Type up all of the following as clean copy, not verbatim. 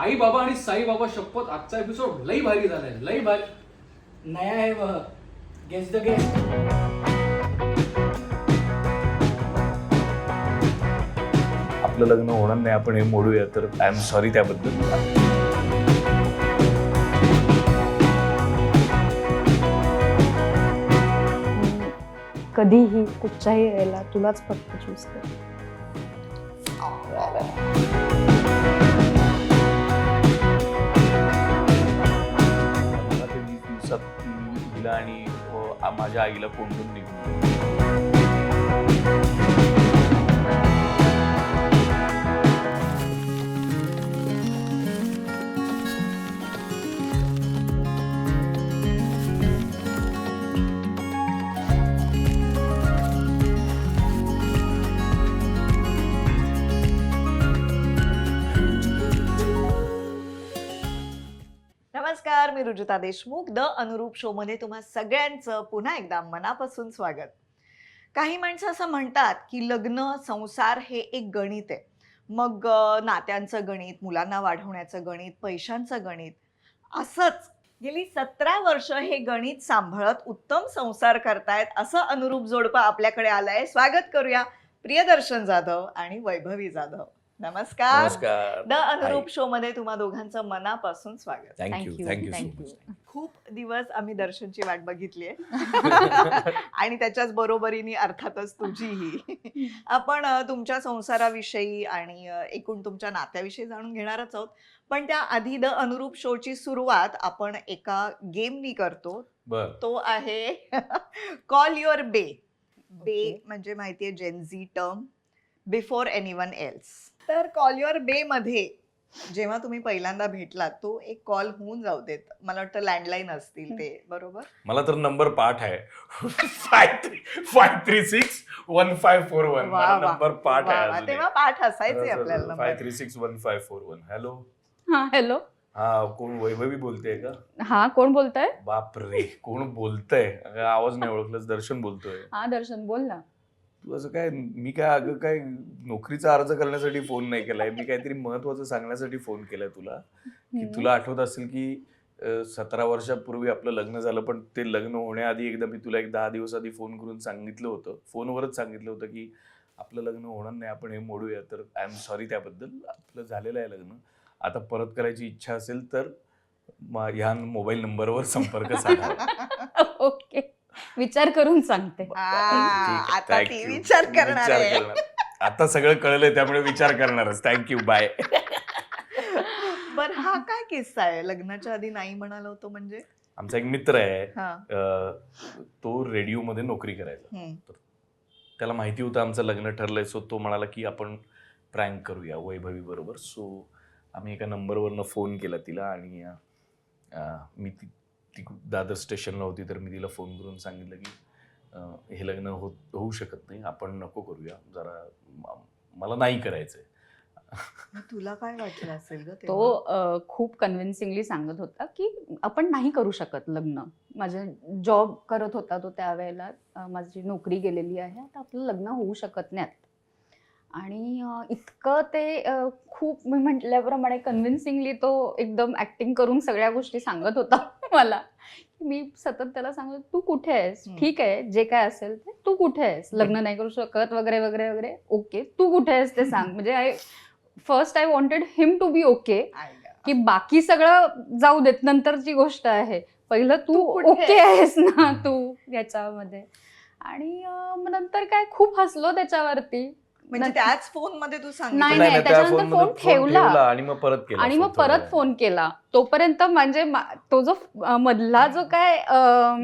आई बाबा आणि साई बाबा शपथ आजचा एपिसोड लई भारी झालाय, लई भारी. नया है वह गेस द गेस्ट. आपलं लग्न होणार नाही आपण हे मोडूया, तर आय एम सॉरी त्याबद्दल. कधीही कुठच्याही वेळेला तुलाच फक्त चूज कर. मला ते 20 दिवसात हिला आणि माझ्या आईला कोंडून निघून नमस्कार, मी रुजुता देशमुख. द अनुरूप शो मध्ये तुम्हा सगळ्यांचं पुन्हा एकदा मनापासून स्वागत. काही माणसं असं म्हणतात की लग्न संसार हे एक गणित आहे. मग नात्यांचं गणित, मुलांना वाढवण्याचं गणित, पैशांचं गणित, असंच गेली 17 वर्ष हे गणित सांभाळत उत्तम संसार करतायत असं अनुरूप जोडपं आपल्याकडे आलंय. स्वागत करूया प्रियदर्शन जाधव आणि वैभवी जाधव. नमस्कार. नमस्कार. द अनुरूप शो मध्ये तुम्हा दोघांचं मनापासून स्वागत. Thank you thank you so much. खूप दिवस आम्ही दर्शनची वाट बघितली आहे आणि त्याच्याच बरोबरीने अर्थातच तुझीही. आपण तुमच्या संसाराविषयी आणि एकूण तुमच्या नात्याविषयी जाणून घेणारच आहोत. पण त्या आधी द अनुरूप शोची सुरुवात आपण एका गेमनी करतो. बर. तो आहे कॉल युअर बे. बे म्हणजे माहितीये Gen Z term, before anyone else. तर कॉल युअर बे मध्ये जेव्हा तुम्ही पहिल्यांदा भेटलात तो एक कॉल होऊन जाऊ देत. मला वाटतं लँडलाईन असतील ते, बरोबर? मला तर नंबर पाठ आहे 5361541. मला नंबर पाठ आहे अजूनही. तेव्हा पाठ असायचे आपल्याला नंबर. 5361541. हॅलो. हा हॅलो. हा, कोण वैभवी बोलतेय का? हा कोण बोलतंय? बापरे, कोण बोलतंय? अगं, आवाज नाही ओळखलंच. दर्शन बोलतोय. हा दर्शन बोल ना. तू असं काय, मी काय अगं काय नोकरीचा अर्ज करण्यासाठी फोन नाही केलाय. मी काहीतरी महत्वाचं सांगण्यासाठी फोन केलाय तुला. की तुला आठवत असेल की 17 वर्षापूर्वी आपलं लग्न झालं, पण ते लग्न होण्याआधी एकदा मी तुला एक 10 दिवस आधी फोन करून सांगितलं होतं, फोनवरच सांगितलं होतं की आपलं लग्न होणार नाही आपण हे मोडूया, तर आय एम सॉरी त्याबद्दल. आपलं झालेलं आहे लग्न. आता परत करायची इच्छा असेल तर ह्या मोबाईल नंबरवर संपर्क साधा. ओके, विचार करून सांगते. आता ती विचार करणार आहे. आता सगळं कळलंय त्यामुळे विचार करणारच. Thank you, bye. बर, हा काय किस्सा आहे? लग्नाच्या आधी नाही म्हणाला होतो म्हणजे? आमचा एक मित्र आहे, हा. तो रेडिओ मध्ये नोकरी करायचा. तर त्याला माहिती होतं आमचं लग्न ठरलंय. सो तो म्हणाला की आपण प्रँक करूया वैभवी बरोबर. सो आम्ही एका नंबरवरनं फोन केला तिला आणि मी ती दादर स्टेशनला होती, तर मी तिला फोन करून सांगितलं की हे लग्न होऊ शकत नाही, आपण नको करूया, जरा मला नाही करायचंय. तुला काय वाटलं असेल ग? तो खूप कन्व्हिन्सिंगली सांगत होता की आपण नाही करू शकत लग्न. माझा जॉब करत होता तो त्यावेळेला, माझी नोकरी गेलेली आहे, आता आपलं लग्न होऊ शकत नाही. आणि इतकं ते खूप मी म्हटल्याप्रमाणे कन्व्हिन्सिंगली तो एकदम ऍक्टिंग करून सगळ्या गोष्टी सांगत होता मला. मी सतत त्याला सांगत, तू कुठे आहेस? ठीक आहे, जे काय असेल ते, तू कुठे आहेस? लग्न नाही करू शकत वगैरे वगैरे वगैरे. ओके, तू कुठे आहेस ते सांग. म्हणजे first I wanted him to be okay, की बाकी सगळं जाऊ देत, नंतरची गोष्ट आहे. पहिलं तू ओके आहेस ना तू याच्यामध्ये. आणि मग नंतर काय खूप हसलो त्याच्यावरती. म्हणजे त्याच फोन मध्ये तू नाही, सांगितलं? नाही, त्याच्यानंतर फोन ठेवला आणि मग परत केला. आणि मग परत फोन केला. तोपर्यंत म्हणजे तो जो मधला जो काय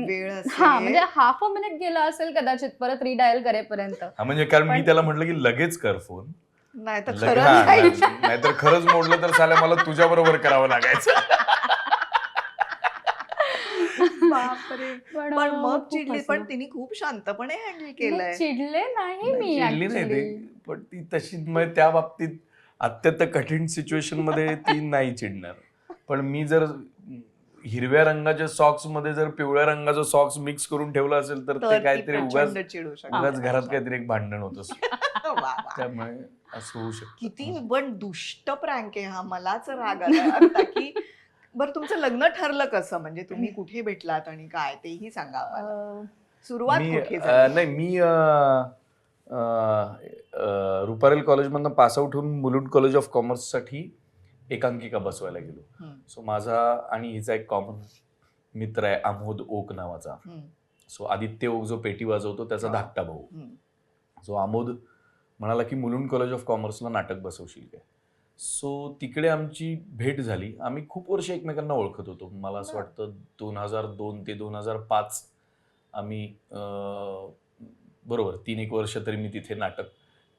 वेळ असेल. हा म्हणजे हाफ अ मिनिट गेला असेल कदाचित परत रिडायल करेपर्यंत. म्हणजे कारण मी त्याला म्हटलं की लगेच कर फोन, नाही तर खरंच नाहीतर खरंच मोडलं तर साल्या मला तुझ्या बरोबर करावं लागायचं. बापरे. पण मग चिडली, पण तिने खूप शांतपणे हँडल केलंय. चिडले नाही मी चिडली नाही ती, पण ती तशी त्या बाबतीत अत्यंत कठीण सिच्युएशन मध्ये ती नाही चिडणार. पण मी जर हिरव्या रंगाच्या सॉक्स मध्ये जर पिवळ्या रंगाचा सॉक्स मिक्स करून ठेवला असेल तर ते काहीतरी उगाच घरात काहीतरी एक भांडण होत असतं. त्यामुळे असं होऊ शकतं. किती पण दुष्ट प्रँक आहे हा, मलाच राग आला आता की बरं तुमचं लग्न ठरलं कसं, म्हणजे तुम्ही कुठे भेटलात आणि काय तेही सांगा आम्हाला. सुरुवात कुठे झाली? नाही मी रुपारेल कॉलेजमधनं पासआउट होऊन मुलुंड कॉलेज ऑफ कॉमर्ससाठी एकांकिका बसवायला गेलो. हम्म, सो माझा आणि हिचा एक कॉमन मित्र आहे अमोद ओक नावाचा. हम्म, सो आदित्य ओक जो पेटी वाजवतो त्याचा हा. धाकटा भाऊ. हम्म. सो अमोद म्हणाला की मुलुंड कॉलेज ऑफ कॉमर्सला नाटक बसवशील काय. सो तिकडे आमची भेट झाली. आम्ही खूप वर्ष एकमेकांना ओळखत होतो. मला असं वाटतं 2002 ते 2005 आम्ही बरोबर 3-1 वर्ष तरी मी तिथे नाटक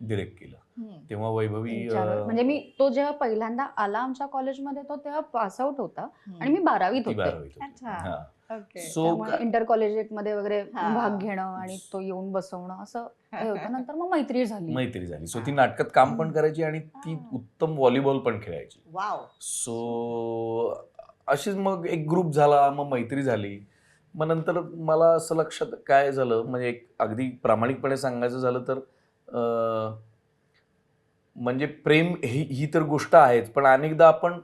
डिरेक्ट केलं. हम्म. तेव्हा वैभवी म्हणजे मी तो जेव्हा पहिल्यांदा आला आमच्या कॉलेजमध्ये तो तेव्हा पासआउट होता आणि मी 12वीत ती होते. 12वीत होती. अच्छा. हा. ओके. सो त्यामुळे इंटर कॉलेज मध्ये वगैरे हा. भाग घेणं आणि तो येऊन बसवणं असं हे होतं. नंतर मग मैत्री झाली. मैत्री झाली. सो ती नाटकात काम पण करायची आणि ती उत्तम व्हॉलीबॉल पण खेळायची. वाव. सो अशीच मग एक ग्रुप झाला, मग मैत्री झाली. मग नंतर मला असं लक्षात काय झालं, म्हणजे एक अगदी प्रामाणिकपणे सांगायचं झालं तर म्हणजे प्रेम ही तर गोष्ट आहेच, पण अनेकदा आपण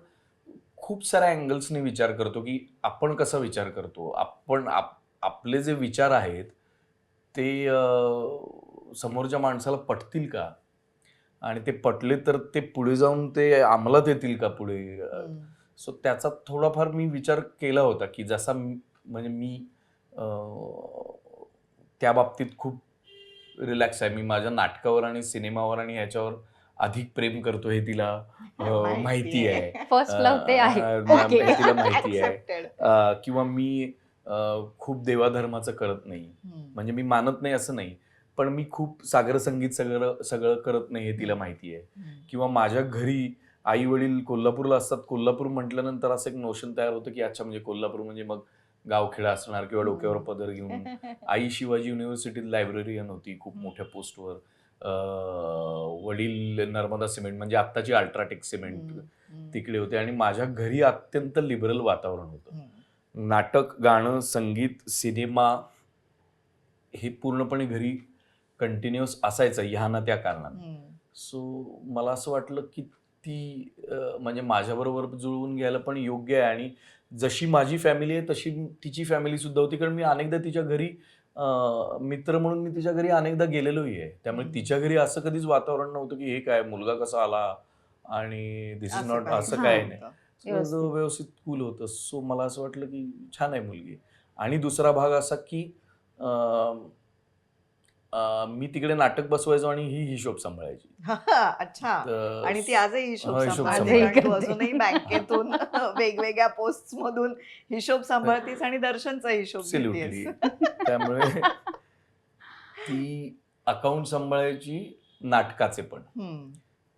खूप साऱ्या अँगल्सने विचार करतो की आपण कसा विचार करतो, आपण आपले जे विचार आहेत ते समोरच्या माणसाला पटतील का, आणि ते पटले तर ते पुढे जाऊन ते अंमलात येतील का पुढे. सो त्याचा थोडाफार मी विचार केला होता की जसा म्हणजे मी त्या बाबतीत खूप रिलॅक्स आहे. मी माझ्या नाटकावर आणि सिनेमावर आणि ह्याच्यावर अधिक प्रेम करतो हे तिला माहिती आहे. फर्स्ट लव्ह ते आहे. हे तिला माहिती आहे. Accepted. किंवा मी खूप देवाधर्माचं करत नाही, म्हणजे मी मानत नाही असं नाही, पण मी खूप सागर संगीत सगळं करत नाही हे तिला माहिती आहे. किंवा माझ्या घरी आई वडील कोल्हापूरला असतात. कोल्हापूर म्हटल्यानंतर असं एक नोशन तयार होतं की अच्छा म्हणजे कोल्हापूर म्हणजे मग गावखेडा असणार किंवा डोक्यावर पदर घेऊन. आई शिवाजी युनिव्हर्सिटीत लायब्ररीयन होती खूप मोठ्या पोस्टवर. वडील नर्मदा सिमेंट म्हणजे आत्ताची अल्ट्राटेक सिमेंट तिकडे होते. आणि माझ्या घरी अत्यंत लिबरल वातावरण होतं. नाटक, गाणं, संगीत, सिनेमा हे पूर्णपणे घरी कंटिन्युअस असायचं ह्या ना त्या कारणाने. सो मला असं वाटलं की ती म्हणजे माझ्याबरोबर जुळवून घ्यायला पण योग्य आहे. आणि जशी माझी फॅमिली आहे तशी तिची फॅमिली सुद्धा होती, कारण मी अनेकदा तिच्या घरी मित्र म्हणून मी तिच्या घरी अनेकदा गेलेलोही आहे. त्यामुळे तिच्या घरी असं कधीच वातावरण नव्हतं की हे काय मुलगा कसा आला आणि दिस इज नॉट, असं काय नाही. व्यवस्थित कूल होतं. सो मला असं वाटलं की छान आहे मुलगी. आणि दुसरा भाग असा की मी तिकडे नाटक बसवायचो आणि ही हिशोब सांभाळायची. अच्छा. आणि ती आजही हिशोब हिशोब सांभाळते, सांभाळते. कारण तू अजूनही बँकेतून वेगवेगळ्या पोस्ट मधून हिशोब सांभाळतीस आणि दर्शनचा हिशोब Absolutely. घेतेस. त्यामुळे ती अकाउंट सांभाळायची नाटकाचे पण.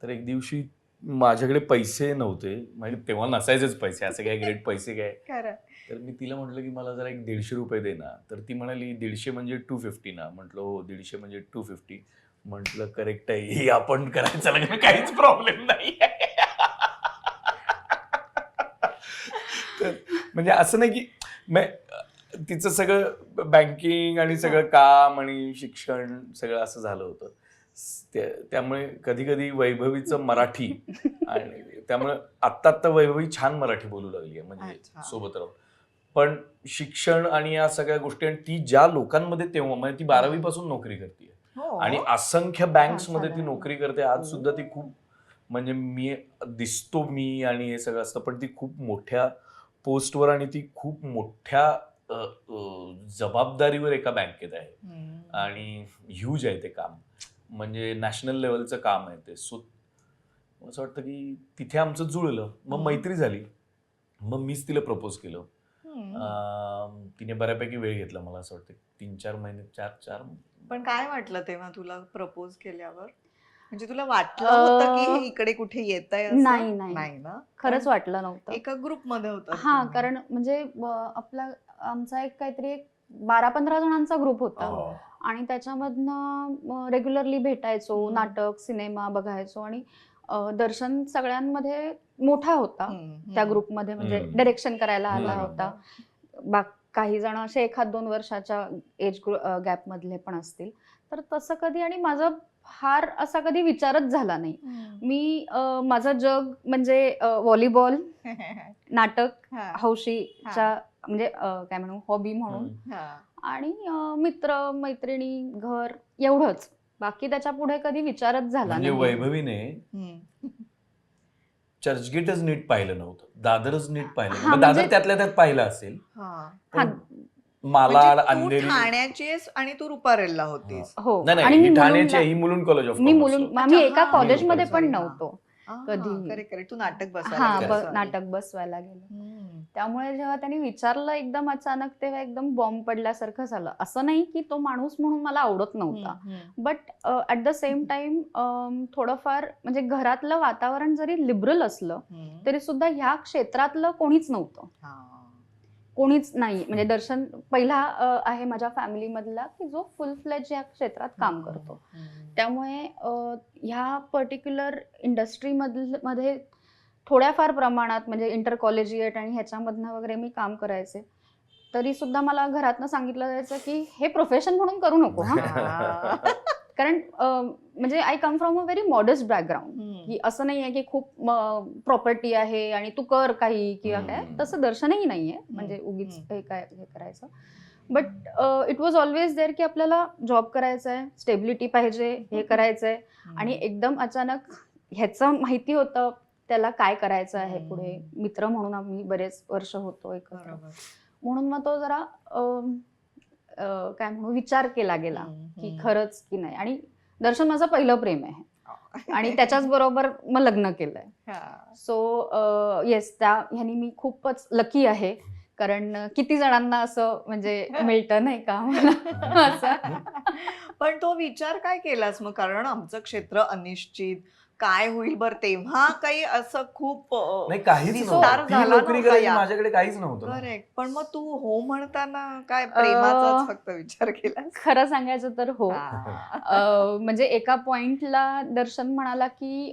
तर एक दिवशी माझ्याकडे पैसे नव्हते, म्हणजे तेव्हा नसायचेच पैसे, असे काय ग्रेट पैसे काय. खरं. तर मी तिला म्हटलं की मला जरा एक 150 रुपये दे ना. तर ती म्हणाली 150 म्हणजे 250 ना. म्हटलं हो 150 म्हणजे 250. म्हटलं करेक्ट आहे, हे आपण करायचं लग्न, काहीच प्रॉब्लेम नाही. तर म्हणजे असं नाही की तिचं सगळं बँकिंग आणि सगळं काम आणि शिक्षण सगळं असं झालं होतं. त्यामुळे कधी कधी वैभवीचं मराठी आणि त्यामुळे आत्ता वैभवी छान मराठी बोलू लागली आहे, म्हणजे अच्छा. सोबत राहून. पण शिक्षण आणि या सगळ्या गोष्टी, आणि ती ज्या लोकांमध्ये तेव्हा म्हणजे ती 12वी पासून नोकरी करते हो. आणि असंख्य बँक्स मध्ये ती छान. नोकरी करते आज सुद्धा. ती खूप म्हणजे मी दिसतो मी आणि हे सगळं असतं, पण ती खूप मोठ्या पोस्टवर आणि ती खूप मोठ्या जबाबदारीवर एका बँकेत आहे. आणि ह्यूज आहे ते काम, म्हणजे नॅशनल लेवलचं काम आहे ते. सो असं वाटतं की तिथे आमचं जुळलं. मग मैत्री झाली. मग मीच तिला प्रपोज केलं. तिने बऱ्यापैकी वेळ घेतला, मला असं वाटतं 3-4 महिने, 4 पण काय वाटलं तेव्हा तुला प्रपोज केल्यावर? म्हणजे तुला वाटलं होतं की हे इकडे कुठे येतंय असं? नाही नाही ना, खरंच वाटलं नव्हतं. एका ग्रुप मध्ये होता. हा, कारण म्हणजे आमचा एक काहीतरी 12-15 जणांचा ग्रुप होता आणि त्याच्यामधनं रेग्युलरली भेटायचो, नाटक, सिनेमा बघायचो. आणि दर्शन सगळ्यांमध्ये मोठा होता त्या ग्रुपमध्ये, म्हणजे डायरेक्शन करायला आला होता. काही जण असे 1-2 वर्षाच्या एज गॅप मधले पण असतील. तर तसं कधी, आणि माझं फार असा कधी विचारच झाला नाही. मी माझं जग म्हणजे व्हॉलीबॉल, नाटक, हा. हौशीच्या म्हणजे काय म्हणू हॉबी म्हणून, हा. आणि मित्र मैत्रिणी घर एवढंच. बाकी त्याच्या पुढे कधी विचारच झाला म्हणजे नाही. वैभवीने हम्म. चर्चगेटच नीट पाहिलं नव्हतं, दादरच नीट पाहिलं हा, नव्हतं. म्हणजे- दादर त्यातल्या त्यात पाहिलं असेल, हा. पण म्हणजे मालाड, तू अंधेरी. ठाण्याची आहेस आणि तू रुपारेलला होतीस. हो, नाही आणि नाही, मी ही ठाण्याची आहे, मुलुंडला- ही मुलुंड कॉलेज ऑफ मी मुलुंड कॉमर्सला. आम्ही अच्छा, एका हा. कॉलेजमध्ये मी पण sorry, नव्हतो कधी. करेक्ट तू नाटक हा बसवायला गेलास, sorry. नाटक बसवायला गेलो. हम्म. त्यामुळे जेव्हा त्यांनी विचारलं एकदम अचानक, तेव्हा एकदम बॉम्ब पडल्यासारखं झालं. असं नाही की तो माणूस म्हणून मला आवडत नव्हता, हम्म. But at the same time थोडंफार म्हणजे घरातलं वातावरण जरी लिबरल असलं हम्म. तरी सुद्धा ह्या क्षेत्रातलं कोणीच नव्हतं. हा. कोणीच नाही. म्हणजे दर्शन पहिला आहे माझ्या फॅमिलीमधला की जो फुल फ्लेज या क्षेत्रात काम करतो. हम्म. त्यामुळे ह्या पर्टिक्युलर इंडस्ट्रीमध्ये थोड्याफार प्रमाणात म्हणजे इंटर कॉलेजिएट आणि ह्याच्यामधनं वगैरे मी काम करायचे. तरी सुद्धा मला घरातनं सांगितलं जायचं की हे प्रोफेशन म्हणून करू नको हा. हा. कारण म्हणजे I come from a very modest background, हम्म. की असं नाही आहे की खूप प्रॉपर्टी आहे आणि तू कर काही किंवा काय, तसं दर्शनही नाहीये म्हणजे उगीच हे करायचं. But it was always there की आपल्याला जॉब करायचा आहे, स्टेबिलिटी पाहिजे, हे करायचंय. आणि एकदम अचानक ह्याचं माहिती होतं त्याला काय करायचं आहे पुढे. मित्र म्हणून आम्ही बरेच वर्ष होतो एकत्र, बरोबर. म्हणून मग तो जरा काय म्हणू विचार केला गेला की खरंच की नाही. आणि दर्शन माझं पहिलं प्रेम आहे आणि त्याच्याच बरोबर मग लग्न केलंय. हा. सो येस, ह्यानी मी खूपच लकी आहे. कारण किती जणांना असं म्हणजे मिळतं नाही का मला असं. पण तो विचार काय केलास मग, कारण आमचं क्षेत्र अनिश्चित, काय होईल बर, तेव्हा काही असं खूप नाही, काहीच विस्तार नव्हतं. ती झाला नोकरी नव्हता करायची, या. माझ्याकडे काहीच नव्हतं ना. करेक्ट. पण मग तू हो म्हणताना काय प्रेमाचाच फक्त विचार केलास? खरं सांगायचं तर हो. हा. म्हणजे एका पॉइंटला दर्शन म्हणाला की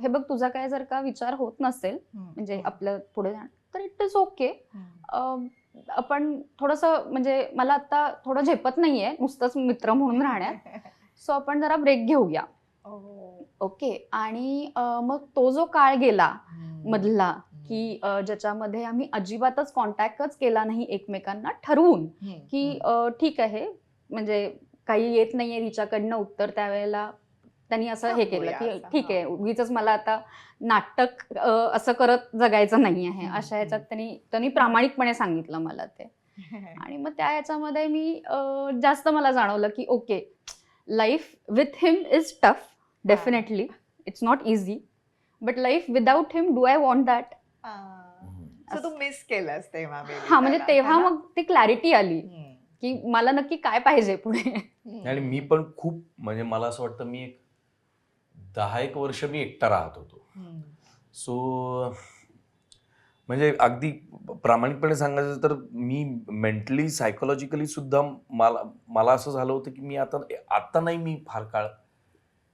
हे बघ, तुझा काय जर का विचार होत नसेल म्हणजे आपलं पुढे जाणं, तर इट इज ओके. आपण थोडंसं म्हणजे मला आता थोडं झेपत नाहीये नुसतंच मित्र म्हणून राहण्यात, सो आपण जरा ब्रेक घेऊया. ओके. आणि मग तो जो काळ गेला मधला की ज्याच्यामध्ये आम्ही अजिबातच कॉन्टॅक्टच केला नाही एकमेकांना, ठरवून की ठीक आहे म्हणजे काही येत नाहीये तिच्याकडनं उत्तर, त्यावेळेला त्यांनी असं हे केलं की ठीक आहे, उगीच मला आता नाटक असं करत जगायचं नाही आहे अशा ह्याच्यात त्यांनी प्रामाणिकपणे सांगितलं मला ते. आणि मग त्या ह्याच्यामध्ये मी जास्त मला जाणवलं की okay, life with him is tough, definitely it's not easy, but life without him do I want that. तू मिस केलंस तेव्हा हा, म्हणजे तेव्हा मग ती क्लॅरिटी आली की मला नक्की काय पाहिजे पुढे. आणि मी पण खूप म्हणजे मला असं वाटतं मी एक 10 वर्ष मी एकटा राहत होतो. सो म्हणजे अगदी प्रामाणिकपणे सांगायचं तर मी मेंटली सायकोलॉजिकली सुद्धा मला असं झालं होतं की मी आता नाही मी फार काळ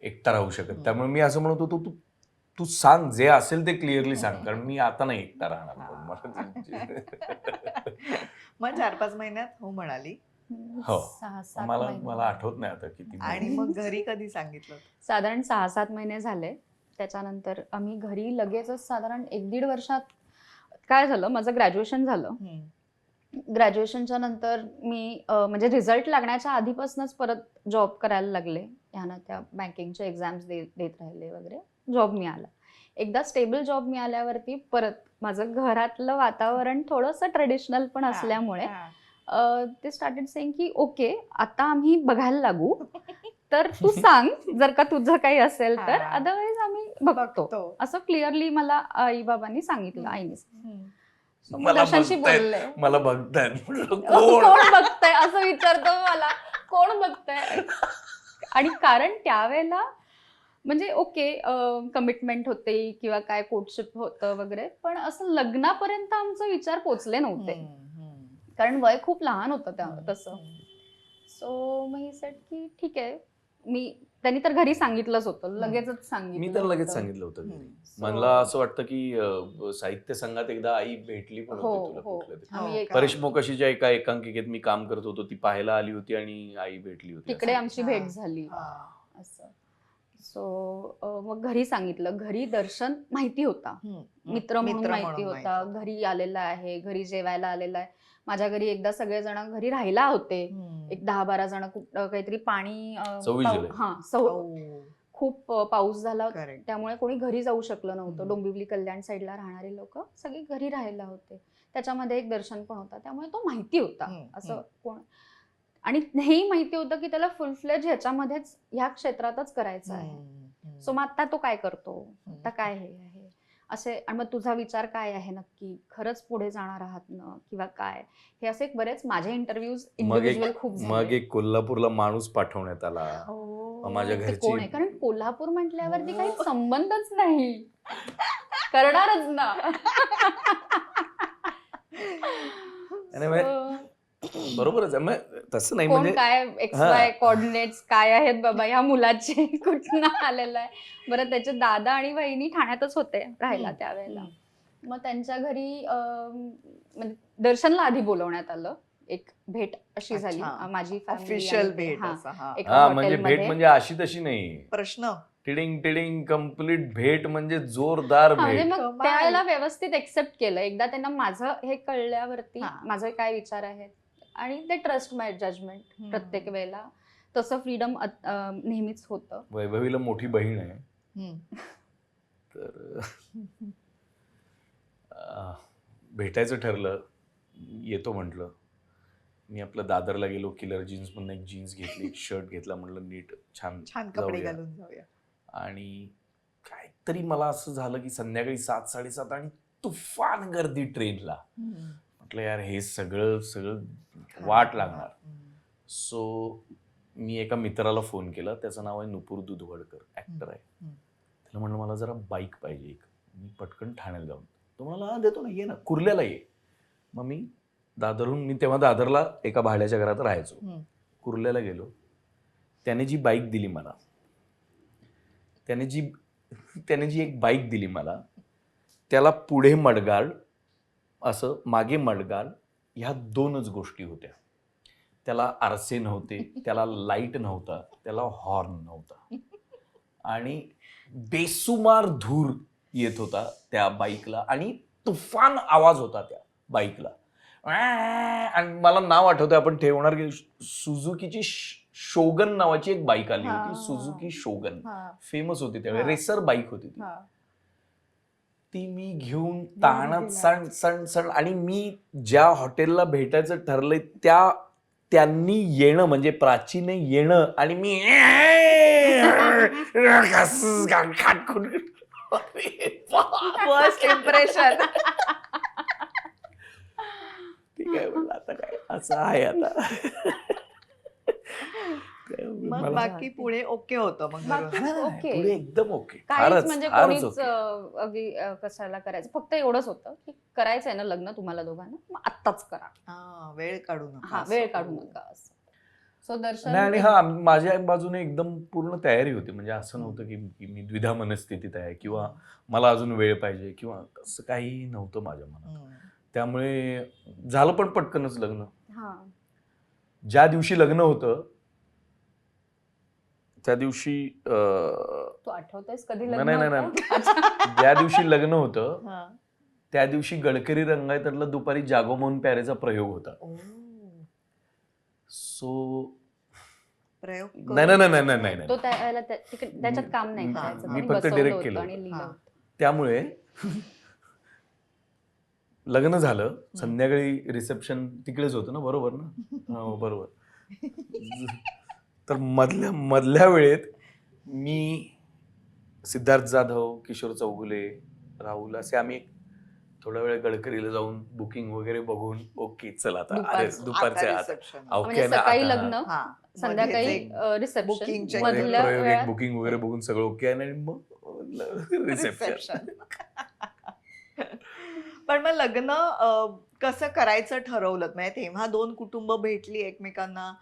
एकटा राहू शकत. त्यामुळे मी असं म्हणत होतो तू सांग, जे असेल ते क्लिअरली सांग, कारण मी आता नाही एकटा राहणार. मग 4-5 महिन्यात हो म्हणाली. हो, 6-7 मला आठवत नाही आता किती. आणि मग घरी कधी सांगितलं? साधारण 6-7 महिने झाले. त्याच्यानंतर आम्ही घरी लगेचच साधारण 1-1.5 वर्षात काय झालं, माझं ग्रॅज्युएशन झालं. ग्रॅज्युएशनच्या नंतर मी म्हणजे रिझल्ट लागण्याच्या आधीपासूनच परत जॉब करायला लागले. ह्यानं त्या बँकिंगचे एक्झाम्स देत राहिले वगैरे, जॉब मिळाला. एकदा स्टेबल जॉब मिळाल्यावरती परत माझं घरातलं वातावरण थोडंसं ट्रेडिशनल पण असल्यामुळे ते स्टार्टेड सेइंग की ओके, आता आम्ही बघायला लागू, तर तू सांग जर का तुझं काही असेल तर, अदरवाईज आम्ही बघतो, असं क्लिअरली मला आई बाबांनी सांगितलं, आईने. दर्शनशी बोलले, मला बघताय, कोण बघताय असं विचारतो मला, कोण बघताय. आणि कारण त्यावेळेला म्हणजे ओके कमिटमेंट होते किंवा काय कोर्टशिप होतं वगैरे, पण असं लग्नापर्यंत आमचे विचार पोचले नव्हते, कारण वय खूप लहान होतं तसं. सो मग ही सेट की ठीक आहे, त्यांनी तर घरी सांगितलंच होतं, लगेचच सांगितलं. मी तर लगेच सांगितलं होतं घरी. मला असं वाटतं की साहित्य संघात एकदा आई भेटली पण होती तुला कुठल्या परेश मोकाशीच्या एका एकांकिकेत मी काम करत होतो, ती पाहायला आली होती आणि आई भेटली होती. तिकडे आमची भेट झाली असं. सो मग घरी सांगितलं. घरी दर्शन माहिती होता, मित्र म्हणून माहिती होता, घरी आलेला आहे, घरी जेवायला आलेला आहे. माझ्या घरी एकदा सगळेजण घरी राहायला होते, एक 10-12 जण. काहीतरी पाणी 26 जुलै. खूप पाऊस झाला, Correct. त्यामुळे कोणी घरी जाऊ शकलं नव्हतं. डोंबिवली कल्याण साईडला राहणारे लोक सगळे घरी राहायला होते. त्याच्यामध्ये एक दर्शन पण होता, त्यामुळे तो माहिती होता. असं कोण, आणि हेही माहिती होतं की त्याला फुल फ्लेज ह्याच्यामध्येच, ह्या क्षेत्रातच करायचं आहे. सो मग आता तो काय करतो, आता काय हे आहे असे. आणि मग तुझा विचार काय आहे नक्की, खरंच पुढे जाणार आहात ना किंवा काय, हे असे बरेच माझे इंटरव्ह्यूज इंडिव्हिज्युअल खूप झाले. मग एक कोल्हापूरला माणूस पाठवण्यात आला. माझ्या ते घरची- कोण आहे? कारण कोल्हापूर म्हटल्यावरती काही संबंधच नाही, करणारच ना. आणि मग बरोबरच आहे. मग तसं नाही कोण म्हणजे काय, एक्स वाय कोऑर्डिनेट्स काय आहेत बाबा ह्या मुलाचे, कुठनं आलेला आहे. बरं, त्याचे दादा आणि वहिनी ठाण्यातच होते राहायला त्यावेळेला. मग त्यांच्या घरी म्हणजे दर्शनला आधी बोलवण्यात आलं. एक भेट अशी झाली माझी ऑफिशियल भेट. म्हणजे भेट म्हणजे अशी तशी नाही, प्रश्न टिडिंग टिडिंग कम्प्लीट भेट म्हणजे जोरदार म्हणजे भेट. मग त्यावेळेला व्यवस्थित एक्सेप्ट केलं. एकदा त्यांना माझं हे कळल्यावरती माझे काय विचार आहेत, आणि ते ट्रस्ट माय जजमेंट प्रत्येक वेळेला. तसं फ्रीडम नेहमीच होतं. वैभवीला मोठी बहीण आहे, तर भेटायचं ठरलं, येतो म्हटलं. मी आपलं दादरला गेलो, किलर जीन्स म्हणून एक जीन्स घेतली, एक शर्ट घेतला, म्हटलं नीट छान छान कपडे घालून जाऊया. आणि काहीतरी मला असं झालं की संध्याकाळी 7-7:30 आणि तुफान गर्दी ट्रेनला. म्हटलं यार हे सगळं वाट लागणार. सो मी एका मित्राला फोन केला, त्याचं नाव आहे नुपूर दुधवडकर, ऍक्टर आहे. त्याला म्हणलं मला जरा बाईक पाहिजे एक, मी पटकन ठाण्याला जाऊन. तो म्हणाला देतो ना, ये ना, कुर्ल्याला ये. मग मी दादरहून, मी तेव्हा दादरला एका भाड्याच्या घरात राहायचो, कुर्ल्याला गेलो. त्याने जी बाईक दिली मला, त्याने जी एक बाईक दिली मला, त्याला पुढे मडगार्ड असं, मागे मडगार्ड, ह्या 2च गोष्टी होत्या. त्याला आरसे नव्हते, त्याला लाईट नव्हता, त्याला हॉर्न नव्हता, आणि बेसुमार धूर येत होता त्या बाईकला, आणि तुफान आवाज होता त्या बाईकला. आणि मला नाव आठवतंय, आपण ठेवणार की सुझुकीची शोगन नावाची एक बाईक आली होती, सुझुकी शोगन, फेमस होती त्यावेळी, रेसर बाईक होती ती. ती मी घेऊन ताणत सण, आणि मी ज्या हॉटेलला भेटायचं ठरलंय त्यांनी येणं म्हणजे प्राचीने येणं, आणि मी फर्स्ट इम्प्रेशन. ठीक आहे म्हणलं, आता काय असं आहे आता. मग बाकी पुढे ओके होतं मग ओके, पुढे एकदम ओके. काहीच म्हणजे कोणीच कशाला करायचं, फक्त एवढंच होतं की करायचंय ना लग्न तुम्हाला दोघांना, मग आत्ताच करा, वेळ काढू नका. वेळ काढू नका असं. सो दर्शन, आणि माझ्या बाजूने एकदम पूर्ण तयारी होती. म्हणजे असं नव्हतं की मी द्विधा मनस्थितीत आहे किंवा मला अजून वेळ पाहिजे किंवा असं काही नव्हतं माझ्या मनात. त्यामुळे झालं पण पटकनच लग्न. ज्या दिवशी लग्न होतं त्या दिवशी, तू आठवतोयस कधी लग्न होतं? ज्या दिवशी लग्न होतं त्या दिवशी गडकरी रंगायतला दुपारी जागोमोहन प्यारेचा प्रयोग होता. सो प्रयोग नाही, तो त्यावेळेला त्याच्यात काम नाही करायचं, मी त्यांनी फक्त बसवलं डिरेक्ट होतं केलं. आणि लिहिलं होतं. त्यामुळे लग्न झालं, संध्याकाळी रिसेप्शन तिकडेच होतं ना, बरोबर ना? हो बरोबर. तर मधल्या वेळेत मी, सिद्धार्थ जाधव, किशोर चौगुले, राहुल असे आम्ही थोडा वेळ गडकरीला जाऊन बुकिंग वगैरे बघून, ओके चला आता दुपारचे म्हणजे सकाळी लग्न, संध्याकाळी रिसेप्शन, मधल्या वेळात बुकिंग वगैरे बघून सगळं ओके, आणि मग रिसेप्शन. पण मग लग्न कसं करायचं ठरवलं? म्हणजे तेव्हा 2 कुटुंब भेटली एकमेकांना,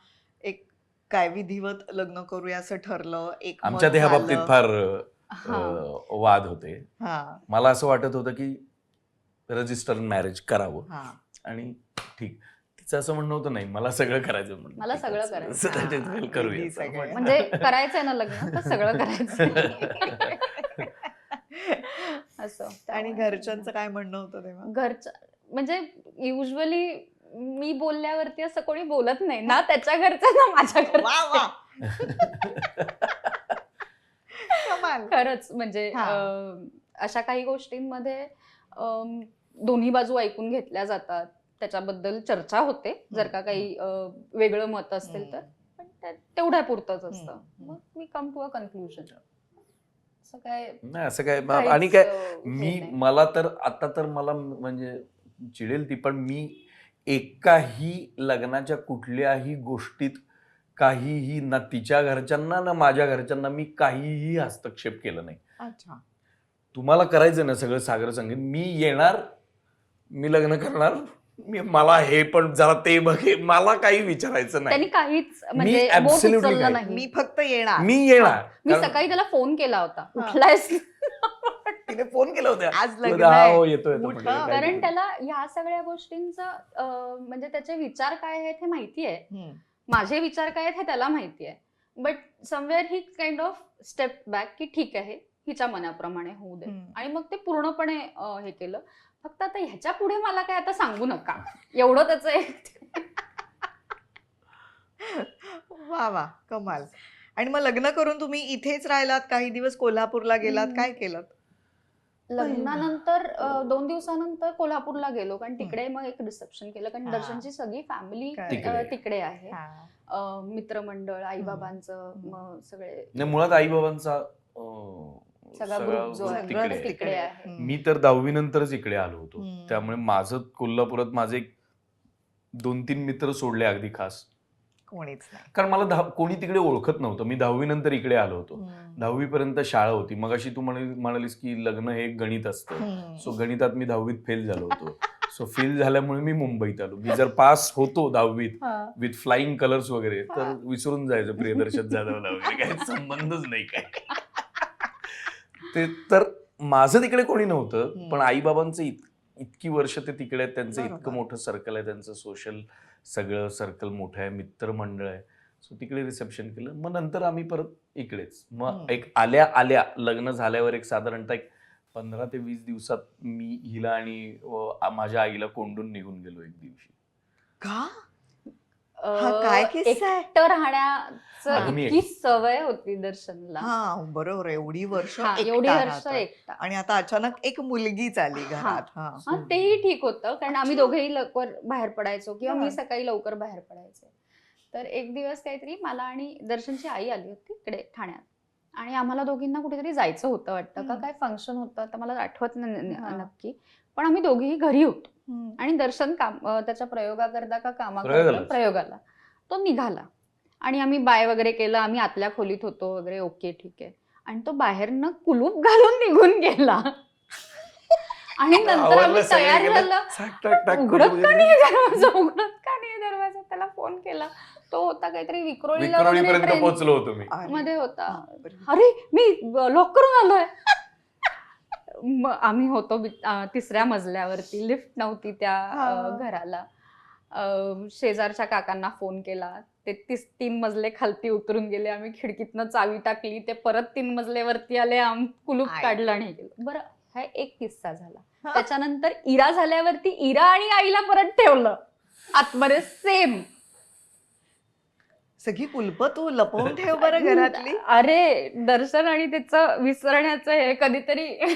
एक काय विधिवत लग्न करूया असं ठरलं? एक आमच्या ह्या बाबतीत फार वाद होते. मला असं वाटत होतं की रजिस्टर मॅरेज करावं, आणि ठीक. तिचं असं म्हणणं होतं नाही मला सगळं करायचं म्हणून. मला सगळं करायचं. असं त्याच्यात हा, वेळ करूया अगदी असं सगळं. म्हणणं. म्हणजे करायचंय ना लग्न तर सगळं करायचं असं. आणि त्यामुळे घरच्यांचं काय म्हणणं होतं तेव्हा? घरचं म्हणजे युजली मी बोलल्यावरती असं कोणी बोलत नाही ना त्याच्या घरचं ना माझ्या वा वा घरचं. कमाल. खरंच म्हणजे हा. अशा काही गोष्टींमध्ये दोन्ही बाजू ऐकून घेतल्या जातात, त्याच्याबद्दल चर्चा होते जर का काही वेगळं मत असेल तर, पण तेवढ्या पुरतच असतं. मग मी कम टू अ कन्क्लुजन. असं काय नाही असं काय काहीच, आणि काय हे मी नाही. मला तर आता तर मला म्हणजे चिडेल ती, पण मी एकाही लग्नाच्या कुठल्याही गोष्टीत काहीही ना तिच्या घरच्यांना ना माझ्या घरच्यांना मी काहीही हस्तक्षेप केलं नाही. अच्छा. तुम्हाला करायचं ना सगळं सागर सांगेन, मी येणार, मी लग्न करणार, मला हे पण जरा ते बघे, मला काही विचारायचं त्यांनी नाही. काहीच मी म्हणजे बोट absolutely उचललं काही- नाही. मी फक्त येणार. मी येणार. मी कारण सकाळी त्याला फोन केला होता, हा. उठलायस? तिने फोन केला होता. आज लग्न हा आहे. हो येतो येतो उठ, म्हटलं, हा. काय कारण करू? त्याला ह्या सगळ्या गोष्टींचं म्हणजे त्याचे विचार काय आहेत हे माहिती आहे, हम्म. माझे विचार काय आहेत हे त्याला माहिती आहे. But somewhere he kind of step back की ठीक आहे हिच्या मनाप्रमाणे होऊ दे. हम्म. आणि मग ते पूर्णपणे हे केलं. फक्त आता ह्याच्या पुढे मला काय आता सांगू नका एवढं त्याचं एक वा वा कमाल. आणि मग लग्न करून तुम्ही इथेच राहिलात, काही दिवस कोल्हापूरला गेलात, काय केलं? लग्नानंतर 2 दिवसानंतर कोल्हापूरला गेलो, कारण तिकडे मग एक रिसेप्शन केलं, कारण हा. दर्शनची सगळी फॅमिली तिकडे. तिकडे आहे. हा. मित्रमंडळ, आईबाबांचं मग सगळे नाही मुळात आई बाबांचा सगळा ग्रुप जो आहे तिकडे आहे. तिकडे आहे. हम्म. मी तर 10वी नंतरच इकडे आलो होतो. हम्म. त्यामुळे माझं कोल्हापुरात माझे 2-3 मित्र सोडले अगदी खास, कोणीच नाही. कारण मला कोणी तिकडे ओळखत नव्हतं. मी 10वी नंतर इकडे आलो होतो. हम्म. 10वी पर्यंत शाळा होती. मग अशी तू म्हणालीस की लग्न हे एक गणित असतं. हम्म. सो गणितात मी 10वीत फेल झालो होतो. सो फेल झाल्यामुळे मी मुंबईत आलो. मी जर पास होतो 10वीत हा. विथ फ्लाइंग कलर्स वगैरे तर विसरून जायचं प्रियदर्शन जाधवला वगैरे, काही संबंधच नाही काय. ते तर माझं तिकडे कोणी नव्हतं, पण आई बाबांचं इतकी वर्ष ते तिकडे आहेत, त्यांचं बरोबर. इतकं मोठं सर्कल आहे, त्यांचं सोशल सगळं सर्कल मोठं आहे, मित्रमंडळ आहे. सो तिकडे रिसेप्शन केलं. मग नंतर आम्ही परत इकडेच. मग एक आल्या लग्न झाल्यावर एक साधारणतः 15 ते 20 दिवसात मी हिला आणि माझ्या आईला कोंडून निघून गेलो एक दिवशी. का? हा काय किस्सा आहे? एकटं राहण्याचं हा, मी इतकी सवय होती दर्शनला. हा बरोबर, एवढी वर्ष हा, एकटा एवढी वर्ष राहतोय. एकटा. आणि आता अचानक एक मुलगीच आली घरात. हा. हा, तेही ठीक होतं, कारण आम्ही अच्छा. दोघेही लवकर बाहेर पडायचो किंवा मी हा. सकाळी लवकर बाहेर पडायचे. तर एक दिवस काहीतरी मला आणि दर्शनची आई आली होती इकडे ठाण्यात, आणि आम्हाला दोघींना कुठेतरी जायचं होतं वाटतं, का काय फंक्शन होतं आता मला आठवत नाही हा. नक्की. पण आम्ही दोघेही घरी होतो हम्म. आणि दर्शन त्याच्या प्रयोगाकरता का प्रयोगालाच. प्रयोगाला तो निघाला, आणि आम्ही बाय वगैरे केलं. आम्ही आतल्या खोलीत होतो वगैरे, ओके ठीक आहे. आणि तो बाहेरनं कुलूप घालून निघून गेला. आणि नंतर आवरलं आम्ही सगळं तयार गेलं. झालं, टाक, टाक, टाक उघडत करून का गेलं. नाही दरवाजा, उघडत का नाही दरवाजा. त्याला फोन केला, तो होता काहीतरी विक्रोळीला वगैरे विक्रोळीपर्यंत train पोहोचलो होतो मी. अरे. मध्ये होता. बापरे. अरे मी लॉक करून आलोय. मग आम्ही होतो 3ऱ्या मजल्यावरती, लिफ्ट नव्हती त्या घराला. शेजारच्या काकांना फोन केला, ते 3 मजले खालती उतरून गेले. आम्ही खिडकीतनं चावी टाकली, ते परत 3 मजलेवरती आले, कुलूप आई. काढलं आणि गेलो. बरं, हा एक किस्सा झाला. त्याच्यानंतर इरा झाल्यावरती इरा आणि आईला परत ठेवलं आतमध्ये, सेम. सगळी कुलप तू लपवून ठेव बरं घरातली. अरे दर्शन आणि त्याचं विसरण्याचं हे कधीतरी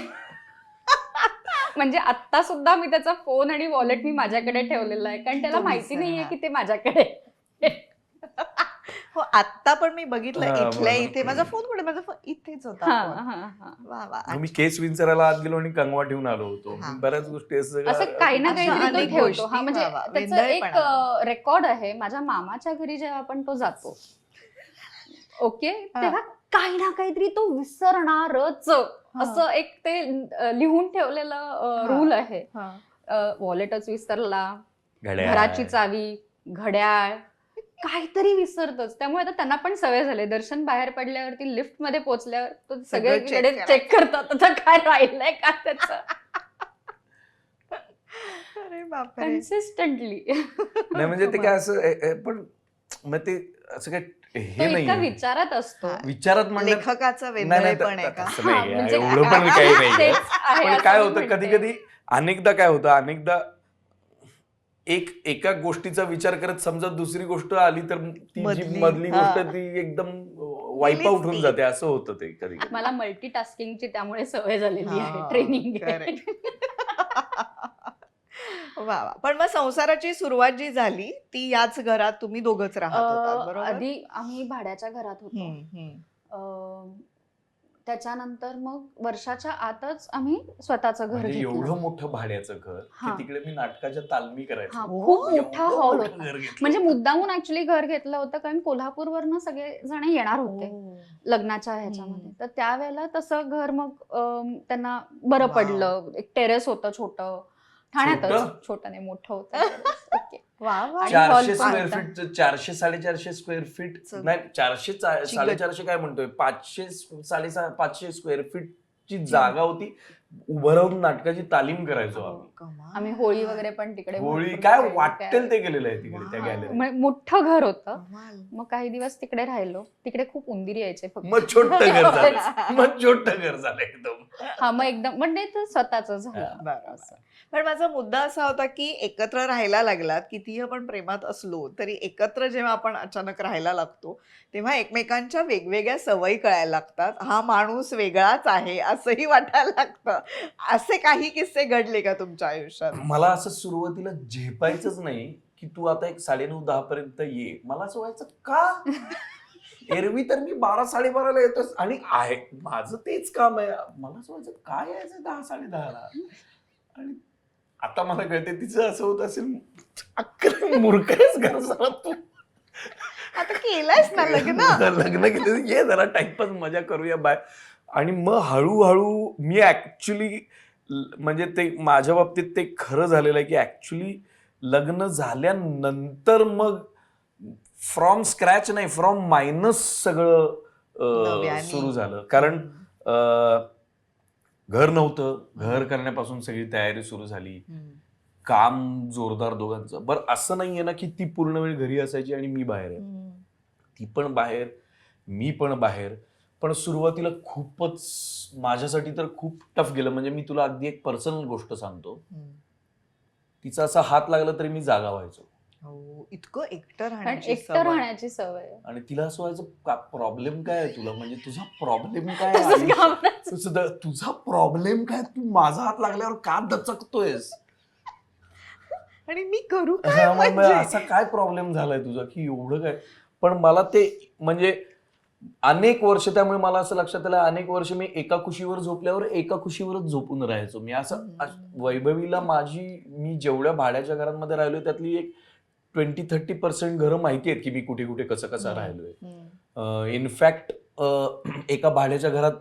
म्हणजे आता सुद्धा मी त्याचा फोन आणि वॉलेट मी माझ्याकडे ठेवलेला आहे, कारण त्याला तो माहिती नाहीये विसरणार. की ते माझ्याकडे. हो, आता पण मी बघितलं हा, इथल्या बरोबर. इथे माझा फोन कुठे, माझा फोन इथेच होता हा, phone. हा, हा. वा वा. मग मी केस विंचरायला आत गेलो आणि कंगवा ठेवून आलो होतो. हा. बऱ्याच गोष्टी असं असं काही ना अशा काहीतरी तो अनेक ठेवतो. गोष्टी, हा, म्हणजे वा वा, त्याचं एक वेंधळेपणा. रेकॉर्ड आहे. माझ्या मामाच्या घरी जेव्हा आपण तो जातो, ओके, हा. तेव्हा काही ना काहीतरी तो विसरणारच, असं एक ते लिहून ठेवलेलं रूल आहे. वॉलेटच विसरला, घड्याळ. घराची चावी, घड्याळ, काहीतरी विसरतच. त्यामुळे आता त्यांना पण सवय झाली. दर्शन बाहेर पडल्यावरती लिफ्ट मध्ये पोहोचल्यावर तो सगळं सगळे check चेक करतात आता काय राहिलंय का त्याचं. अरे बापरे. कन्सिस्टंटली. नाही म्हणजे ते काय असं पण मग ते असं काय हे तो इतका नाही विचारात असतो. विचारात म्हणलं लेखकाचं वेंधळेपण आहे का? तसं नाही म्हणजे एवढं पण काही नाही तेच आहे पण असं काय मी होतं म्हणते. कधी कधी अनेकदा काय होतं अनेकदा एका गोष्टीचा विचार करत समजा दुसरी गोष्ट आली तर ती जी मधली, मधली हा. गोष्ट ती एकदम वाईप आउट होऊन ती. जाते असं होतं ते कधी कधी. मला मल्टीटास्किंगची त्यामुळे सवय झालेली आहे. हा, ट्रेनिंग correct. वा वा. पण मग संसाराची सुरुवात जी झाली ती याच घरात तुम्ही दोघच राहत होतात बरोबर? आधी आम्ही भाड्याच्या घरात होतो. हम्म, हम्म. त्याच्यानंतर मग वर्षाच्या आतच आम्ही स्वतःचं घर म्हणजे घेतलं. एवढं मोठं भाड्याचं घर की हा. तिकडे मी नाटकाच्या तालमी हा, करायचो. खूप एवढं मोठा हॉल मोठं होता. घर घेतलं म्हणजे होतं. मुद्दामून ऍक्च्युली घर घेतलं होतं कारण कोल्हापूरवरनं सगळे जण येणार होते हो. लग्नाच्या ह्याच्यामध्ये. हम्म. तर त्यावेळेला तसं घर मग त्यांना बरं वाव. पडलं. एक टेरेस होतं छोटं ठाण्यातच. छोटं? छोटं नाही मोठं होतं terrace. Okay. वा वा. आणि 400 hall पण स्क्वेअर होता. फीट 400 साडेचारशे स्क्वेअर फीट च- नाही 400 साडेचारशे काय म्हणतोय 500 500 स्क्वेअर फीट ची जागा होती उभं राहून नाटकाची तालीम करायचो आम्ही. कमाल. आम्ही होळी वगैरे पण तिकडे होळी भरपूर काय खेळली, वाटेल ते केलेलं आहे तिकडे त्या वा. गॅलरीत. म्हणजे मोठं घर होतं. कमाल. मग काही दिवस तिकडे राहिलो. तिकडे खूप उंदीर यायचे फक्त. मग छोटं घर झालं मग छोटं घर झालं एकदम. हा मग एकदम म्हणजे ते स्वतःच झालं. बरोबर. असं. पण माझा मुद्दा असा होता की एकत्र राहायला लागलात कितीही आपण प्रेमात असलो तरी एकत्र जेव्हा आपण अचानक राहायला लागतो तेव्हा एकमेकांच्या वेगवेगळ्या सवयी कळायला लागतात. हा माणूस वेगळाच आहे असंही वाटायला लागतं. असे काही किस्से घडले का तुमच्या आयुष्यात? मला असं सुरुवातीला झेपायचंच नाही की तू आता एक 9:30-10 पर्यंत ये. मला असं व्हायचं का एरवी तर मी 12-12:30 येतो आणि आहे माझं तेच काम आहे. मला असं व्हायचं काय यायचं 10-10:30 आणि आता मला कळते तिचं असं होत असेल अक्कल मूर्ख आहेस का जरा तू. आता केलंयस ना लग्न. केलं ये जरा टाइमपास मजा करूया बाय. आणि मग हळूहळू मी ऍक्च्युली म्हणजे ते माझ्या बाबतीत ते खरं झालेलं आहे की ऍक्च्युली लग्न झाल्यानंतर मग फ्रॉम स्क्रॅच नाही फ्रॉम मायनस सगळं नव्याने. सुरू झालं. कारण घर नव्हतं. घर करण्यापासून सगळी तयारी सुरू झाली. हम्म. काम जोरदार दोघांचं. बरं असं नाहीये ना की ती पूर्ण वेळ घरी असायची आणि मी बाहेर आहे. हम्म. ती पण बाहेर मी पण बाहेर. पण सुरुवातीला खूपच माझ्यासाठी तर खूप टफ गेलं. म्हणजे मी तुला अगदी एक पर्सनल गोष्ट सांगतो. हम्म. तिचा असा हात लागला तरी मी जागा व्हायचो. हो, इतकं एकटं कारण राहण्याची एकटं सवय. राहण्याची सवय आहे. आणि तिला असं व्हायचं प्रॉब्लेम काय आहे तुला म्हणजे तुझा प्रॉब्लेम काय तसंच आहे? घाबरायचं. तुझा प्रॉब्लेम काय तू माझा हात लागल्यावर का दचकतोयस. आणि मी करू काय हा, मग म्हणजे? असा काय प्रॉब्लेम झालाय तुझा की एवढं काय. पण मला ते म्हणजे अनेक वर्ष त्यामुळे मला असं लक्षात आलं अनेक वर्ष मी एका कुशीवर झोपल्यावर एका कुशीवरच झोपून राहायचो. मी असं वैभवीला मी जेवढ्या भाड्याच्या घरांमध्ये राहिलोय त्यातली एक 20-30% घरं माहिती आहेत की मी कुठे कुठे कसं राहिलोय. हम्म. इनफॅक्ट एका भाड्याच्या घरात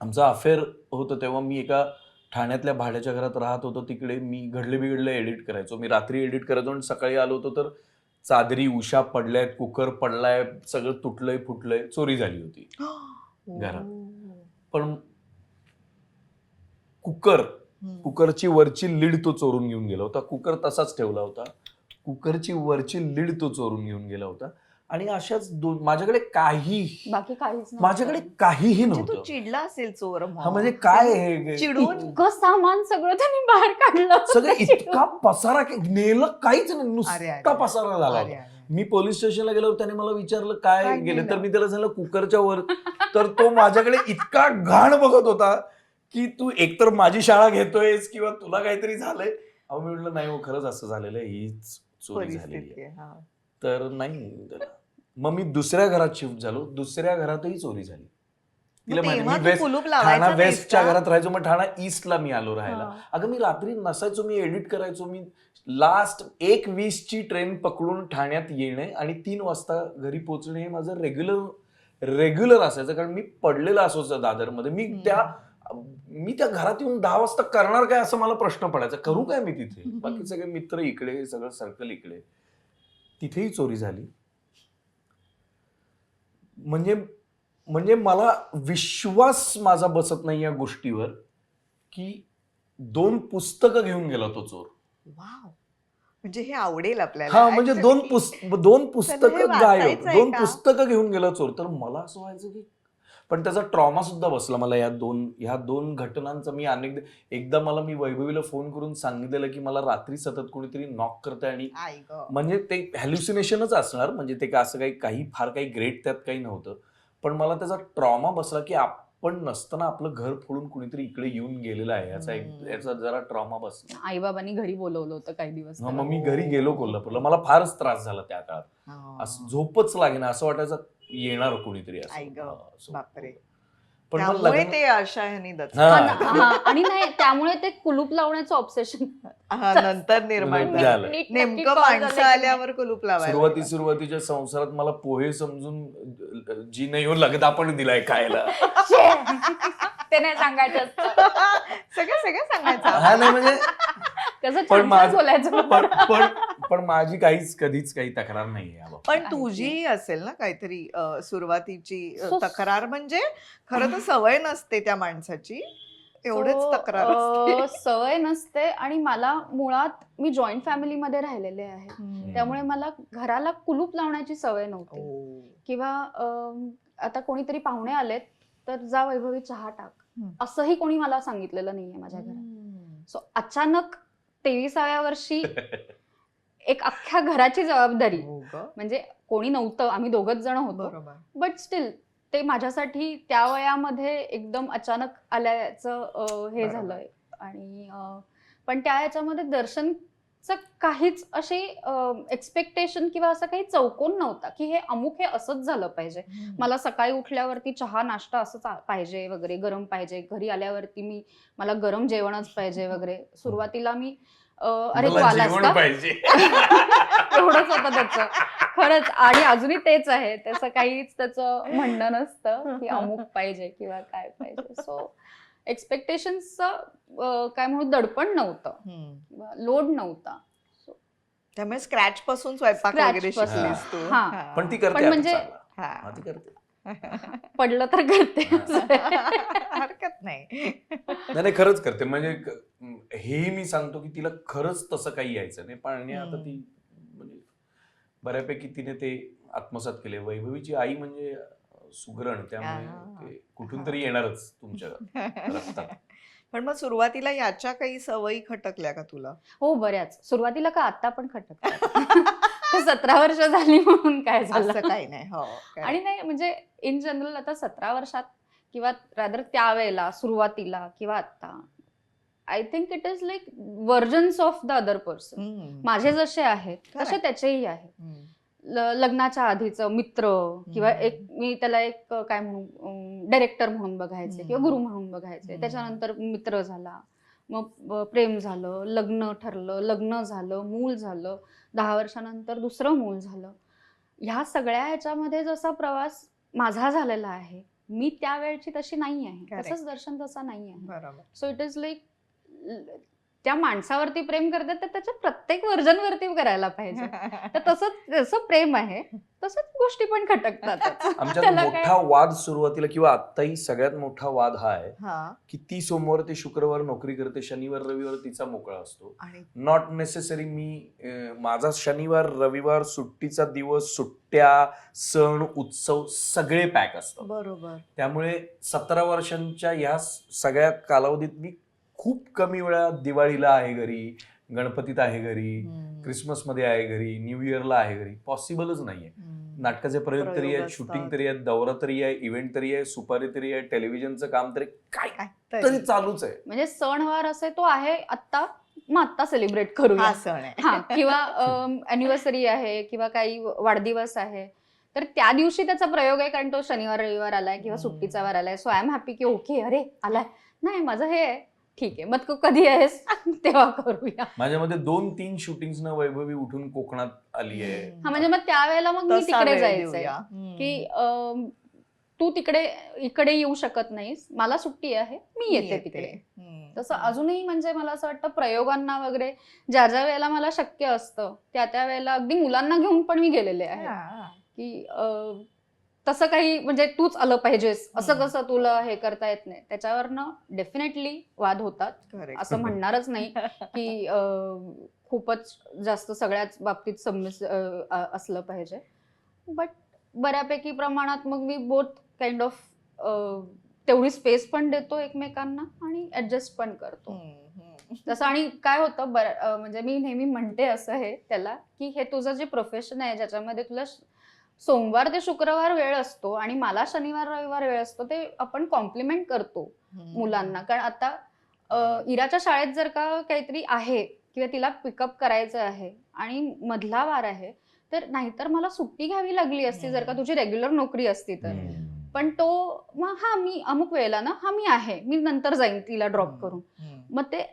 आमचं अफेअर होतं तेव्हा मी एका ठाण्यातल्या भाड्याच्या घरात राहत होतो. तिकडे मी घडले बिघडले एडिट करायचो. मी रात्री एडिट करायचो आणि सकाळी आलो होतो तर चादरी उशा पडल्यात कुकर पडलाय सगळं तुटलंय फुटलंय चोरी झाली होती घरात. पण हम्म. कुकरची वरची लीड तो चोरून घेऊन गेला होता. कुकर तसाच ठेवला होता. कुकरची वरची लीड तो चोरून घेऊन गेला होता. आणि अशाच माझ्याकडे काही बाकी काहीच नव्हतं. माझ्याकडे काहीही म्हणजे तो नव्हतं. चिडला असेल चोर मग. हा म्हणजे काय हे चिडून इतकं सामान सगळं त्यांनी बाहेर काढलं. सगळं इतका पसारा नेलं काहीच नाही अरे, नुसता अरे. पसारा झाला अरे, होता. अरे. मी पोलीस स्टेशनला गेल्यावर त्याने मला विचारलं काय काय गेलं तर केलं? मी त्याला सांगितलं कुकरच्या वर. तर तो माझ्याकडे इतका घाण बघत होता की तू एकतर माझी शाळा घेतोयस किंवा तुला काहीतरी झालंय. अहो मी म्हटलं नाही हो खरंच असं झालेलं आहे हीच चोरी झालेली परिस्थिती आहे. आहे. हा. तर नाही मग मी दुसऱ्या घरात शिफ्ट झालो. दुसऱ्या घरातही चोरी झाली. तिला मग माहिती तेव्हा मी तू वेस्ट कुलूप लावायचा ठाणा नाहीस वेस्टच्या का? घरात राहायचो. मग ठाणा ईस्टला मी आलो राहायला. हा. अगं मी रात्री नसायचो. मी एडिट करायचो. मी लास्ट 1:20ची ट्रेन पकडून ठाण्यात येणे आणि 3 वाजता घरी पोहोचणे हे माझं रेग्युलर असायचं. कारण मी पडलेलं असायचं दादरमध्ये. मी त्या घरात येऊन 10 वाजता करणार काय असं मला प्रश्न पडायचा. करू काय मी तिथे. बाकी सगळे मित्र इकडे सगळं सर्कल इकडे. तिथेही चोरी झाली. म्हणजे मला विश्वास माझा बसत नाही या गोष्टीवर की 2 पुस्तकं घेऊन गेला तो चोर. वाव, म्हणजे हे आवडेल आपल्याला. हा म्हणजे Actually. दोन हे पुस्तकं गायब, वाचायचंय 2 का? पुस्तकं घेऊन गेला चोर. तर मला असं व्हायचं की पण त्याचा ट्रॉमा सुद्धा बसला मला ह्या दोन घटनांचा. मी एकदा मी वैभवीला फोन करून सांगितलेलं की मला रात्री सतत कोणीतरी नॉक करतंय आणि आई गं. म्हणजे ते हॅल्युसिनेशनच असणार, म्हणजे ते असं काही फार काही ग्रेट त्यात काही नव्हतं. पण मला त्याचा ट्रॉमा बसला की आपण नसताना आपलं घर फोडून कुणीतरी इकडे येऊन गेलेलं आहे, याचा जरा ट्रॉमा बसला. आईबाबांनी घरी बोलवलं होतं काही दिवस मग तेव्हा. मी घरी गेलो कोल्हापूरला. मला फारच त्रास झाला त्या काळात. हा. असं झोपच लागेना, असं वाटायचं येणार कोणीतरी असं. आई गं. असं. बापरे. पण मग त्यामुळे लग्न ते अशा ह्यानी दचकलं. हा. हा, आणि नाही त्यामुळे ते कुलूप लावण्याचं ऑब्सेशन नंतर निर्माण झालं. झालं. नेमकं माणसं आल्यावर कुलूप लावायला सुरुवातीच्या संसारात मला पोहे समजून जी नाही हो लगदा पण दिलाय खायला. ते नाही सांगायचं असतं. सगळं सांगायचं. हा नाही म्हणजे कसं पण छान माझं- बोलायचं. पण माझी कधीच काही तक्रार नाहीये याबाबत. पण तुझी असेल ना काहीतरी सुरुवातीची So- तक्रार, म्हणजे खरं तर सवय नसते त्या माणसाची, एवढेच So, तक्रार असते. सवय नसते आणि मला मुळात मी जॉईंट फॅमिलीमध्ये राहिलेले आहे, हम्म. त्यामुळे मला घराला कुलूप लावण्याची सवय नव्हती. ओ. किंवा आता कोणीतरी पाहुणे आलेत तर जा वैभवी चहा टाक, हम्म. असंही कोणी मला सांगितलेलं नाहीये माझ्या घरात. हम्म. सो अचानक 23व्या वर्षी एक अख्ख्या घराची जबाबदारी, हो गं. म्हणजे कोणी नव्हतं, आम्ही दोघच जण होतो, बरोबर. बट स्टील ते माझ्यासाठी त्या वयामध्ये एकदम अचानक आल्याचं हे बरोबर. झालंय. आणि पण त्या ह्याच्यामध्ये दर्शनचं काहीच अशी एक्सपेक्टेशन किंवा असं काही चौकोन नव्हता की हे अमुक हे असंच झालं पाहिजे. मला सकाळी उठल्यावरती चहा नाश्ता असंच पाहिजे वगैरे, गरम पाहिजे, घरी आल्यावरती मला गरम जेवणच पाहिजे वगैरे. सुरुवातीला मी अरे तू मला आलास जेवण का पाहिजे. एवढंच होतं त्याचं खरंच. आणि अजूनही तेच आहे, त्याचं काहीच त्याचं म्हणणं नसतं की अमुक पाहिजे किंवा काय पाहिजे. सो एक्सपेक्टेशन्सचं काय म्हणू दडपण नव्हतं हम्म. किंवा लोड नव्हता. त्यामुळे स्क्रॅच पासून स्वयंपाक Scratch वगैरे पासून. शिकलीस तू. हा. हा. पण ती करते पण आता म्हणजे- चांगलं. हा. हा, ती करते. पडलं तर करते. हरकत नाही. नाही खरंच करते. म्हणजे हेही मी सांगतो की तिला खरंच तसं काही यायचं नाही, पण आता ती म्हणजे बऱ्यापैकी तिने ते आत्मसात केले. वैभवीची आई म्हणजे सुगरण, त्यामुळे ते कुठून तरी येणारच तुमच्या रक्तात. पण मग सुरुवातीला याच्या काही सवयी खटकल्या का तुला? हो बऱ्याच. सुरुवातीला का आता पण खटकतात. 17 वर्ष झाली म्हणून काय झालं असं काही नाही. हो. आणि नाही म्हणजे इन जनरल आता 17 वर्षात किंवा रादर त्यावेळेला सुरुवातीला किंवा आता I think it is like versions of the other person. हम्म. माझे जसे आहेत तसे Correct. त्याचेही आहेत. हम्म. लग्नाच्या आधीचं मित्र किंवा हम्म. मी त्याला एक काय म्हणू डायरेक्टर म्हणून बघायचे किंवा गुरु म्हणून बघायचे. हम्म. त्याच्यानंतर मित्र झाला, मग प्रेम झालं, लग्न ठरलं, लग्न झालं, मूल झालं, 10 वर्षानंतर दुसरं मूल झालं. ह्या सगळ्या ह्याच्यामध्ये जसा प्रवास माझा झालेला आहे, मी त्यावेळची तशी नाही आहे, Correct. तसंच दर्शन तसा नाही आहे. बरोबर. सो इट इज लाईक त्या माणसावरती प्रेम करतात तर त्याच्या प्रत्येक वर्जन वरती करायला पाहिजे. तर तसंच जसं प्रेम आहे तसंच गोष्टी पण खटकतात. आमच्यात त्याला मोठा वाद सुरुवातीला किंवा आत्ताही सगळ्यात मोठा वाद हा आहे हा. की ती सोमवार ते शुक्रवार नोकरी करते, शनिवार रविवार तिचा मोकळा असतो. आणि नॉट नेसेसरी माझा शनिवार रविवार सुट्टीचा दिवस, सुट्ट्या, सण उत्सव सगळे पॅक असतात. बरोबर. त्यामुळे 17 वर्षांच्या ह्या सगळ्या कालावधीत मी खूप कमी वेळा दिवाळीला आहे घरी, गणपतीत आहे घरी, हम्म. क्रिसमसमध्ये आहे घरी, न्यू इयरला आहे घरी. पॉसिबलच नाहीये. हम्म. नाटकाचे प्रयोग तरी प्रयोग आहेत, शूटिंग असतात. तरी आहेत, दौरा तरी आहे, इव्हेंट तरी आहे, सुपारी तरी आहे, टेलिव्हिजनचं काम तरी काय काय तरी तरी. चालूच आहे. म्हणजे सणवार असे तो आहे आत्ता, मग आत्ता सेलिब्रेट करूया. हा सण आहे. हा, किंवा अॅनिव्हर्सरी आहे किंवा काही वाढदिवस आहे तर त्या दिवशी त्याचा प्रयोग आहे, कारण तो शनिवार रविवार आलाय किंवा सुट्टीचा वार आलाय. सो आय एम हॅपी की ओके अरे आलाय, नाही माझं हे आहे, ठीक आहे, मग तू कधी आहेस तेव्हा करूया. माझ्यामध्ये 2-3 शूटिंग्स न वैभवी उठून कोकणात आली आहे. हा, म्हणजे मग त्यावेळेला मग मी तसा तिकडे वेळ जायचंय देऊया. हम्म. की तू इकडे येऊ शकत नाहीस, मला सुट्टी आहे, मी येते तिकडे. हम्म. तसं अजूनही म्हणजे मला असं वाटतं प्रयोगांना वगैरे ज्या ज्या वेळेला मला शक्य असतं त्या वेळेला अगदी मुलांना घेऊन पण मी गेलेले आहे. हा. की तसं काही म्हणजे तूच आलं पाहिजेस असं हम्म. कसं तुला हे करता येत नाही, त्याच्यावरनं डेफिनेटली वाद होतात. Correct. असं म्हणणारच नाही की खूपच जास्त सगळ्याच बाबतीत असलं पाहिजे. बट बऱ्यापैकी प्रमाणात मग मी बोथ काइंड ऑफ तेवढी स्पेस पण देतो एकमेकांना आणि ऍडजस्ट पण करतो तसं. आणि काय होतं म्हणजे मी नेहमी म्हणते असं हे त्याला की हे तुझं जे प्रोफेशन आहे ज्याच्यामध्ये तुला सोमवार ते शुक्रवार वेळ असतो आणि मला शनिवार रविवार वेळ असतो, ते आपण कॉम्प्लिमेंट करतो मुलांना. कारण आता इराच्या शाळेत जर का काहीतरी आहे किंवा तिला पिकअप करायचं आहे आणि मधला वार आहे, तर नाहीतर मला सुट्टी घ्यावी लागली असती जर का तुझी रेग्युलर नोकरी असती तर. पण तो मग हा मी अमुक वेळेला ना, हा मी आहे, मी नंतर जाईन तिला ड्रॉप करून. मग ते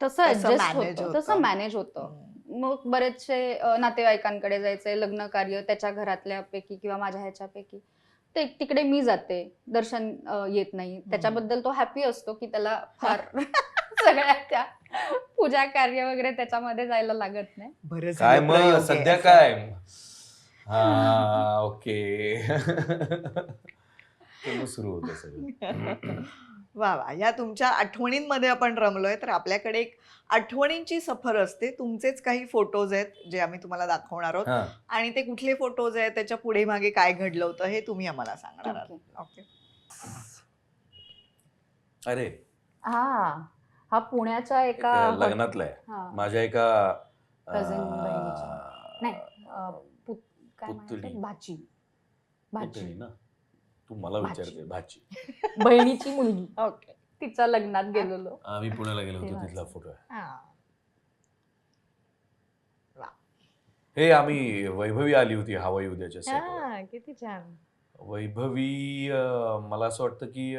तसं ऍडजस्ट होतं, तसं मॅनेज होतं. मग बरेचसे नातेवाईकांकडे जायचंय, लग्न कार्य त्याच्या घरातल्यापैकी किंवा माझ्या ह्याच्यापैकी, ते तिकडे मी जाते, दर्शन येत नाही. त्याच्याबद्दल तो हॅपी असतो की त्याला फार सगळ्या त्या पूजा कार्य वगैरे त्याच्यामध्ये जायला लागत नाही. काय मग सध्या काय? हा ओके. सुरू होतं सगळं. वा वा. या तुमच्या आठवणींमध्ये आपण रमलोय, तर आपल्याकडे एक आठवणींची सफर असते. तुमचेच काही फोटोज आहेत जे आम्ही तुम्हाला दाखवणार आहोत आणि ते कुठले फोटोज आहेत, त्याच्या पुढे मागे काय घडलं होतं हे तुम्ही आम्हाला सांगणार आहात. ओके. अरे हा पुण्याच्या एका लग्नातला आहे माझ्या एका कझिन बहिणीच्या, नाही काय म्हणतात, भाची ना. तू मला विचारते भाची बहिणीची मुलगी. ओके. तिच्या लग्नात गेलेलो आम्ही, पुण्याला गेलो होतो, तिथला फोटो आहे. हे आम्ही वैभवी आली होती हवाई उद्याच्या सेटवर. किती छान. वैभवी मला असं वाटतं की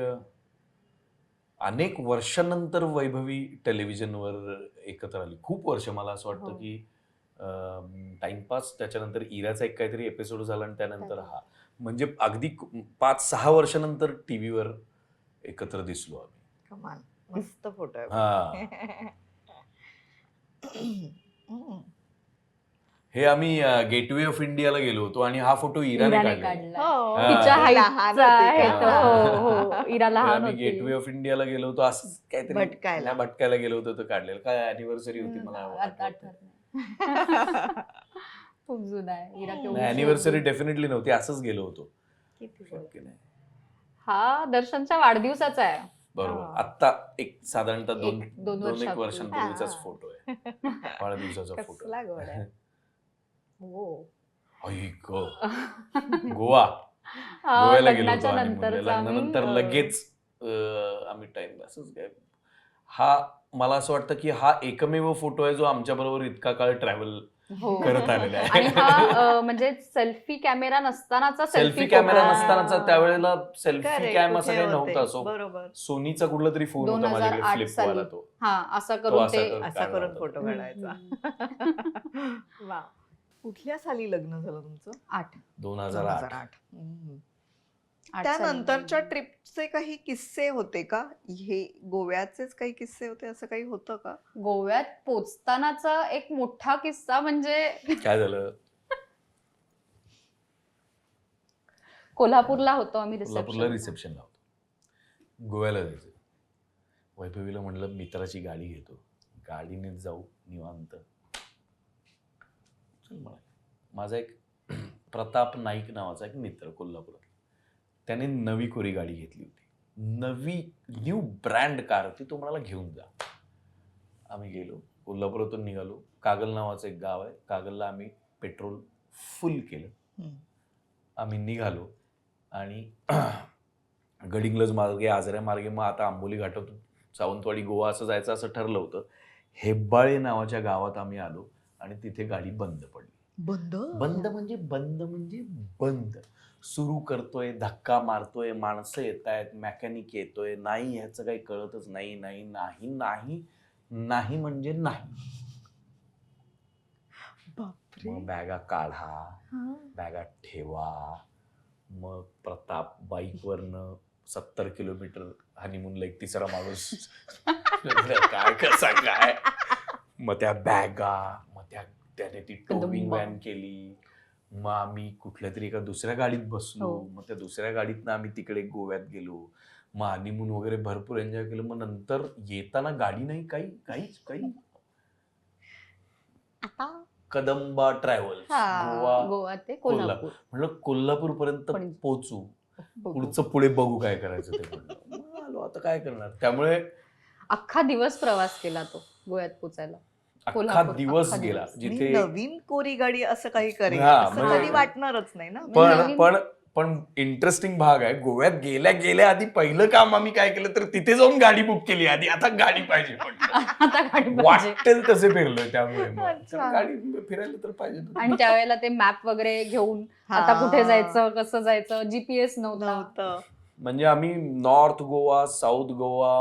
अनेक वर्षानंतर वैभवी टेलिव्हिजनवर एकत्र आली. खूप वर्ष. मला असं वाटतं की टाइमपास, त्याच्यानंतर इराचा एक काहीतरी एपिसोड झाला आणि त्यानंतर हा, म्हणजे अगदी 5-6 वर्षानंतर टीव्हीवर एकत्र दिसलो आम्ही. कमाल. मस्त फोटो आहे. हे आम्ही गेटवे ऑफ इंडियाला गेलो होतो आणि हा फोटो इराने काढला. इरा लहान होती. गेटवे ऑफ इंडियाला गेलो होतो, असंच काहीतरी भटकायला गेलो होतो, तर काढलेलं. काय अॅनिव्हर्सरी होती मला आठवत नाही. खूप जुना आहे. अॅनिव्हर्सरी डेफिनेटली नव्हती, असंच गेलो होतो. हा दर्शनच्या वाढदिवसाचा आहे. बरोबर. आता एक साधारणतः दोन एक वर्षांपूर्वीचाच फोटो आहे. वाढदिवसाचा फोटो. गोवा, गोव्याला गेलो होतो लग्नानंतर लगेच आम्ही टाइम. असंच काय, हा मला असं वाटतं की हा एकमेव फोटो आहे जो आमच्या बरोबर इतका काळ ट्रॅव्हल करत आलेला आहे. आणि हा म्हणजे सेल्फी कॅमेरा नसतानाचा, त्यावेळेला सेल्फी कॅम असं काही नव्हता. सोनीचा कुठला तरी फोन होता माझ्याकडे, फ्लिप वाला. तो असा करून फोटो काढायचा. वा. कुठल्या साली लग्न झालं तुमचं? 2008. त्यानंतरच्या ट्रिपचे काही किस्से होते का? हे गोव्याचेच काही किस्से होते, असं काही होतं का? गोव्यात पोचतानाचा एक मोठा किस्सा म्हणजे काय झालं, कोल्हापूरला होतो आम्ही, रिसेप्शनला होतो. गोव्याला जायचं. वैभवीला म्हणलं मित्राची गाडी घेतो, गाडीने जाऊ निवांत. माझा एक प्रताप नाईक नावाचा एक मित्र कोल्हापुरात, त्याने नवी कोरी गाडी घेतली होती. न्यू ब्रँड कार होती. तो म्हणाला घेऊन जा. आम्ही गेलो, कोल्हापुरातून निघालो. कागल नावाचं एक गाव आहे, कागलला आम्ही पेट्रोल फुल केलं. आम्ही निघालो आणि गडिंग्लज मार्गे, आजऱ्या मार्गे, मग आता आंबोली घाटातून सावंतवाडी, गोवा असं जायचं असं ठरलं होतं. हेब्बाळे नावाच्या गावात आम्ही आलो आणि तिथे गाडी बंद पडली. बंद म्हणजे बंद. सुरू करतोय, धक्का मारतोय, माणसं येत आहेत, मेकॅनिक येतोय, नाही ह्याचं काही कळतच नाही. नाही नाही नाही नाही म्हणजे नाही. मग बॅगा काढा, बॅगा ठेवा. मग प्रताप बाईकवरनं 70 किलोमीटर हनीमूनला, एक तिसरा माणूस काय कसा काय. मग त्या बॅगा, मग त्याने ती टोविंग व्हॅन केली. मग आम्ही कुठल्या तरी एका दुसऱ्या गाडीत बसलो. मग त्या दुसऱ्या गाडीतनं आम्ही तिकडे गोव्यात गेलो. मग हनीमून वगैरे भरपूर एन्जॉय केलं. मग नंतर येताना गाडी नाही, काही हा. कदंबा ट्रॅव्हल्स, हा. गोवा ते कोल्हापूर. कोल्हापूर. म्हणलं कोल्हापूर पर्यंत पण- पोहोचू, बघू. पुढचं पुढे बघू काय करायचं ते. म्हणलं मग आलो, आता काय करणार. त्यामुळे अख्खा दिवस प्रवास केला तो गोव्यात पोचायला. अख्खा कोल्हापूर, दिवस अख्खा गेला दिवस. मी जिथे. नवीन कोरी गाडी असं काही करेल हा, असं म्हणजे- कधी वाटणारच नाही ना. पण नवीन- पण पण इंटरेस्टिंग भाग आहे, गोव्यात गेल्या गेल्या आधी पहिलं काम आम्ही काय केलं तर तिथे जाऊन गाडी बुक केली आधी. आता गाडी पाहिजे म्हटलं. आता गाडी पाहिजे. वाटेल तसे फिरलोय त्यामुळे मग. अच्छा. तर गाडी फिरायला तर पाहिजे. आणि त्यावेळेला ते मॅप वगैरे घेऊन आता कुठे जायचं, कसं जायचं, जीपीएस नव्हतं. म्हणजे आम्ही नॉर्थ गोवा, साऊथ गोवा,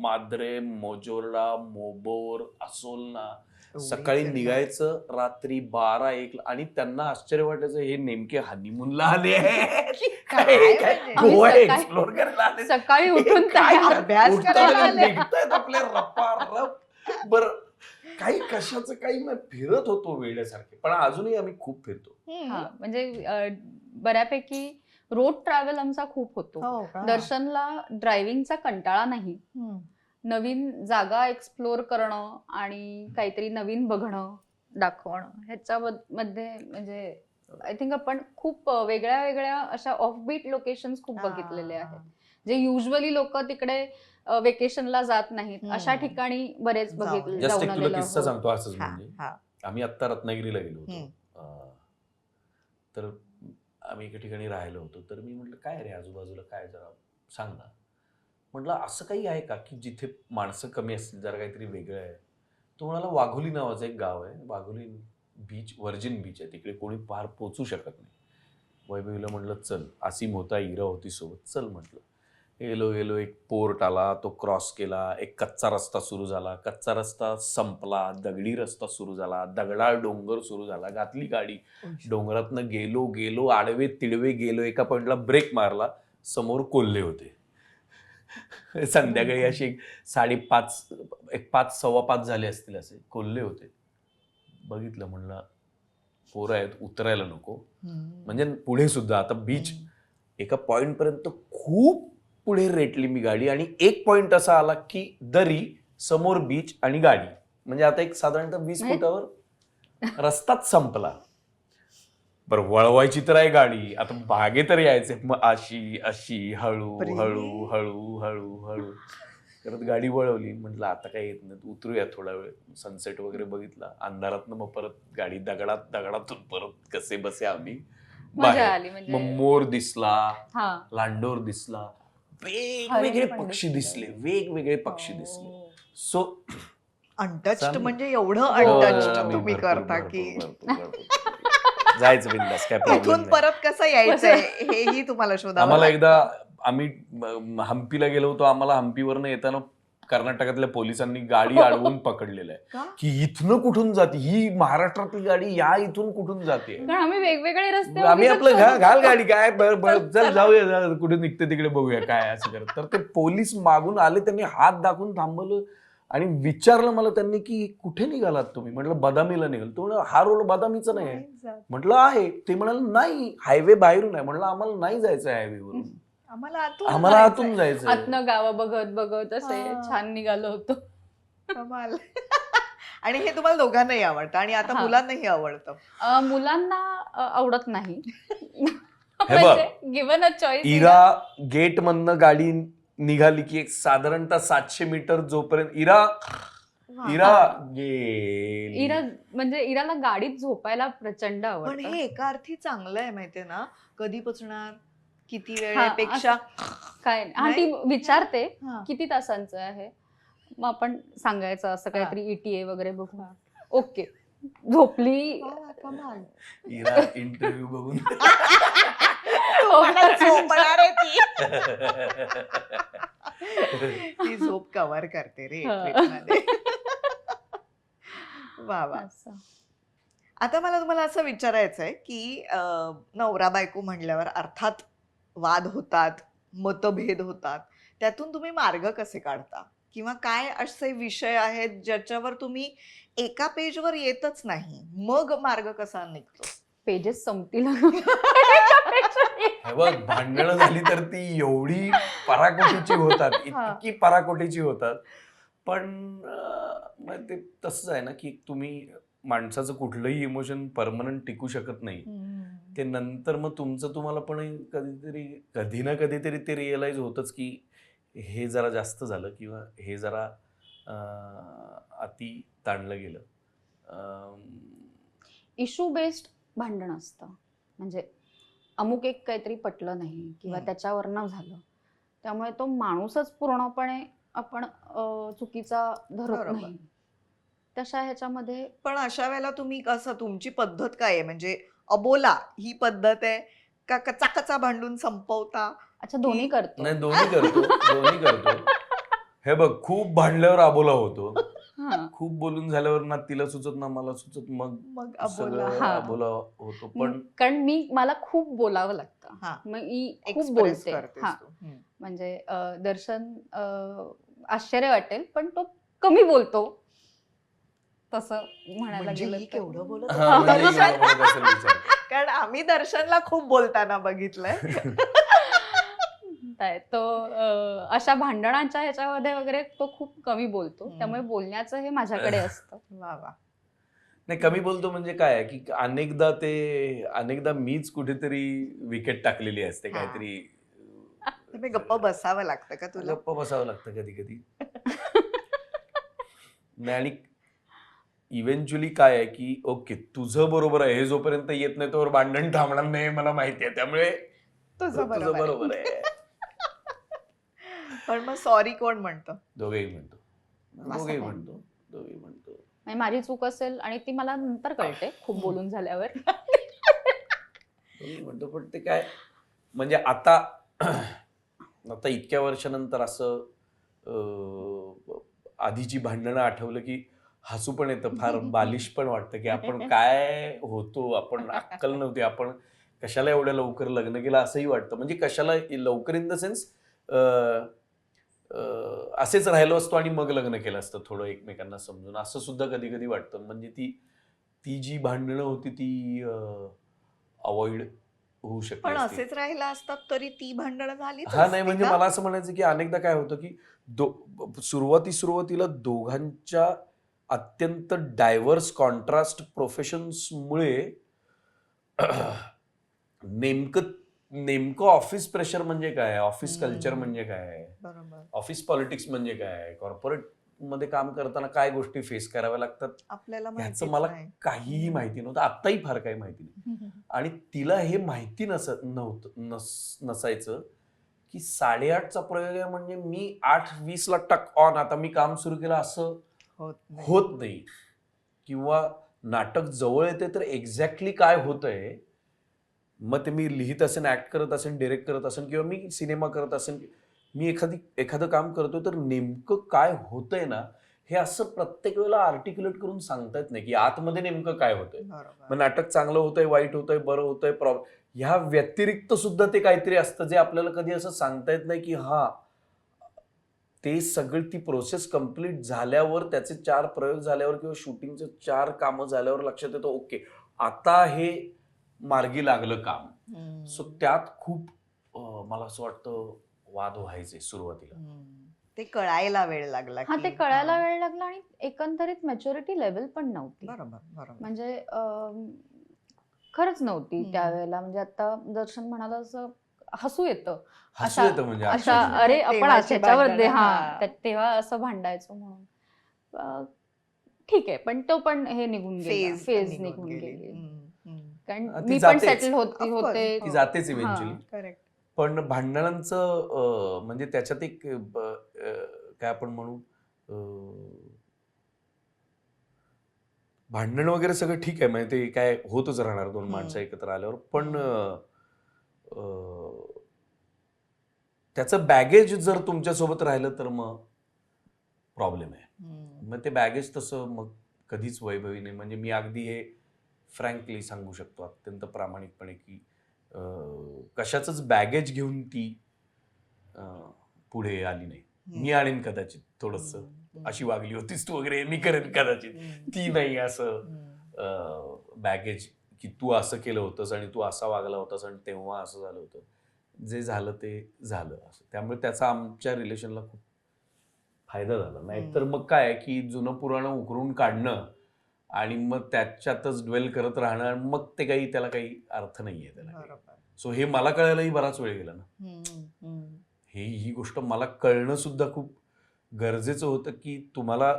माद्रे, मोजोर्डा, मोबोर, असोलना सकाळी निघायचं, रात्री 12-1 आणि त्यांना आश्चर्य वाटायचं हे नेमके हनीमूनला आले आहे काय म्हणजे? गोवा आम्ही एक्सप्लोर करायला आले. सकाळी उठून काय तयार. अभ्यास उठतात करायला आणि आले. निघतायत आपले रपारप. बरं, काही कशाचं काही नाही, फिरत होतो वेड्यासारखे. पण अजूनही आम्ही खूप फिरतो. हा, म्हणजे बऱ्यापैकी रोड ट्रॅव्हल आमचा खूप होतो. हो का? दर्शनला ड्रायव्हिंगचा कंटाळा नाही. हम्म. नवीन जागा एक्सप्लोर करणं आणि काहीतरी नवीन बघणं, दाखवणं ह्याच्यामध्ये म्हणजे आय थिंक आपण खूप वेगळ्या वेगळ्या अशा ऑफबीट लोकेशन्स खूप बघितलेले आहेत, जे युजली लोक तिकडे वेकेशनला जात नाहीत. अशा ठिकाणी बरेच बघितले, जस्ट जाऊन एक तुला आलेलो किस्सा आहोत. सांगतो असंच. हा, म्हणजे हा. आम्ही आत्ता रत्नागिरीला गेलो होतो. तर आम्ही एका ठिकाणी राहिलो होतो. तर मी म्हटलं काय रे आजूबाजूला काय जरा सांग ना. म्हटलं असं काही आहे का की जिथे माणसं कमी असतील, जरा काहीतरी वेगळं आहे. तो म्हणाला वाघोली नावाचं एक गाव आहे, वाघोली बीच, व्हर्जिन बीच आहे, तिकडे कोणी पार पोचू शकत नाही. वैभवीला म्हटलं चल, आसिम होता, इरा होती सोबत, चल म्हटलं. गेलो, एक पोर्ट आला, तो क्रॉस केला, एक कच्चा रस्ता सुरू झाला, कच्चा रस्ता संपला, दगडी रस्ता सुरू झाला, दगडाळ डोंगर सुरू झाला, घातली गाडी, डोंगरातनं गेलो, आडवे तिडवे गेलो, एका पॉइंटला ब्रेक मारला, समोर कोल्हे होते. संध्याकाळी अशी 5:30, 5:15 झाले असतील असे कोल्हे होते. बघितलं, म्हणलं पोरं आहेत, उतरायला नको. म्हणजे पुढे सुद्धा आता बीच एका पॉइंट पर्यंत खूप पुढे रेटली मी गाडी, आणि एक पॉइंट असा आला की दरी, समोर बीच आणि गाडी, म्हणजे आता एक साधारणतः 20 फुटावर रस्ताच संपला. बरं, वळवायची तर आहे गाडी, आता भागे तर यायचे. मग अशी हळू हळू हळू हळू हळू करत गाडी वळवली. म्हटलं आता काय येत नाही, उतरूया थोडा वेळ. सनसेट वगैरे बघितला, अंधारातनं मग परत गाडी दगडातून परत कसे बसे आम्ही मजा बाहेर. आली. म्हणजे मग मोर दिसला, हा, लांडोर दिसला, वेगवेगळे हरिण पण पक्षी दिसले. दिसले, वेगवेगळे पक्षी हो. दिसले. सो अनटच्ड म्हणजे एवढं हो, अनटच्ड आम्ही तुम्ही भरपूर, करता भरपूर, की भरपूर. जायचं बिंदास, काय प्रॉब्लेम इथून नाही. परत कसं यायचंय हेही तुम्हाला शोधावं आम्हाला लागतं. एकदा आम्ही हम्पीला गेलो होतो, आम्हाला हम्पीवरनं येताना कर्नाटकातल्या पोलिसांनी गाडी अडवून पकडलेलं आहे का? की इथनं कुठून जाते ही, महाराष्ट्रातली गाडी या इथून कुठून जाते. कारण आम्ही वेगवेगळे रस्ते आम्ही उगीचच आपलं शोधत घाल होतो. गाडी, काय चल जाऊया, कुठे निघते तिकडे बघूया काय असं करत. तर ते पोलीस मागून आले, त्यांनी हात दाखवून थांबवलं आणि विचारलं मला त्यांनी की कुठे निघालात तुम्ही. म्हटलं बदामीला निघाल. तो म्हणाला हा रोड बदामीचा नाही आहे. म्हटलं आहे. ते म्हणाले नाही, हायवे बाहेरून आहे. म्हटलं आम्हाला नाही जायचं हायवेवरून, आम्हाला आम्हाला आतून जायचं. आतनं गावं बघत असे छान निघालो होतो. कमाल. आणि हे तुम्हाला दोघांनाही आवडतं आणि आता हा. मुलांनाही आवडतं. मुलांना आवडत नाही. हे बघ, म्हणजे गिव्हन अ चॉईस. इरा गेट मधनं गाडी निघाली की एक साधारणतः 700 मीटर जोपर्यंत इरा गेली. इरा म्हणजे इराला गाडीत झोपायला प्रचंड पण आवडतं. हे एका अर्थी चांगलं आहे माहितीये ना, कधी पोचणार, किती हा, वेळेपेक्षा. काय नाही. हा, ती विचारते हा. किती तासांचं आहे, मग आपण सांगायचं असं काहीतरी ETA वगैरे बघून. ओके, झोपली. वा, कमाल. इरा इंटरव्ह्यू बघून तुम्हाला झोपणार आहे ती. ती झोप कव्हर करते रे हा. ट्रिपमध्ये. वा वा. असं. आता मला तुम्हाला असं विचारायचं आहे की नवरा बायको म्हणल्यावर अर्थात वाद होतात, मतभेद होतात. त्यातून तुम्ही मार्ग कसे काढता, किंवा काय असे विषय आहेत ज्याच्यावर तुम्ही एका पेजवर येतच नाही, मग मार्ग कसा निघतो? पेजेस संपतील. हे बघ, भांडणं झाली तर ती एवढी पराकोटीची होतात, इतकी पराकोटीची होतात पण मग ते तसंच आहे ना की तुम्ही माणसाचं कुठलंही इमोशन परमनंट टिकू शकत नाही. ते नंतर मग तुमचं तुम्हाला पण कधी ना कधीतरी ते रिअलाइज होतच की हे जरा जास्त झालं किंवा हे जरा अति ताणलं गेलं. इशू बेस्ड भांडण असतं, म्हणजे अमुक एक काहीतरी पटलं नाही किंवा त्याच्यावरनं झालं, त्यामुळे तो माणूसच पूर्णपणे आपण चुकीचा धरत बरोबर. नाही. तशा ह्याच्यामध्ये पण अशा वेळेला तुम्ही कसं, तुमची पद्धत काय आहे? म्हणजे अबोला ही पद्धत आहे का कचा भांडून संपवता? अच्छा दोन्ही करतो. नाही, दोन्ही करतो. हे बघ, खूप भांडल्यावर अबोला होतो, हा. खूप बोलून झाल्यावर ना तिला सुचत ना मला सुचत, मग अबोला. सगळं हा. अबोला होतो. पण कारण मला खूप बोलावं लागतं, हा. मग मी खूप Express बोलते. करतेस हा, तू. म्हणजे दर्शन आश्चर्य वाटेल पण तो कमी बोलतो तसं म्हणायला म्हणजे गेलं ही तर. केवढं बोलत हा, होती म्हणजे दर्शन? मला कसं विचार. कारण आम्ही दर्शनला खूप बोलताना बघितलंय. काय तो अशा भांडणाच्या ह्याच्यामध्ये वगैरे तो खूप कमी बोलतो, हम्म. त्यामुळे बोलण्याचं हे माझ्याकडे असतं. वा वा. नाही, कमी बोलतो म्हणजे काय आहे की अनेकदा मीच कुठेतरी विकेट टाकलेली असते हा. काहीतरी. तुम्ही गप्प बसावं लागतं का तुला? गप्प बसावं लागतं कधी कधी. नाही, आणि इव्हेंच्युअली काय आहे की ओके तुझं बरोबर आहे, हे जोपर्यंत येत नाही तोवर भांडण थांबणार नाही मला माहिती आहे, त्यामुळे तुझं तुझं बरोबर आहे. पण मग सॉरी कोण म्हणतं? दोघेही म्हणतो. असं काय? दोघेही म्हणतो. म्हणजे माझी चूक असेल आणि ती मला नंतर कळते खूप बोलून झाल्यावर. दोघेही म्हणतो. पण ते काय म्हणजे आता इतक्या वर्षानंतर असं आधीची भांडणं आठवलं की हसू पण येतं, फार बालिश पण वाटतं की आपण काय होतो, आपण अक्कल नव्हती, आपण कशाला एवढ्या लवकर लग्न केलं असंही वाटतं. म्हणजे कशाला लवकर इन द सेन्स असेच राहिलो असतो आणि मग लग्न केलं असतं थोडं एकमेकांना समजून, असं सुद्धा कधी कधी वाटतं. म्हणजे ती जी भांडणं होती ती अवॉइड होऊ शकली पण असती. असेच राहिला असतात तरी ती भांडणं झालीच हा, नाही असती म्हणजे का? मला असं म्हणायचं की अनेकदा काय होतं की सुरुवातीला दोघांच्या अत्यंत डायव्हर्स कॉन्ट्रास्ट प्रोफेशन्समुळे नेमकं ऑफिस प्रेशर म्हणजे काय, ऑफिस कल्चर म्हणजे काय, बरोबर. ऑफिस पॉलिटिक्स म्हणजे काय, कॉर्पोरेट मध्ये काम करताना काय गोष्टी फेस कराव्या लागतात, आपल्याला ह्याचं माहितीच मला नाही. काहीही माहिती नव्हतं. आत्ताही फार काही माहिती नाही. आणि तिला हे माहिती नसायचं की 8:30चा प्रयोग आहे म्हणजे मी 8:20ला टक ऑन, आता मी काम सुरू केलं असं होत नाही. किंवा नाटक जवळ येते तर एक्झॅक्टली काय होतंय, मग ते मी लिहित असेन, ऍक्ट करत असेन, डिरेक्ट करत असेन किंवा मी सिनेमा करत असेन, मी एखादं काम करतोय तर नेमकं काय होतंय ना हे असं प्रत्येक वेळेला आर्टिक्युलेट करून सांगता येत नाही की आतमध्ये नेमकं काय होतंय. बरोबर. मग नाटक चांगलं होतंय, वाईट होतंय, बरं होतंय, ह्या व्यतिरिक्त सुद्धा ते काहीतरी असतं जे आपल्याला कधी असं सांगता येत नाही की हा ते सगळी ती प्रोसेस कंप्लीट झाल्यावर, त्याचे 4 प्रयोग झाल्यावर किंवा शूटिंगचे 4 कामं झाल्यावर लक्षात येतं ओके आता हे मार्गी लागलं काम. सो त्यात खूप मला असं वाटतं वाद व्हायचे सुरुवातीला. ते कळायला वेळ लागला. हा, की- ते कळायला हा. वेळ लागला आणि एकंदरीत मॅच्युरिटी लेवल पण नव्हती. बरोबर. म्हणजे खरंच नव्हती हम्म. त्यावेळेला. म्हणजे आता दर्शन म्हणाला असं हसू येतं, हसू येतं म्हणजे अशा अक्षरशः. अरे आपण तेव्हाची ह्याच्यावर भांडणं, हा. तेव्हा असं भांडायचो म्हणून. ठीक आहे, पण तो पण हे निघून गेला, फेज निघून गेली. कारण ती मी पण जातेच. Settle Of course. होते. ती जातेच हा. इव्हेंच्युअली. करेक्ट. पण भांडणांचं म्हणजे त्याच्यात एक काय आपण म्हणू भांडण वगैरे सगळं ठीक आहे, म्हणजे ते काय होतच राहणार दोन माणसं एकत्र आल्यावर. पण त्याचं बॅगेज जर तुमच्यासोबत राहिलं तर मग प्रॉब्लेम आहे. मग ते बॅगेज तसं मग कधीच वैभवी नाही. म्हणजे मी अगदी हे फ्रँकली सांगू शकतो अत्यंत प्रामाणिकपणे की कशाचंच बॅगेज घेऊन ती पुढे आली नाही. मी आणीन कदाचित थोडस, अशी वागली होतीस तू वगैरे, मी करेन कदाचित, ती नाही असं बॅगेज की तू असं केलं होतंस आणि तू असा वागला होतास आणि तेव्हा असं झालं होतं. जे झालं ते झालं असं. त्यामुळे त्याचा आमच्या रिलेशनला खूप फायदा झाला. नाहीतर मग काय की जुनं पुराणं उकरून काढणं आणि मग त्याच्यातच ड्वेल करत राहणं, मग ते काही त्याला काही अर्थ नाहीये त्याला. बरोबर. सो हे मला कळायलाही बराच वेळ गेला ना. हम्म, हम्म. ही गोष्ट मला कळणं सुद्धा खूप गरजेचं होतं की तुम्हाला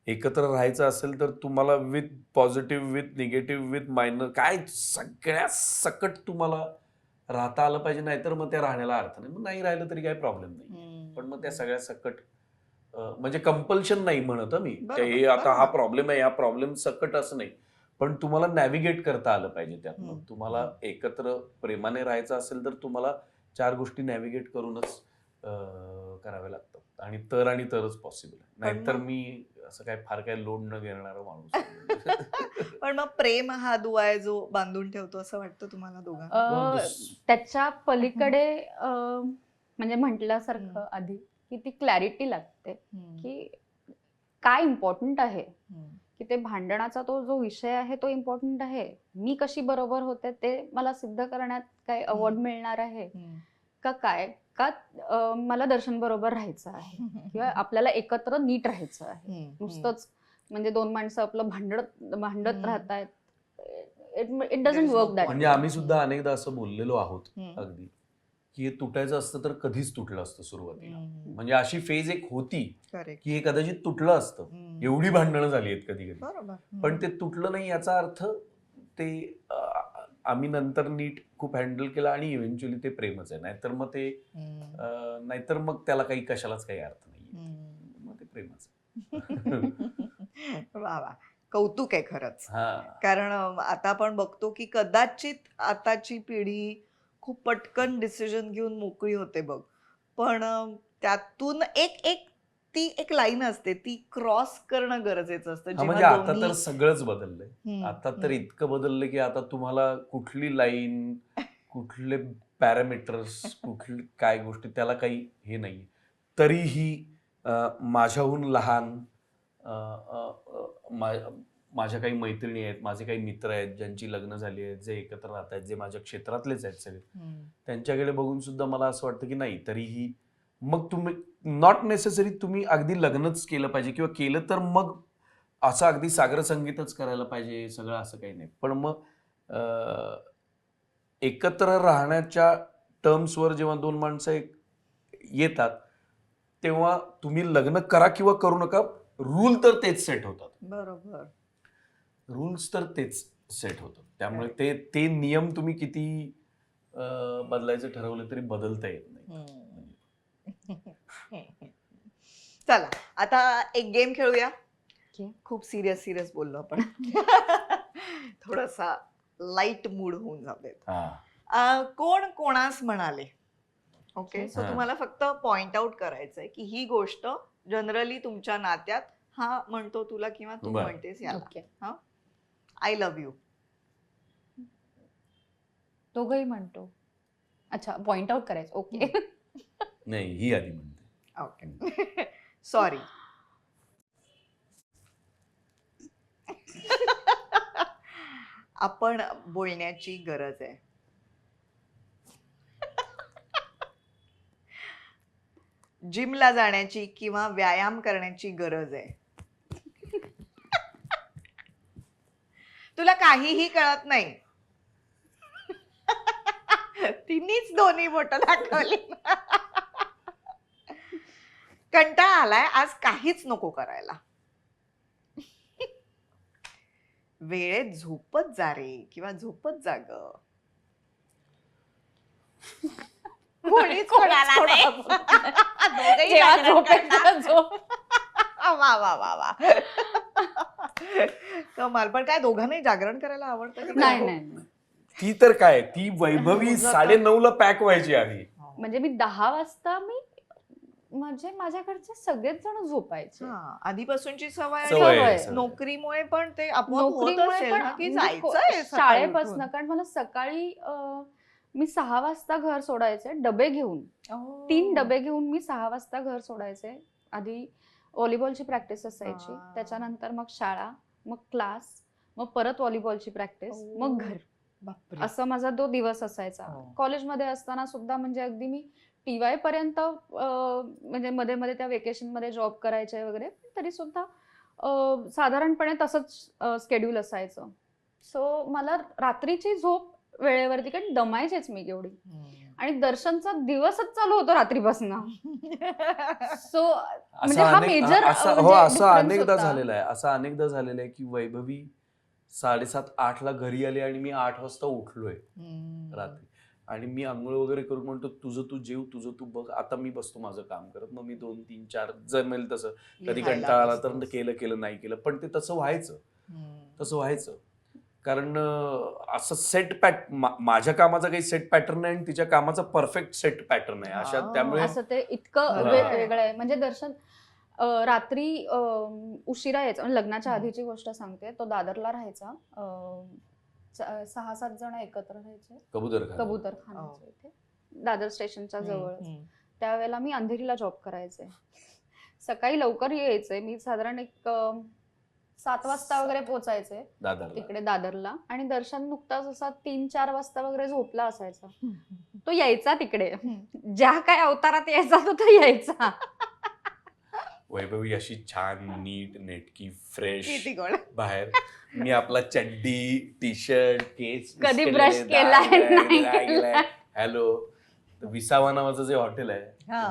एकत्र राहायचं असेल तर तुम्हाला with positive, with negative, with minor, काय सगळ्या सकट तुम्हाला राहता आलं पाहिजे. नाहीतर मग त्या राहण्याला अर्थ नाही. मग नाही राहिलं तरी काही प्रॉब्लेम नाही. पण मग त्या सगळ्या सकट म्हणजे कंपल्शन नाही म्हणत मी, बरोबर, हे आता हा बरोबर. प्रॉब्लेम आहे, या प्रॉब्लेम सकट असं नाही. पण तुम्हाला नॅव्हिगेट करता आलं पाहिजे त्यातनं. हम्म. तुम्हाला एकत्र प्रेमाने राहायचं असेल तर तुम्हाला 4 गोष्टी नॅव्हिगेट करूनच कराव्या लागतात. आणि तरच पॉसिबल आहे. नाहीतर मग- मी असं काय फार काय लोड न घेणारा माणूस आहे. पण मग प्रेम हा दुवा आहे जो बांधून ठेवतो असं वाटतं तुम्हाला दोघांना? अ, त्याच्या पलीकडे म्हणजे म्हटल्यासारखं आधी की ती क्लॅरिटी लागते हम्म, की काय इम्पॉर्टंट आहे, हम्म, की ते भांडणाचा तो जो विषय आहे तो इम्पॉर्टंट आहे. मी कशी बरोबर होते ते मला सिद्ध करण्यात काय अवॉर्ड मिळणार आहे हम्म. का काय, का मला दर्शन बरोबर राहायचं आहे किंवा आपल्याला एकत्र नीट राहायचं आहे. हम्म, नुसतंच म्हणजे दोन माणसं आपलं भांडत हम्म. राहतायत, it There doesn't is no work that. म्हणजे आम्ही सुद्धा अनेकदा असं बोललेलो आहोत हम्म. अगदी, की हे तुटायचं असतं तर कधीच तुटलं असतं सुरुवातीला. हम्म. म्हणजे अशी फेज एक होती Correct. की हे कदाचित तुटलं असतं. हम्म. एवढी भांडणं झाली आहेत कधी कधी. बरोबर. पण ते तुटलं नाही याचा अर्थ ते आम्ही नंतर नीट खूप हँडल केलं आणि इव्हेंच्युअली ते प्रेमच आहे. नाहीतर मग ते हम्म. नाहीतर मग त्याला काही कशालाच काही अर्थ नाही. हम्म. मग ते प्रेमच आहे. वा वा, कौतुक आहे खरंच. हा. कारण आता आपण बघतो की कदाचित आताची पिढी खूप पटकन डिसिजन घेऊन मोकळी होते बघ. पण त्यातून ती एक लाईन असते, ती क्रॉस करणं गरजेचं असतं. हा, जेव्हा म्हणजे आता दोन्ही- तर सगळंच बदललंय. हम्म, आता तर हम्म. इतकं बदललंय की आता तुम्हाला कुठली लाईन, कुठले पॅरामीटर्स, कुठली काय गोष्टी, त्याला काही हे नाही. तरीही माझ्याहून लहान माझ्या काही मैत्रिणी आहेत, माझे काही मित्र आहेत ज्यांची लग्न झाली आहेत, जे एकत्र राहत आहेत, जे माझ्या क्षेत्रातलेच आहेत सगळे, हम्म. त्यांच्याकडे बघून सुद्धा मला असं वाटतं की नाही, तरीही मग तुम्ही नॉट नेसेसरी तुम्ही अगदी लग्नच केलं पाहिजे किंवा केलं तर मग असं अगदी सागर संगीतच करायला पाहिजे सगळं, असं काही नाही. पण मग एकत्र राहण्याच्या टर्म्सवर जेव्हा दोन माणसं येतात तेव्हा तुम्ही लग्न करा किंवा करू नका, रूल तर तेच सेट होतात. बरोबर. रूल्स तर तेच सेट होतात. त्यामुळे ते नियम तुम्ही किती बदलायचं ठरवलं तरी बदलता येत नाही. चला आता एक गेम खेळूया. Okay. खूप सिरियस बोललो आपण. थोडासा लाईट मूड होऊन जाऊदेत. कोण कोणास म्हणाले. ओके, सो हा. तुम्हाला फक्त पॉइंट आउट करायचंय की ही गोष्ट जनरली तुमच्या नात्यात हा म्हणतो तुला किंवा तू बरं. म्हणतेस याला. Okay, I love you. दोघंही म्हणतो. अच्छा, पॉइंट आउट करायचं. ओके. नाही, ही आधी म्हणते. ओके. सॉरी. आपण बोलण्याची गरज आहे. जिमला जाण्याची किंवा व्यायाम करण्याची गरज आहे. तुला काहीही कळत नाही. तिन्हीच दोन्ही बोटं दाखवली. कंटाळा आलाय, आज काहीच नको करायला. वेळेत झोपत जा रे किंवा झोपत जा ग. कोणीच कोणाला नाही. दोघंही जेव्हा जागरण झोपेत करणार. झोप. वा वा वा वा. कमाल. पण काय दोघांनाही जागरण करायला आवडतं की नाही नाही नाही. ती तर काय, ती वैभवी तुझं तर- 9:30ला पॅक व्हायची आधी. म्हणजे मी 10 वाजता म्हणजे माझ्याकडचे सगळेच जण झोपायचे. हा, आधीपासूनची सवय सवय आणि आहे. नोकरीमुळे पण ते आपोआप होत नोकरीमुळे असेल पण ना की म्हणजे जायचंय शाळेपासून, कारण मला सकाळी मी 6 वाजता घर सोडायचे डबे घेऊन. 3 डबे घेऊन मी 6 वाजता घर सोडायचे. आधी व्हॉलीबॉलची प्रॅक्टिस असायची, हा. त्याच्यानंतर मग शाळा, मग क्लास, मग परत व्हॉलीबॉलची प्रॅक्टिस, मग घर. बापरे. असं माझा तो दिवस असायचा. हो. कॉलेजमध्ये असताना सुद्धा म्हणजे अगदी मी TY पर्यंत म्हणजे मध्ये मध्ये त्या वेकेशन मध्ये जॉब करायचे वगैरे, तरी सुद्धा साधारणपणे तसंच स्केड्यूल असायचं. सो मला रात्रीची झोप वेळेवरती, कारण दमायचेच मी केवढी, आणि दर्शनचा दिवसच चालू होतो रात्रीपासून. सो म्हणजे हा मेजर असं अनेकदा झालेलं आहे की वैभवी 7:30-8ला घरी आली आणि मी 8 वाजता उठलोय रात्री, आणि मी आंघोळ वगैरे करून म्हणतो तुझं तू जेव, तुझं तू बघ, आता मी बसतो माझं काम करत. मग मी 2, 3, 4 जमेल तसं, कधी कंटाळा आला तर केलं नाही केलं, पण ते तसं व्हायचं. कारण असं माझ्या कामाचा काही सेट पॅटर्न नाही आणि तिच्या कामाचा परफेक्ट सेट पॅटर्न आहे अशा. त्यामुळे असं ते इतकं वेगळं आहे. म्हणजे दर्शन रात्री उशिरा यायचा, म्हणजे लग्नाच्या आधीची गोष्ट सांगते. तो दादरला राहायचा, 6-7 जण एकत्र राहायचे कबूतरखान्याच्या इथे, दादर स्टेशनच्या जवळ. त्यावेळेला मी अंधेरीला जॉब करायचे. सकाळी लवकर यायचे मी, साधारण एक 7 वाजता वगैरे पोहोचायचे तिकडे दादरला, आणि दर्शन नुकताच असा 3-4 वाजता वगैरे झोपला असायचा. तो यायचा तिकडे, ज्या काय अवतारात यायचा तो यायचा. वैभवी अशी छान नीट नेटकी फ्रेश बाहेर, मी आपला चड्डी टी शर्ट केस कधी ब्रश केलाय हॅलो. विसावा नावाचं जे हॉटेल आहे,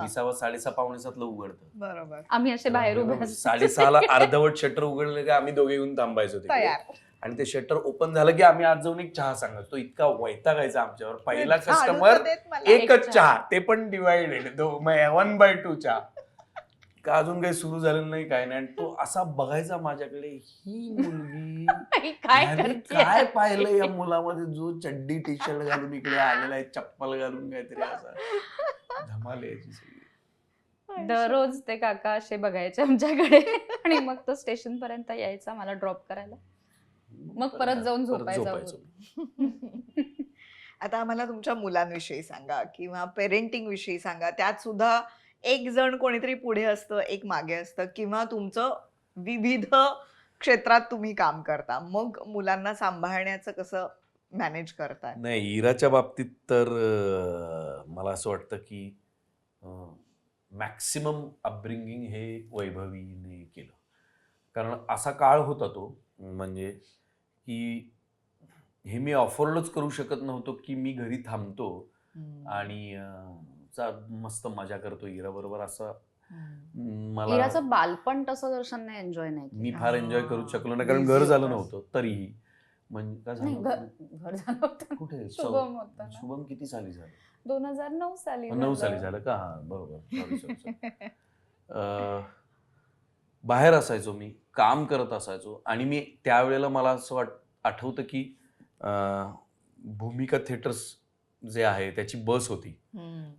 विसावा 6:30-6:45ला उघडतं. बरोबर. आम्ही असे बाहेर उभे 6:30ला अर्धवट शटर उघडले की आम्ही दोघे येऊन थांबायचो तिकडे, आणि ते शटर ओपन झालं की आम्ही आज जाऊन एक चहा सांगायचो. तो इतका वैतागायचा आमच्यावर. पहिला कस्टमर एकच चहा, ते पण डिवायडेड, 1/2 चहा. का अजून काही सुरू झालं नाही, काय नाही. आणि तो असा बघायचा माझ्याकडे, ही मुलगी काय पाहिलं या मुलामध्ये, जो चड्डी टी शर्ट घालून इकडे आलेला आहे, चप्पल घालून काहीतरी, असा धमाल यायची सगळी. दररोज ते काका असे बघायचे आमच्याकडे, आणि मग तो स्टेशन पर्यंत यायचा मला ड्रॉप करायला, मग परत जाऊन झोपायचं. आता आम्हाला तुमच्या मुलांविषयी सांगा किंवा पेरेंटिंग विषयी सांगा. त्यात सुद्धा एक जण कोणीतरी पुढे असतं, एक मागे असतं, किंवा तुमचं विविध क्षेत्रात तुम्ही काम करता, मग मुलांना सांभाळण्याचं कसं मॅनेज करताय? नाही, इराच्या बाबतीत तर मला असं वाटतं की मॅक्सिमम अपब्रिंगिंग हे वैभवीने केलं. कारण असा काळ होता तो, म्हणजे की हे मी अफोर्डच करू शकत नव्हतो की मी घरी थांबतो आणि मस्त मजा करतो इरा बरोबर. असं मला इराचं बालपण तसं दर्शनने एन्जॉय नाही केलं. मी फार एन्जॉय करू शकलो नाही, कारण घर झालं नव्हतं तरीही. म्हणजे काय नाही, झालं, घर झालं होतं. कुठे शुभम होता ना. शुभम किती साली झालं? 2009 साली 9 साली झालं का? हा बरोबर. Sorry. बाहेर असायचो मी, काम करत असायचो, आणि मी त्यावेळेला मला असं आठवतं की भूमिका थिएटर्स जे आहे त्याची बस होती,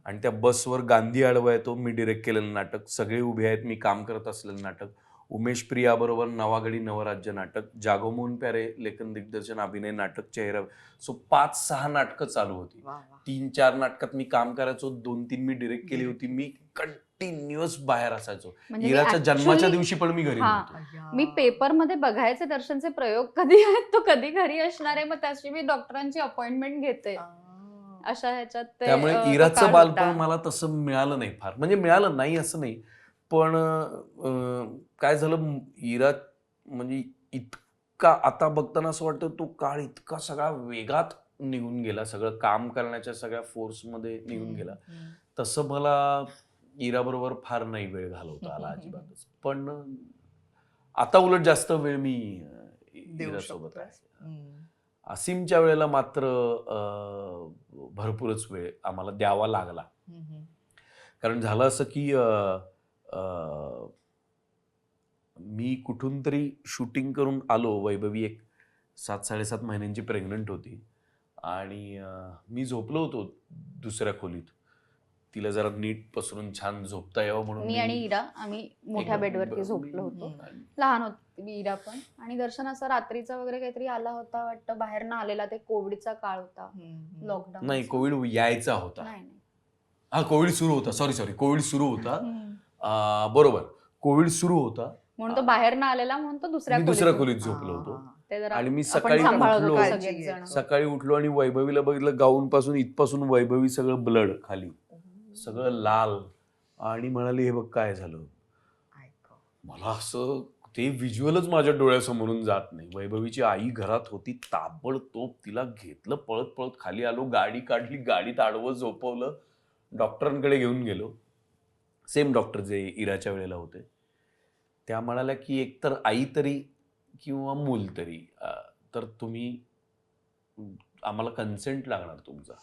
आणि त्या बसवर गांधी आडवा आहे, तो मी डिरेक्ट केलेलं नाटक, सगळे उभे आहेत, मी काम करत असलेलं नाटक, उमेश प्रिया बरोबर नवागडी नवराज्य नाटक, जागोमोहन प्यारे लेखन दिग्दर्शन अभिनय नाटक, चेहरा. सो 5-6 नाटकं चालू होती. 3-4 नाटकात मी काम करायचो, 2-3 मी डिरेक्ट केली होती. मी कंटिन्युअस बाहेर असायचो. म्हणजे इराच्या जन्माच्या दिवशी पण मी घरी नव्हतो. मी पेपरमध्ये बघायचे दर्शनचे प्रयोग कधी आहेत, तो कधी घरी असणार आहे, मग त्याची मी डॉक्टरांची अपॉइंटमेंट घेते. अशा ह्याच्यात त्यामुळे इराचं बालपण मला तसं मिळालं नाही फार. म्हणजे मिळालं नाही असं नाही, पण काय झालं, इरा म्हणजे इतका आता बघताना असं वाटतं तो काळ इतका सगळा वेगात निघून गेला, सगळं काम करण्याच्या सगळ्या फोर्समध्ये निघून गेला. तसं मला इरा बरोबर फार नाही वेळ घालवता आला अजिबातच. पण आता उलट जास्त वेळ मी इरासोबत आहे. असीमच्या वेळेला मात्र भरपूरच वेळ आम्हाला द्यावा लागला. कारण झालं असं की मी कुठून तरी शूटिंग करून आलो. वैभवी एक 7-7.5 महिन्यांची प्रेग्नंट होती, आणि मी झोपलो होतो दुसऱ्या खोलीत. तिला जरा नीट पसरून छान झोपता यावं म्हणून मी आणि इरा आम्ही मोठ्या बेडवरती झोपलो होतो. लहान होती इरा पण, आणि दर्शन असं रात्रीचा वगैरे काहीतरी आला होता वाटतं, बाहेर ना आलेला. ते कोविडचा काळ होता, लॉकडाऊन. नाही, कोविड यायचा होता. नाही, हा कोविड सुरू होता. सॉरी कोविड सुरू होता. बरोबर, कोविड सुरू होता म्हणून तो बाहेर ना आलेला, म्हणून तो दुसऱ्या खोलीत झोपलो होतो. आणि मी सकाळी उठलो आणि वैभवीला बघितलं, गाऊन पासून इथपासून वैभवी सगळं ब्लड खाली. सगळं लाल, आणि म्हणाली हे बघ काय झालं. ऐक. मला असं ते व्हिज्युअलच माझ्या डोळ्यासमोरून जात नाही. वैभवीची आई घरात होती, ताबडतोब तिला घेतलं, पळत पळत खाली आलो, गाडी काढली, गाडीत आडवं झोपवलं, डॉक्टरांकडे घेऊन गेलो. सेम डॉक्टर जे इराच्या वेळेला होते. त्या म्हणाल्या की एकतर आई तरी किंवा मूल तरी, तर तुम्ही आम्हाला कन्सेंट लागणार तुमचा,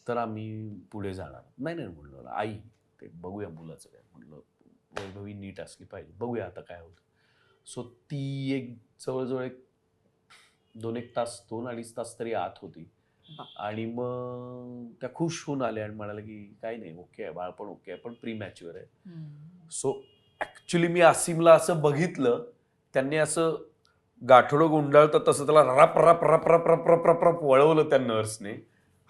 तर आम्ही पुढे जाणार. नाही नाही म्हणलं, आई ते बघूया मुलाचं काय. म्हणलं वैभवी नीट असली पाहिजे, बघूया आता काय होतं. सो ती एक जवळजवळ 2-1 तास, 2-2.5 तास तरी आत होती. आणि मग त्या खुश होऊन आल्या आणि म्हणाल्या की काही नाही, ओके आहे, बाळ पण ओके आहे, पण प्री मॅच्युअर आहे. सो ऍक्च्युली मी असीमला असं बघितलं, त्यांनी असं गाठोडं गुंडाळतं तसं त्याला रप रप रप रप रप रप रप रप वळवलं त्या नर्सने,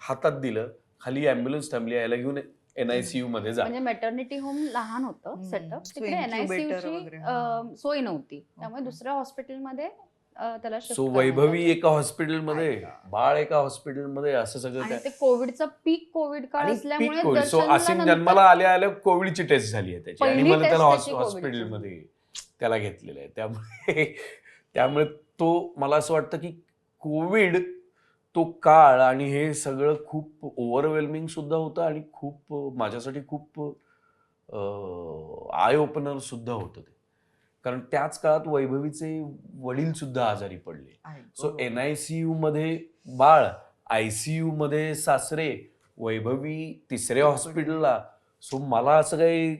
हातात दिलं, खाली ॲम्ब्युलन्स थांबली, यायला घेऊन NICU मध्ये जा. म्हणजे मेटर्निटी होम लहान होतं सेटअप, तिकडे NICUची सोय नव्हती, त्यामुळे दुसऱ्या हॉस्पिटलमध्ये त्याला shift सो करण्यात वैभवी आलं. एका हॉस्पिटलमध्ये, बाळ एका हॉस्पिटलमध्ये, असं सगळं आणि काय. ते कोविडचा पीक कोविड काळ आणि असल्यामुळे peak COVID. सो दर्शनला असीम नंतर जन्माला आल्या आल्या कोविडची टेस्ट झाली आहे त्याची, आणि पहिली मग त्याला टेस्ट त्याची हॉस्पिटलमध्ये त्याला घेतलेलं आहे. त्यामुळे तो मला असं वाटतं की कोविड तो काळ आणि हे सगळं खूप ओव्हरवेल्मिंग सुद्धा होतं, आणि खूप माझ्यासाठी खूप आय ओपनर सुद्धा होतं ते. कारण त्याच काळात वैभवीचे वडील सुद्धा आजारी पडले. सो NICU मध्ये बाळ, ICU मध्ये सासरे, वैभवी तिसऱ्या हॉस्पिटलला. सो मला असं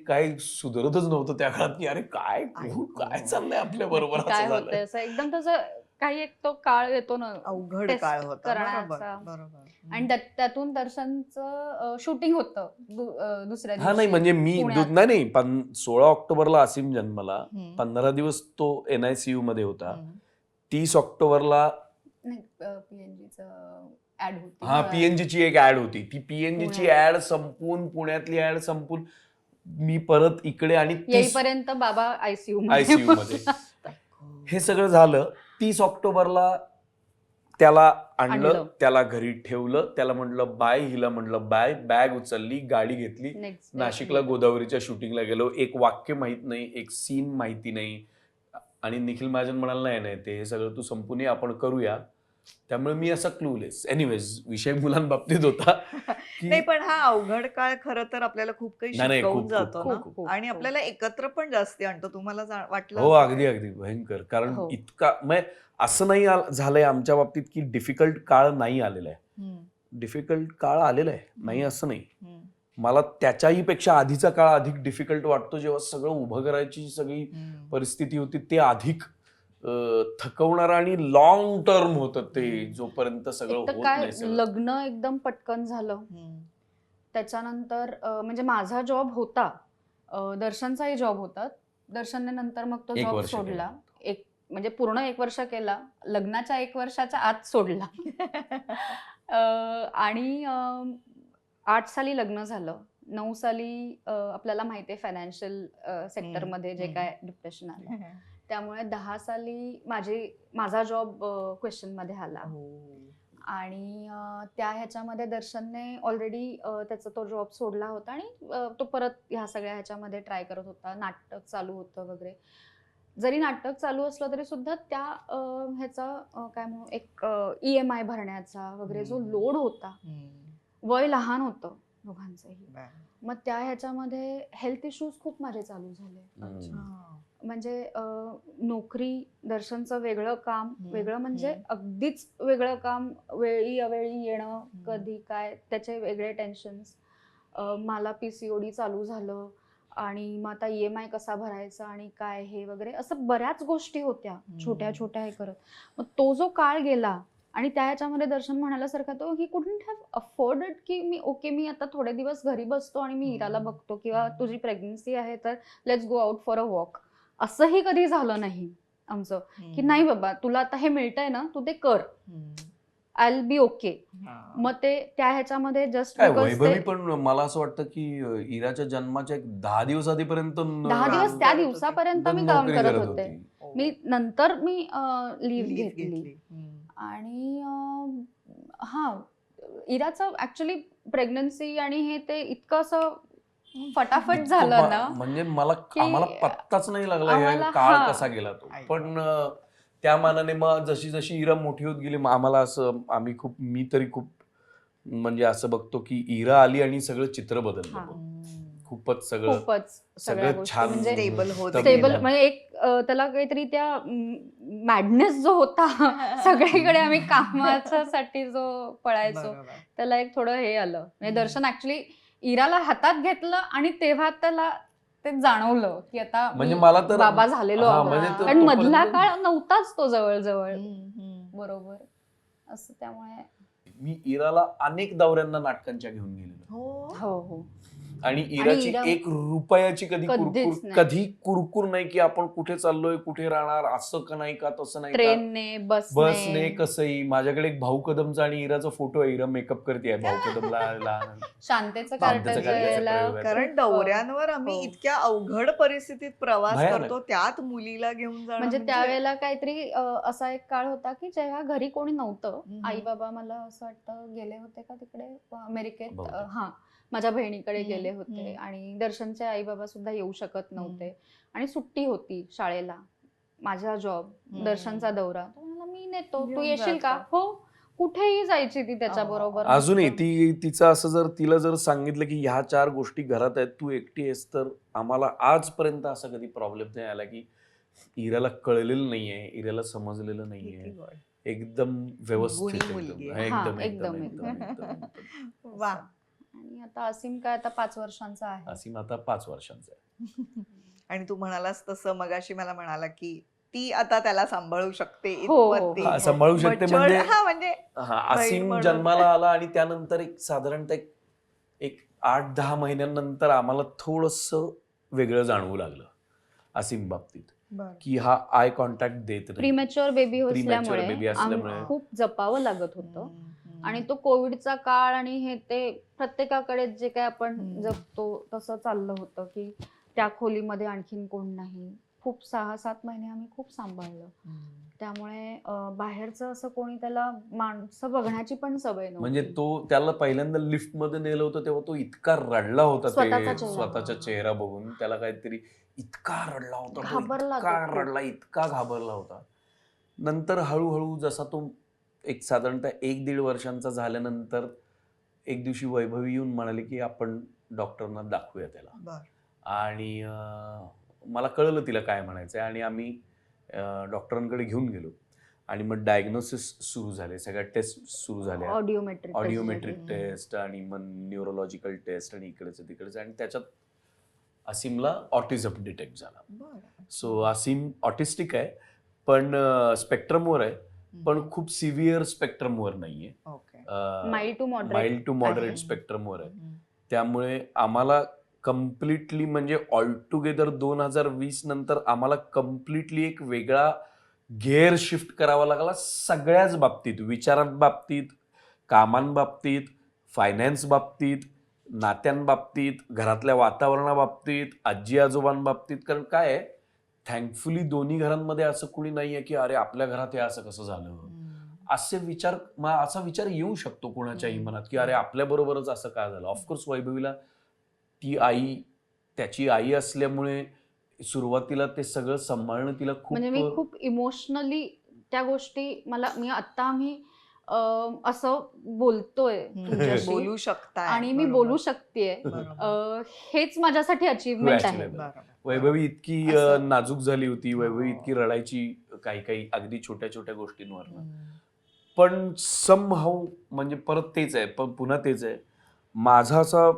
काही सुधरतच नव्हतं त्या काळात की अरे काय काय चाललंय आपल्या बरोबर. काय होतंय असं एकदम तसं काही एक तो काळ येतो ना अवघड test काळ होता. करण्याचा. बरोबर. आणि त्यातून दर्शनचं शूटिंग होतं दुसऱ्या हा नाही दिवशी म्हणजे मी पुण्यात. नाही 16 ऑक्टोबरला असीम जन्मला, 15 दिवस तो NICU मध्ये होता. 30 ऑक्टोबरला नाही PNGचं ऍड होती. हा PNGची एक ऍड होती. ती PNGची ऍड संपून, पुण्यातली ऍड संपून मी परत इकडे, आणि येईपर्यंत बाबा ICU ICU मध्ये हे सगळं झालं. 30 ऑक्टोबरला त्याला आणलं, त्याला घरी ठेवलं, त्याला म्हटलं बाय, हिला म्हटलं बाय, बॅग उचलली, गाडी घेतली, नाशिकला गोदावरीच्या शूटिंगला गेलो. एक वाक्य माहित नाही, एक सीन माहिती नाही, आणि निखिल महाजन म्हणाला नाही ते हे सगळं तू संपून ये, आपण करूया. त्यामुळे मी असा क्लूलेस. एनिवेज विषय मुलांबाबतीत होता. नाही पण हा अवघड काळ खरं तर आपल्याला खूप काही शिकवून जातो ना, आणि आपल्याला एकत्र पण जास्ती आणतो. तुम्हाला वाटलं? हो अगदी अगदी भयंकर. कारण इतका असं नाही झालंय आमच्या बाबतीत की डिफिकल्ट काळ नाही आलेला आहे. डिफिकल्ट काळ आलेला आहे, नाही असं नाही. मला त्याच्याही पेक्षा आधीचा काळ अधिक डिफिकल्ट वाटतो, जेव्हा सगळं उभं करायची सगळी परिस्थिती होती. ते अधिक थकवणार आणि लॉंग टर्म होतं ते, जोपर्यंत सगळं होत नाही. लग्न एकदम पटकन झालं, त्याच्यानंतर म्हणजे माझा जॉब होता, दर्शनचाही जॉब होता. दर्शनने नंतर मग तो जॉब सोडला, म्हणजे पूर्ण 1 वर्ष केला, लग्नाच्या 1 वर्षाच्या आत सोडला. आणि 8 साली लग्न झालं. 9 साली आपल्याला माहिती आहे फायनान्शियल सेक्टरमध्ये जे काय डिप्रेशन आलं, त्यामुळे 10 साली माझा जॉब क्वेश्चन मध्ये आला. आणि त्या ह्याच्यामध्ये दर्शनने ऑलरेडी त्याचा तो जॉब सोडला होता, आणि तो परत ह्या सगळ्या ह्याच्यामध्ये ट्राय करत होता. नाटक चालू होतं वगैरे. जरी नाटक चालू असलं तरी सुद्धा त्या ह्याचा काय म्हणू, एक EMI भरण्याचा वगैरे जो लोड होता, वय लहान होतं दोघांचंही. मग त्या ह्याच्यामध्ये हेल्थ इश्यूज खूप माझे चालू झाले. म्हणजे नोकरी, दर्शनचं वेगळं काम, वेगळं म्हणजे अगदीच वेगळं काम, वेळी अवेळी येणं, कधी काय, त्याचे वेगळे टेन्शन्स. मला PCOD चालू झालं, आणि मग आता EMI कसा भरायचा आणि काय हे वगैरे, असं बऱ्याच गोष्टी होत्या छोट्या छोट्या हे करत. मग तो जो काळ गेला, आणि त्या ह्याच्यामध्ये दर्शन म्हणाल्यासारखा तो ही कुडंट हॅव अफोर्डेड की मी आता थोडे दिवस घरी बसतो आणि मी इराला बघतो, किंवा तुझी प्रेग्नन्सी आहे तर let's go out for a walk. असंही कधी झालं नाही आमचं, की नाही बाबा तुला आता हे मिळतंय ना, तू ते कर, आय विल बी ओके. मग ते त्या ह्याच्यामध्ये जस्ट वैभवी पण मला असं वाटतं की इराच्या जन्माच्या 10 दिवस आधीपर्यंत 10 दिवस त्या दिवसापर्यंत मी काम करत होते. मी नंतर मी लीव्ह घेतली. आणि इराचं ऍक्च्युली प्रेग्नन्सी आणि हे ते इतकं असं फटाफट झालं ना म्हणजे की आम्हाला पत्ताच नाही लागला हे आम्हाला- काळ हा. कसा गेला तो. पण त्या मानाने मग जशी जशी इरा मोठी होत गेली मग आम्हाला असं मी तरी खूप म्हणजे असं बघतो की इरा आली आणि सगळं चित्र बदललं हा. मग. खूपच सगळं सगळ्या गोष्टी छान म्हणजे Stable होत तब- स्टेबल गेलं. म्हणजे एक त्याला काहीतरी त्या मॅडनेस जो होता सगळीकडे आम्ही कामासाठी जो पळायचो बरोबर. त्याला एक थोडं हे आलं म्हणजे दर्शन ऍक्च्युली इराला हातात घेतलं आणि तेव्हा त्याला ते जाणवलं की आता म्हणजे मी मला तर बाबा झालेलो हा, आहोत. म्हणजे कारण मधला तोपर्यंत- काळ नव्हताच तो जवळजवळ बरोबर असं त्यामुळे मी इराला अनेक दौऱ्यांना नाटकांच्या घेऊन गेलेलो हो. हो हो आणि इराची इरा- 1 रुपयाची कधीच नाही. कधी कुरकुर नाही की आपण कुठे चाललोय कुठे राहणार असं का नाही का तसं नाही का ट्रेनने बसने कसंही. माझ्याकडे एक भाऊ कदमचा आणि इराचा फोटो आहे. इरा मेकअप करते भाऊ कदमला लहान. शांतेचं शांतेचं कार्टाचं कार्टाचं याला प्रयोग आहे. कारण दौऱ्यांवर आम्ही हो. इतक्या अवघड परिस्थितीत प्रवास भयानक. करतो त्यात मुलीला घेऊन जाणं म्हणजे त्यावेळेला काहीतरी असा एक काळ होता की जेव्हा घरी कोणी नव्हतं हम्म. आई बाबा मला असं वाटतं गेले होते का तिकडे अमेरिकेत बहुतेक. हा माझ्या बहिणीकडे हम्म, गेले होते हम्म. आणि दर्शनचे आई बाबा सुद्धा येऊ शकत नव्हते आणि सुट्टी होती शाळेला माझा जॉब दर्शनचा दौरा तर म्हणाला, मी नेतो तू घेऊन येशील का जातो. हो कुठेही जायची ती त्याच्या बरोबर अजूनही तिचं असं जर तिला जर सांगितलं की ह्या 4 गोष्टी घरात आहेत तू एकटी आहेस तर आम्हाला आजपर्यंत असा कधी प्रॉब्लेम नाही आला की इराला कळलेलं नाहीये इराला समजलेलं नाहीये. किती गोड. एकदम व्यवस्थित गुणी मुलगी एकदम आहे. एकदम एकदम, एकदम एकदम. एकदम वा. आणि आता असीम काय आता 5 वर्षांचा आहे असीम आता 5 वर्षांचा आहे. आणि तू म्हणालास तसं मगाशी मला म्हणाला की ती आता त्याला सांभाळू शकते हो, हो, इतपत ती हा, सांभाळू शकते mature- म्हणजे हा म्हणजे हा बहीण असीम म्हणून. जन्माला आला आणि त्यानंतर एक साधारणतः एक 8-10 महिन्यानंतर आम्हाला थोडस वेगळं जाणवू लागलं असीम बाबतीत की हा आय कॉन्टॅक्ट देत नाही. प्रीमॅच्युअर बेबी Premature baby असल्यामुळे. असल्यामुळे खूप जपावं लागत होतं हम्म. आणि तो कोविडचा काळ आणि हे ते प्रत्येकाकडे जे काय आपण हम्म. जगतो तसं चाललं होतं की त्या खोलीमध्ये आणखीन कोण नाही खूप 6-7 महिने आम्ही खूप सांभाळलं हम्म. त्यामुळे बाहेरचं असं कोणी त्याला माणसं बघण्याची पण सवय नव्हती म्हणजे त्याला पहिल्यांदा लिफ्ट मध्ये नेलं होतं तेव्हा तो इतका रडला होता स्वतःचा ते चेहरा. स्वतःचा चेहरा बघून त्याला काहीतरी इतका रडला होता तो, घाबरला इतका तो खूप. रडला इतका घाबरला होता. नंतर हळूहळू जसा तो एक साधारणतः 1-1.5 वर्षांचा झाल्यानंतर एक दिवशी वैभवी येऊन म्हणाले की आपण डॉक्टरना दाखवूया त्याला. बरं. आणि मला कळलं तिला काय म्हणायचंय आणि आम्ही डॉक्टरांकडे घेऊन गेलो आणि मग डायग्नोसिस सुरू झाले सगळ्या टेस्ट सुरू झाल्या ऑडिओमेट्रिक टेस्ट आणि मग न्यूरोलॉजिकल टेस्ट आणि इकडेच तिकडेच आणि त्याच्यात असीमला ऑटिझम डिटेक्ट झाला. बरं. सो असीम ऑटिस्टिक आहे पण स्पेक्ट्रमवर आहे पण खूप सिव्हिअर स्पेक्ट्रमवर नाहीये. Okay. Mild to mild to moderate आहे. स्पेक्ट्रमवर आहे. हम्म. त्यामुळे आम्हाला कम्प्लिटली म्हणजे ऑल टुगेदर 2020 नंतर आम्हाला कम्प्लिटली एक वेगळा गेअर शिफ्ट करावा लागला सगळ्याच बाबतीत, विचारात बाबतीत, कामांबाबतीत, फायनान्स बाबतीत, नात्यांबाबतीत, घरातल्या वातावरणाबाबतीत, आजी आजोबांबाबतीत. कारण काय आहे थँकफुली दोन्ही घरांमध्ये असं कुणी नाहीये की अरे आपल्या घरात हे असं कसं झालं असा विचार येऊ शकतो कोणाच्याही मनात की अरे आपल्या बरोबरच असं का झालं. ऑफकोर्स वैभवीला त्याची आई असल्यामुळे सुरुवातीला ते सगळं सांभाळणं तिला म्हणजे मी खूप खूप इमोशनली त्या गोष्टी मी आम्ही असं बोलतोय तुमच्याशी बोलू शकता आणि मी बोलू शकतेय हेच माझ्यासाठी अचीवमेंट आहे. Achievable. वैभवी इतकी असं. नाजूक झाली होती वैभवी इतकी रडायची काही अगदी छोट्या छोट्या गोष्टींवर. पण समहाऊ म्हणजे परत तेच आहे पण पुन्हा तेच आहे माझा असा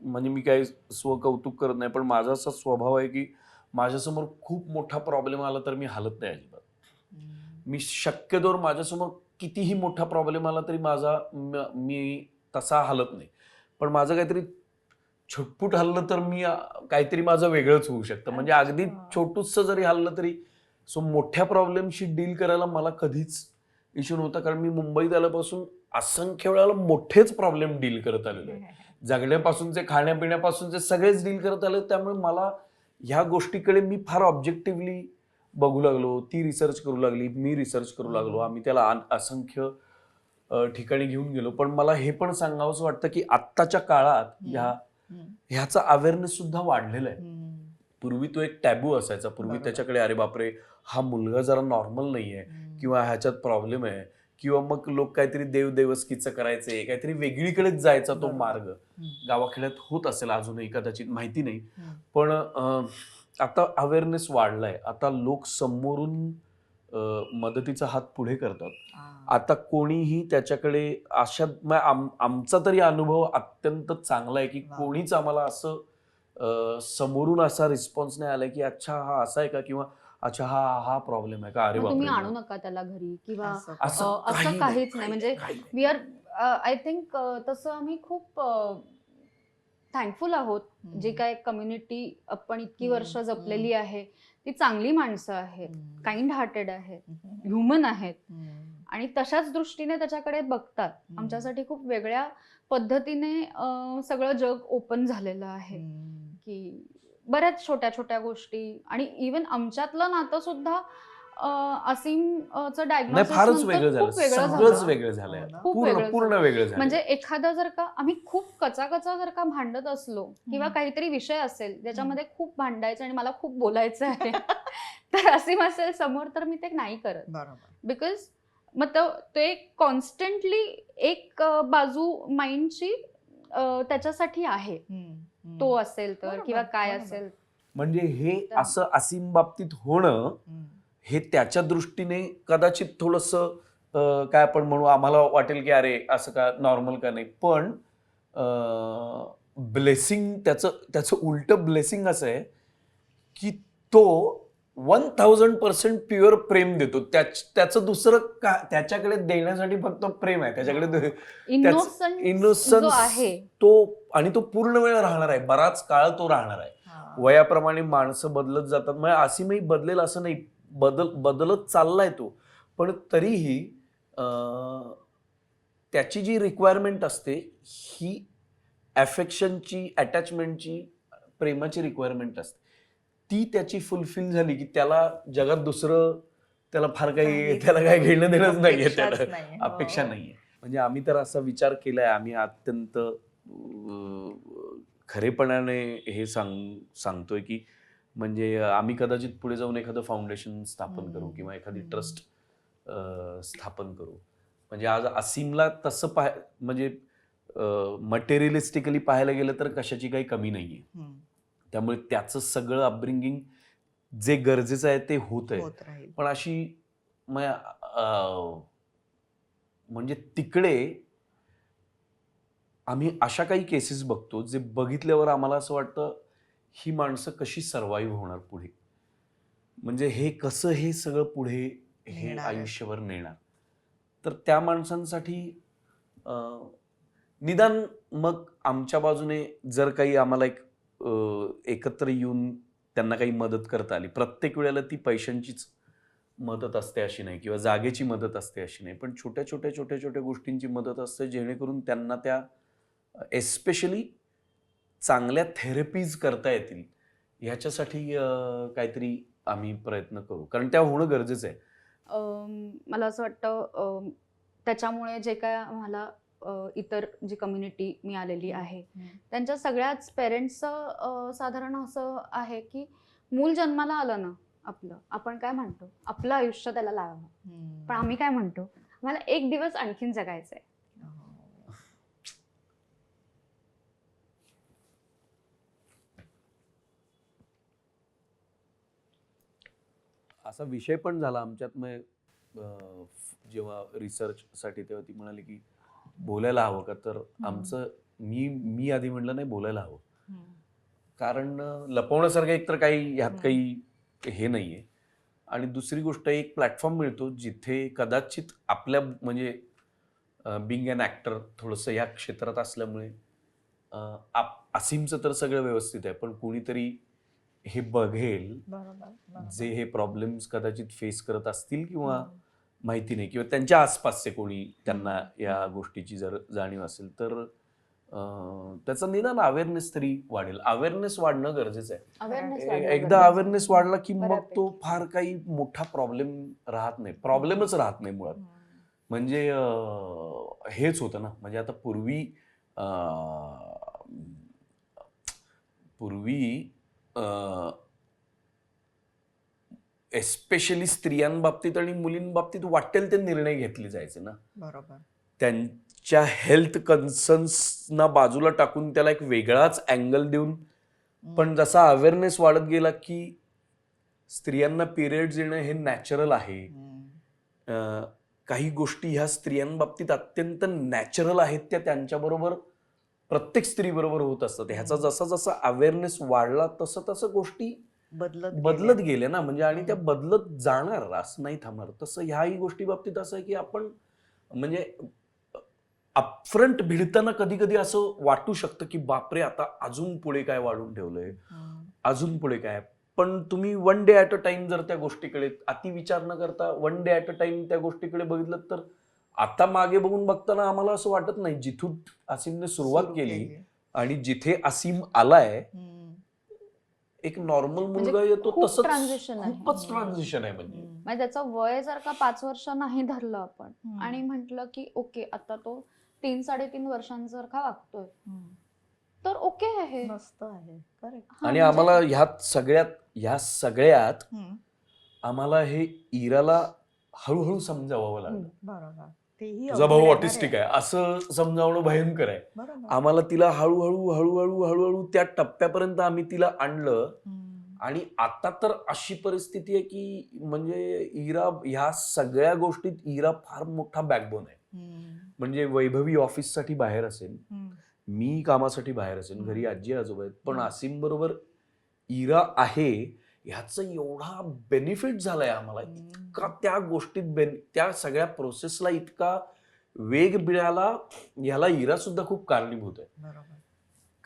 म्हणजे मी काही स्वकौतुक करत नाही पण माझा असा स्वभाव आहे की माझ्यासमोर खूप मोठा प्रॉब्लेम आला तर मी हालत नाही अजिबात. मी शक्यतोवर माझ्यासमोर कितीही मोठा प्रॉब्लेम आला तरी मी तसा हालत नाही. पण माझं काहीतरी छटपूट हल्लं तर मी काहीतरी माझं वेगळंच होऊ शकतं. म्हणजे अगदी छोटूसं जरी हल्लं तरी सो मोठ्या प्रॉब्लेमशी डील करायला मला कधीच इश्यू नव्हता कारण मी मुंबईत आल्यापासून असंख्य वेळेला मोठेच प्रॉब्लेम डील करत आलेलो आहे. जगण्यापासूनचे खाण्यापिण्यापासूनचे सगळेच डील करत आले. त्यामुळे मला ह्या गोष्टीकडे मी फार ऑब्जेक्टिव्हली बघू लागलो. ती रिसर्च करू लागली मी रिसर्च करू लागलो. आम्ही त्याला असंख्य ठिकाणी घेऊन गेलो. पण मला हे पण सांगावंसं वाटतं की आत्ताच्या काळात ह्या ह्याचा अवेअरनेस सुद्धा वाढलेला आहे. पूर्वी तो एक टॅबू असायचा. पूर्वी बरोबर. त्याच्याकडे अरे बापरे हा मुलगा जरा नॉर्मल नाहीये किंवा ह्याच्यात प्रॉब्लेम आहे, किंवा मग लोक काहीतरी देवदेवस्कीचं करायचे, काहीतरी वेगळीकडेच जायचा तो बरोबर. मार्ग. गावाखेड्यात होत असेल अजूनही, कदाचित माहिती नाही. पण आता अवेअरनेस वाढलाय. आता लोक समोरून मदतीचा हात पुढे करतात. आता कोणीही त्याच्याकडे अशा आमचा तरी अनुभव अत्यंत चांगला आहे की वा. कोणीच आम्हाला असं समोरून असा रिस्पॉन्स नाही आलाय की अच्छा हा असा आहे का, किंवा अच्छा हा प्रॉब्लेम आहे का, अरे मग तुम्ही बापरे. आणू नका त्याला घरी किंवा असं असं असं काहीच नाही. म्हणजे वी आर आय थिंक तसं आम्ही खूप थँकफुल आहोत. जी काय कम्युनिटी आपण इतकी वर्ष जपलेली आहे ती चांगली माणसं आहेत, काइंड हार्टेड आहेत, ह्युमन आहेत आणि तशाच दृष्टीने त्याच्याकडे बघतात. आमच्यासाठी खूप वेगळ्या पद्धतीने सगळं जग ओपन झालेलं आहे की बऱ्याच छोट्या छोट्या गोष्टी आणि इवन आमच्यातलं नातं सुद्धा असीमचं नाही फारच वेगळं झालं, खूप वेगळं सगळंच झालं. वेगळं झालंय. खूप पूर्ण वेगळं पूर्ण वेगळं झालं. म्हणजे एखादं जर का आम्ही खूप कचा जर का भांडत असलो किंवा काहीतरी विषय असेल ज्याच्यामध्ये खूप भांडायचं आणि मला खूप बोलायचं आहे तर असीम असेल समोर तर मी ते नाही करत. बरोबर. बिकॉज मग ते कॉन्स्टंटली एक बाजू माइंडची त्याच्यासाठी आहे. तो असेल तर बरोबर, किंवा काय बरोबर. असेल. म्हणजे हे असं असीम बाबतीत होणं हे त्याच्या दृष्टीने कदाचित थोडस काय आपण म्हणू, आम्हाला वाटेल की अरे असं का नॉर्मल का नाही, पण ब्लेसिंग त्याचं उलट ब्लेसिंग असं आहे की तो 1000% प्युअर प्रेम देतो. त्याचं दुसरं त्याच्याकडे देण्यासाठी फक्त प्रेम आहे त्याच्याकडे. इनोसन्स इनोसन्स जो आहे तो, आणि तो पूर्ण वेळ राहणार आहे, बराच काळ तो राहणार आहे. वयाप्रमाणे माणसं बदलत जातात. म्हणजे असीमही बदलेल असं नाही, बदलत चाललाय तो. पण तरीही त्याची जी रिक्वायरमेंट असते ही अफेक्शनची, अटॅचमेंटची, प्रेमाची रिक्वायरमेंट असते. ती त्याची फुलफिल झाली की त्याला जगात दुसरं त्याला फार काही त्याला काही घेणं देणंच नाहीये, त्याला अपेक्षा नाहीये. म्हणजे आम्ही तर असा विचार केलाय, आम्ही अत्यंत खरेपणाने हे सांगतोय की म्हणजे आम्ही कदाचित पुढे जाऊन एखादं फाउंडेशन स्थापन करू किंवा एखादी ट्रस्ट स्थापन करू. म्हणजे आज असीमला तसं म्हणजे मटेरियलिस्टिकली पाहायला गेलं तर कशाची काही कमी नाहीये. त्यामुळे त्याचं सगळं अपब्रिंगिंग जे गरजेचं आहे ते होत आहे. पण अशी म्हणजे तिकडे आम्ही अशा काही केसेस बघतो जे बघितल्यावर आम्हाला असं वाटतं ही माणसं कशी सर्व्हाइव्ह होणार पुढे, म्हणजे हे कसं हे सगळं पुढे हे आयुष्यभर नेणार. तर त्या माणसांसाठी निदान मग आमच्या बाजूने जर काही आम्हाला एकत्र येऊन त्यांना काही मदत करता आली. प्रत्येक वेळेला ती पैशांचीच मदत असते अशी नाही, किंवा जागेची मदत असते अशी नाही, पण छोट्या छोट्या गोष्टींची मदत असते जेणेकरून त्यांना त्या एस्पेशली चांगल्या थेरपीज करता येतील ह्याच्यासाठी काहीतरी आम्ही प्रयत्न करू, कारण त्या होणं गरजेचं आहे. मला असं वाटतं त्याच्यामुळे जे काय आम्हाला इतर जी कम्युनिटी मिळालेली आहे त्यांच्या सगळ्याच पेरेंट्सचं साधारण असं आहे की मूल जन्माला आलं ना आपलं, आपण काय म्हणतो आपलं आयुष्य त्याला लावावं, पण आम्ही काय म्हणतो मला एक दिवस आणखीन जगायचंय. असा विषय पण झाला आमच्यात. मग जेव्हा रिसर्चसाठी तेव्हा ती म्हणाली की बोलायला हवं का, तर आमचं मी आधी म्हटलं नाही, बोलायला हवं, कारण लपवण्यासारखं एक तर काही ह्यात काही हे नाहीये, आणि दुसरी गोष्ट एक प्लॅटफॉर्म मिळतो जिथे कदाचित आपल्या म्हणजे बिंग अन ॲक्टर थोडंसं या क्षेत्रात असल्यामुळे असीमचं तर सगळं व्यवस्थित आहे, पण कोणीतरी हे बघेल जे हे प्रॉब्लेम्स कदाचित फेस करत असतील किंवा माहिती नाही, किंवा त्यांच्या आसपासचे कोणी त्यांना या गोष्टीची जर जाणीव असेल तर त्याचा निदान अवेअरनेस तरी वाढेल. अवेअरनेस वाढणं गरजेचं आहे. एकदा अवेअरनेस वाढला की मग तो फार काही मोठा प्रॉब्लेम राहत नाही, प्रॉब्लेमच राहत नाही मुळात. म्हणजे हेच होतं ना, म्हणजे आता पूर्वी पूर्वी एस्पेशली स्त्रियांबाबतीत आणि मुलींबाबतीत वाटेल ते निर्णय घेतले जायचे ना. बरोबर. त्यांच्या हेल्थ कन्सर्न्सना बाजूला टाकून त्याला एक वेगळाच अँगल देऊन, पण जसा अवेअरनेस वाढत गेला की स्त्रियांना पिरियड्स येणं हे नॅचरल आहे, काही गोष्टी ह्या स्त्रियांबाबतीत अत्यंत नॅचरल आहेत, त्या त्यांच्याबरोबर प्रत्येक स्त्रीबरोबर होत असतात. ह्याचा जसा जसा अवेअरनेस वाढला तसं तसं गोष्टी बदलत गेल्या ना. म्हणजे आणि त्या बदलत जाणार, असं नाही थांबणार. तसं ह्याही गोष्टी बाबतीत असं आहे की आपण म्हणजे अपफ्रंट भिडताना कधी कधी असं वाटू शकतं की बापरे, आता अजून पुढे काय वाढून ठेवलंय, अजून पुढे काय. पण तुम्ही one day at a time जर त्या गोष्टीकडे अति विचार न करता one day at a time त्या गोष्टीकडे बघितलं तर आता मागे बघून बघताना आम्हाला असं वाटत नाही जिथून असीमने सुरुवात केली आणि जिथे असीम आलाय, एक नॉर्मल मुलगा येतो खूप तसंच transition आहे. खूपच ट्रान्झिशन आहे. म्हणजे म्हणजे त्याचं वय जर का 5 वर्ष नाही धरलं आपण आणि म्हटलं की ओके आता तो 3-3.5 वर्षांसारखा वागतोय, तर ओके आहे. मस्त आहे. करेक्ट. आणि म्हणजे- आम्हाला ह्या सगळ्यात आम्हाला हे इराला हळूहळू समजावं लागलं. बरोबर. तेही तुझा भाऊ ऑटिस्टिक आहे असं समजावणं भयंकर आहे. बरोबर. आम्हाला तिला हळूहळू हळूहळू हळूहळू त्या टप्प्यापर्यंत आम्ही तिला आणलं. आणि आता तर अशी परिस्थिती आहे की म्हणजे इरा ह्या सगळ्या गोष्टीत इरा फार मोठा बॅकबोन आहे. म्हणजे वैभवी ऑफिससाठी बाहेर असेल, मी कामासाठी बाहेर असेल, घरी आजी आजोबा आहेत, पण आसिम बरोबर इरा आहे ह्याचं एवढा बेनिफिट झालाय आम्हाला. इतका त्या गोष्टीत त्या सगळ्या प्रोसेसला इतका वेग मिळाला, ह्याला इरा सुद्धा खूप कारणीभूत आहे. बरोबर.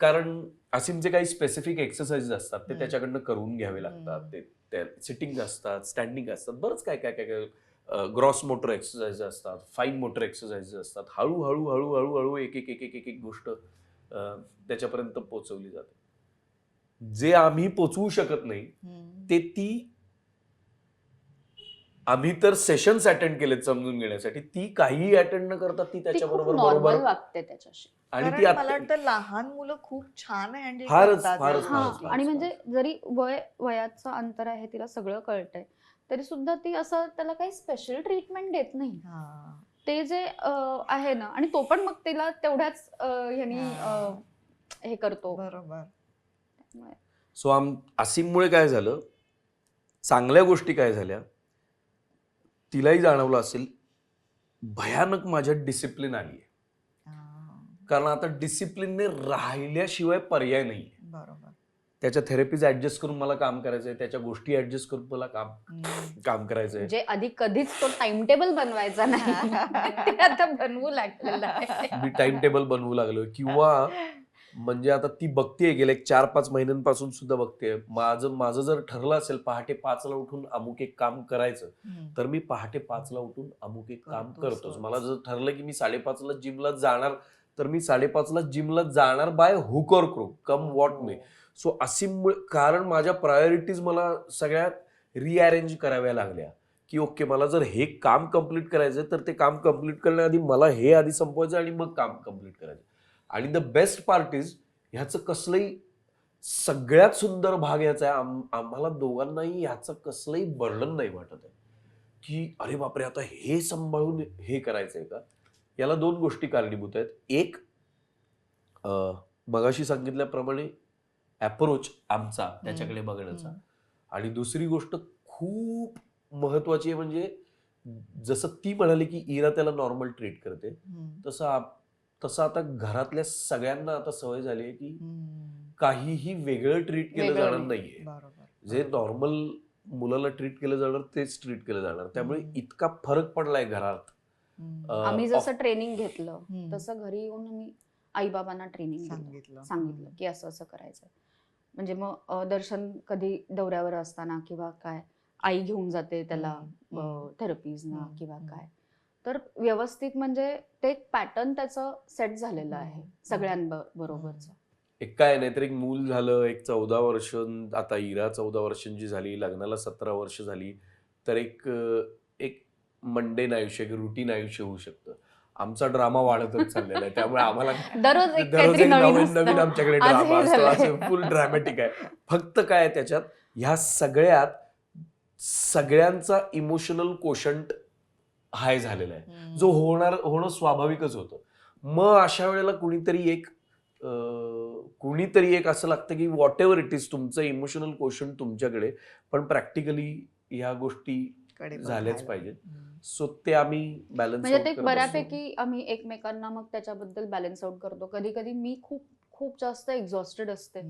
कारण असीमचे काही स्पेसिफिक एक्सरसाइज असतात ते त्याच्याकडनं करून घ्यावे लागतात. ते सिटिंग असतात, स्टँडिंग असतात, बरंच काय काय काय काय ग्रॉस मोटर एक्सरसाइज असतात, फाईन मोटर एक्सरसाइज असतात. हळूहळू हळूहळू हळू एक एक एक एक एक गोष्ट त्याच्यापर्यंत पोहोचवली जाते. जे आम्ही पोचवू शकत नाही ते आम्ही तर सेशन्स अटेंड केलेत समजून घेण्यासाठी, ती काहीही अटेंड न करता ती त्याच्याबरोबर नॉर्मल बरोबर वागते त्याच्याशी. आणि कारण ती मला वाटतं लहान मुलं खूप छान हँडल फारच, करतात. फारच, या फारच, गोष्टी. आणि म्हणजे जरी वयाचं अंतर आहे, तिला सगळं कळतंय, तरी सुद्धा ती असं त्याला काही स्पेशल ट्रीटमेंट देत नाही. हा. ते जे आहे ना, आणि तो पण मग तिला तेवढ्याच ह्यानी हे करतो. बरोबर. सो असीममुळे काय झालं, चांगल्या गोष्टी काय झाल्या, तिलाही जाणवलं असेल, भयानक माझ्यात डिसिप्लिन आली आहे. कारण आता डिसिप्लिनने राहिल्याशिवाय पर्याय नाही. बरोबर. त्याच्या थेरपीज ऍडजस्ट करून मला काम करायचंय, त्याच्या गोष्टी ऍडजस्ट करून मला काम करायचंय. जे आधी कधीच तो टाइम टेबल बनवायचा नाही, ते आता बनवू लागलेलं आहे. मी टाइम टेबल बनवू लागलोय. किंवा म्हणजे आता ती बघतेय, गेल्या 4-5 महिन्यांपासून सुद्धा बघतेय. माझं जर ठरलं असेल पहाटे 5ला उठून अमुक एक काम करायचं, तर मी पहाटे 5ला उठून अमुक एक काम करतोच. मला जर ठरलं की मी 5:30ला जिमला जाणार, तर मी 5:30ला जिमला जाणार, by hook or crook, come what may. So असीममुळे, कारण माझ्या प्रायोरिटीज मला सगळ्या रिअरेंज कराव्या लागल्या की ओके, मला जर हे काम कम्प्लीट करायचं तर ते काम कम्प्लीट करण्याआधी मला हे आधी संपवायचं आणि मग काम कम्प्लीट करायचं. आणि द बेस्ट पार्ट इज, ह्याचं कसलंही, सगळ्यात सुंदर भाग ह्याचा आहे, आम्हाला दोघांनाही ह्याचं कसलंही बर्डन नाही वाटत आहे की अरे बापरे आता हे सांभाळून हे करायचंय का. याला 2 गोष्टी कारणीभूत आहेत. एक, मगाशी सांगितल्याप्रमाणे अप्रोच आमचा त्याच्याकडे बघण्याचा, आणि दुसरी गोष्ट खूप महत्वाची आहे, म्हणजे जसं ती म्हणाली की इरा त्याला नॉर्मल ट्रीट करते, तसं आता घरातल्या सगळ्यांना आता सवय झाली आहे की काहीही वेगळं ट्रीट केलं जाणार नाहीये. जे नॉर्मल मुलाला ट्रीट केलं जाणार तेच ट्रीट केलं जाणार. त्यामुळे इतका फरक पडलाय घरात. आम्ही जसं ट्रेनिंग घेतलं तसं घरी येऊन आम्ही आई बाबांना ट्रेनिंग सांगितलं की असं असं करायचं. म्हणजे मग दर्शन कधी दौऱ्यावर असताना किंवा काय, आई घेऊन जाते त्याला थेरपीजना किंवा काय, तर व्यवस्थित म्हणजे ते पॅटर्न त्याचं सेट झालेलं आहे सगळ्यांबरोबरचं. एक काय नाहीतर एक मूल झालं, एक 14 वर्ष, आता इरा 14 वर्षांची झाली, लग्नाला 17 वर्ष झाली, तर एक मंडेन आयुष्य, एक रुटीन आयुष्य होऊ शकतं. आमचा ड्रामा वाढतच चाललेला आहे. त्यामुळे आम्हाला दररोज एक दररोज काहीतरी एक नवीन नवीन असतं. नवीन आमच्याकडे आज ड्रामा हे असतो. झालंय. असं फुल ड्रॅमॅटिक आहे. फक्त काय त्याच्यात ह्या सगळ्यात सगळ्यांचा इमोशनल कोशंट हाय झालेला आहे, जो होणं स्वाभाविकच होतं. मग अशा वेळेला कुणीतरी एक असं लागतं की व्हॉट एव्हर इट इज, तुमचं इमोशनल कोशंट तुमच्याकडे, पण प्रॅक्टिकली ह्या गोष्टी झाल्याच पाहिजेत. सो ते आम्ही बॅलन्स म्हणजे ते बऱ्यापैकी आम्ही एकमेकांना मग त्याच्याबद्दल बॅलन्स आउट करतो. कधी कधी मी खूप खूप जास्त एक्झॉस्टेड असते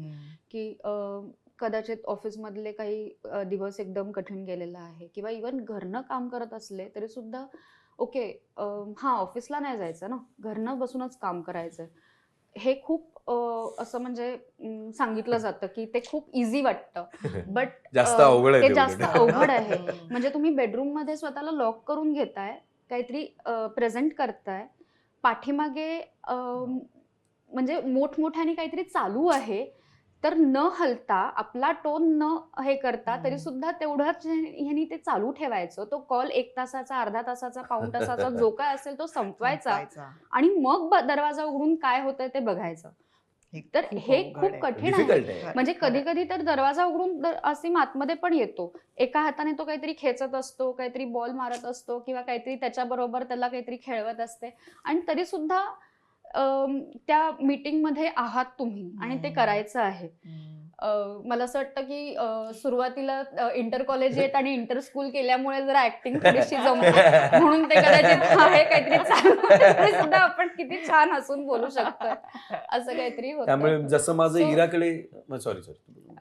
की कदाचित ऑफिसमधले काही दिवस एकदम कठीण गेलेला आहे, किंवा इवन घरनं काम करत असले तरी सुद्धा ओके हा ऑफिसला नाही जायचं ना, घरनं बसूनच काम करायचं. हे खूप असं म्हणजे सांगितलं जातं की ते खूप इझी वाटतं, बट जास्त अवघड आहे ते ते जास्त उलट. अवघड आहे. म्हणजे तुम्ही बेडरूम मध्ये स्वतःला लॉक करून घेताय, काहीतरी प्रेझेंट करताय, पाठीमागे म्हणजे मोठमोठ्याने काहीतरी चालू आहे, तर न हलता आपला टोन न हे करता तरी सुद्धा तेवढंच ह्यानी ते चालू ठेवायचं. तो कॉल 1 तासाचा, अर्धा तासाचा, पाऊण तासाचा जो काय असेल तो संपवायचा आणि मग दरवाजा उघडून काय होतंय ते बघायचं. तर हे खूप कठीण Difficult आहे. आहे. म्हणजे कधी कधी तर दरवाजा उघडून असीम आतमध्ये पण येतो. एका हाताने तो काहीतरी खेचत असतो, काहीतरी बॉल मारत असतो, किंवा काहीतरी त्याच्याबरोबर त्याला काहीतरी खेळवत असते, आणि तरी सुद्धा त्या मीटिंग मध्ये आहात तुम्ही आणि ते करायचं आहे. मला असं वाटतं की सुरुवातीला इंटर कॉलेजिएट आणि इंटर स्कूल केल्यामुळे जरा ऍक्टिंग थोडीशी जमते, म्हणून ते कदाचित आहे काहीतरी चालू तरी सुद्धा आपण किती छान हसून बोलू शकतो, असं काहीतरी होतं. त्यामुळे जसं माझं So- इराकडे सॉरी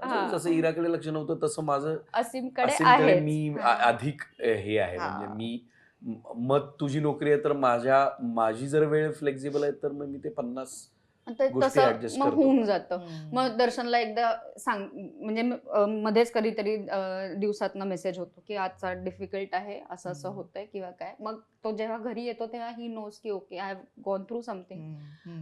हा. जसं इराकडे लक्ष नव्हतं तसं माझं असीमकडे असीमकडे आहे. मी अधिक हे आहे. हा. म्हणजे मी मग तुझी नोकरी आहे तर माझी जर वेळ फ्लेक्झिबल आहे तर मग मी ते 50 गोष्टी तसं adjust मग करतो. होऊन जातं. मग दर्शनला एकदा म्हणजे मध्येच कधीतरी दिवसातनं मेसेज होतो की आजचा डिफिकल्ट आहे, असं असं होतंय किंवा काय. मग तो जेव्हा घरी येतो तेव्हा ही नोस की okay I have gone through something,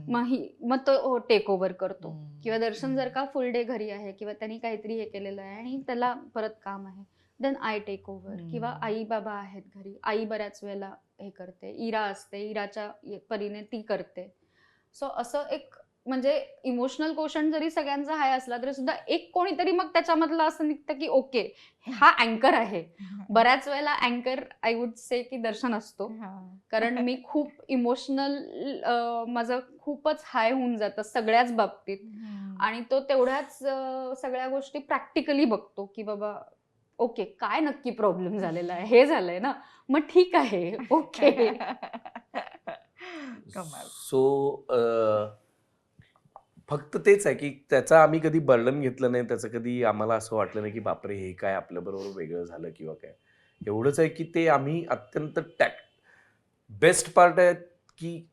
मग तो टेक ओव्हर करतो. किंवा दर्शन जर का फुल डे घरी आहे किंवा त्यांनी काहीतरी हे केलेलं आहे आणि त्याला परत काम आहे, देन आय टेक ओव्हर. किंवा आई बाबा आहेत घरी, आई बऱ्याच वेळेला हे करते, इरा असते, इराच्या परीने ती करते. सो असं एक म्हणजे इमोशनल क्वोशंट जरी सगळ्यांचा हाय असला तरी सुद्धा एक कोणीतरी मग त्याच्यामधलं असं निघतं की ओके हा अँकर आहे. बऱ्याच वेळेला अँकर आय वुड से की दर्शन असतो, कारण मी खूप इमोशनल माझं खूपच हाय होऊन जातं सगळ्याच बाबतीत, आणि तो तेवढ्याच सगळ्या गोष्टी प्रॅक्टिकली बघतो की बाबा ओके काय नक्की प्रॉब्लेम झालेला आहे, हे झालंय ना, मग ठीक आहे ओके. सो फक्त तेच आहे की त्याचा आम्ही कधी बर्डन घेतलं नाही, त्याचं कधी आम्हाला असं वाटलं नाही की बापरे हे काय आपल्याबरोबर वेगळं झालं किंवा काय. एवढंच आहे की ते आम्ही अत्यंत बेस्ट पार्ट आहे की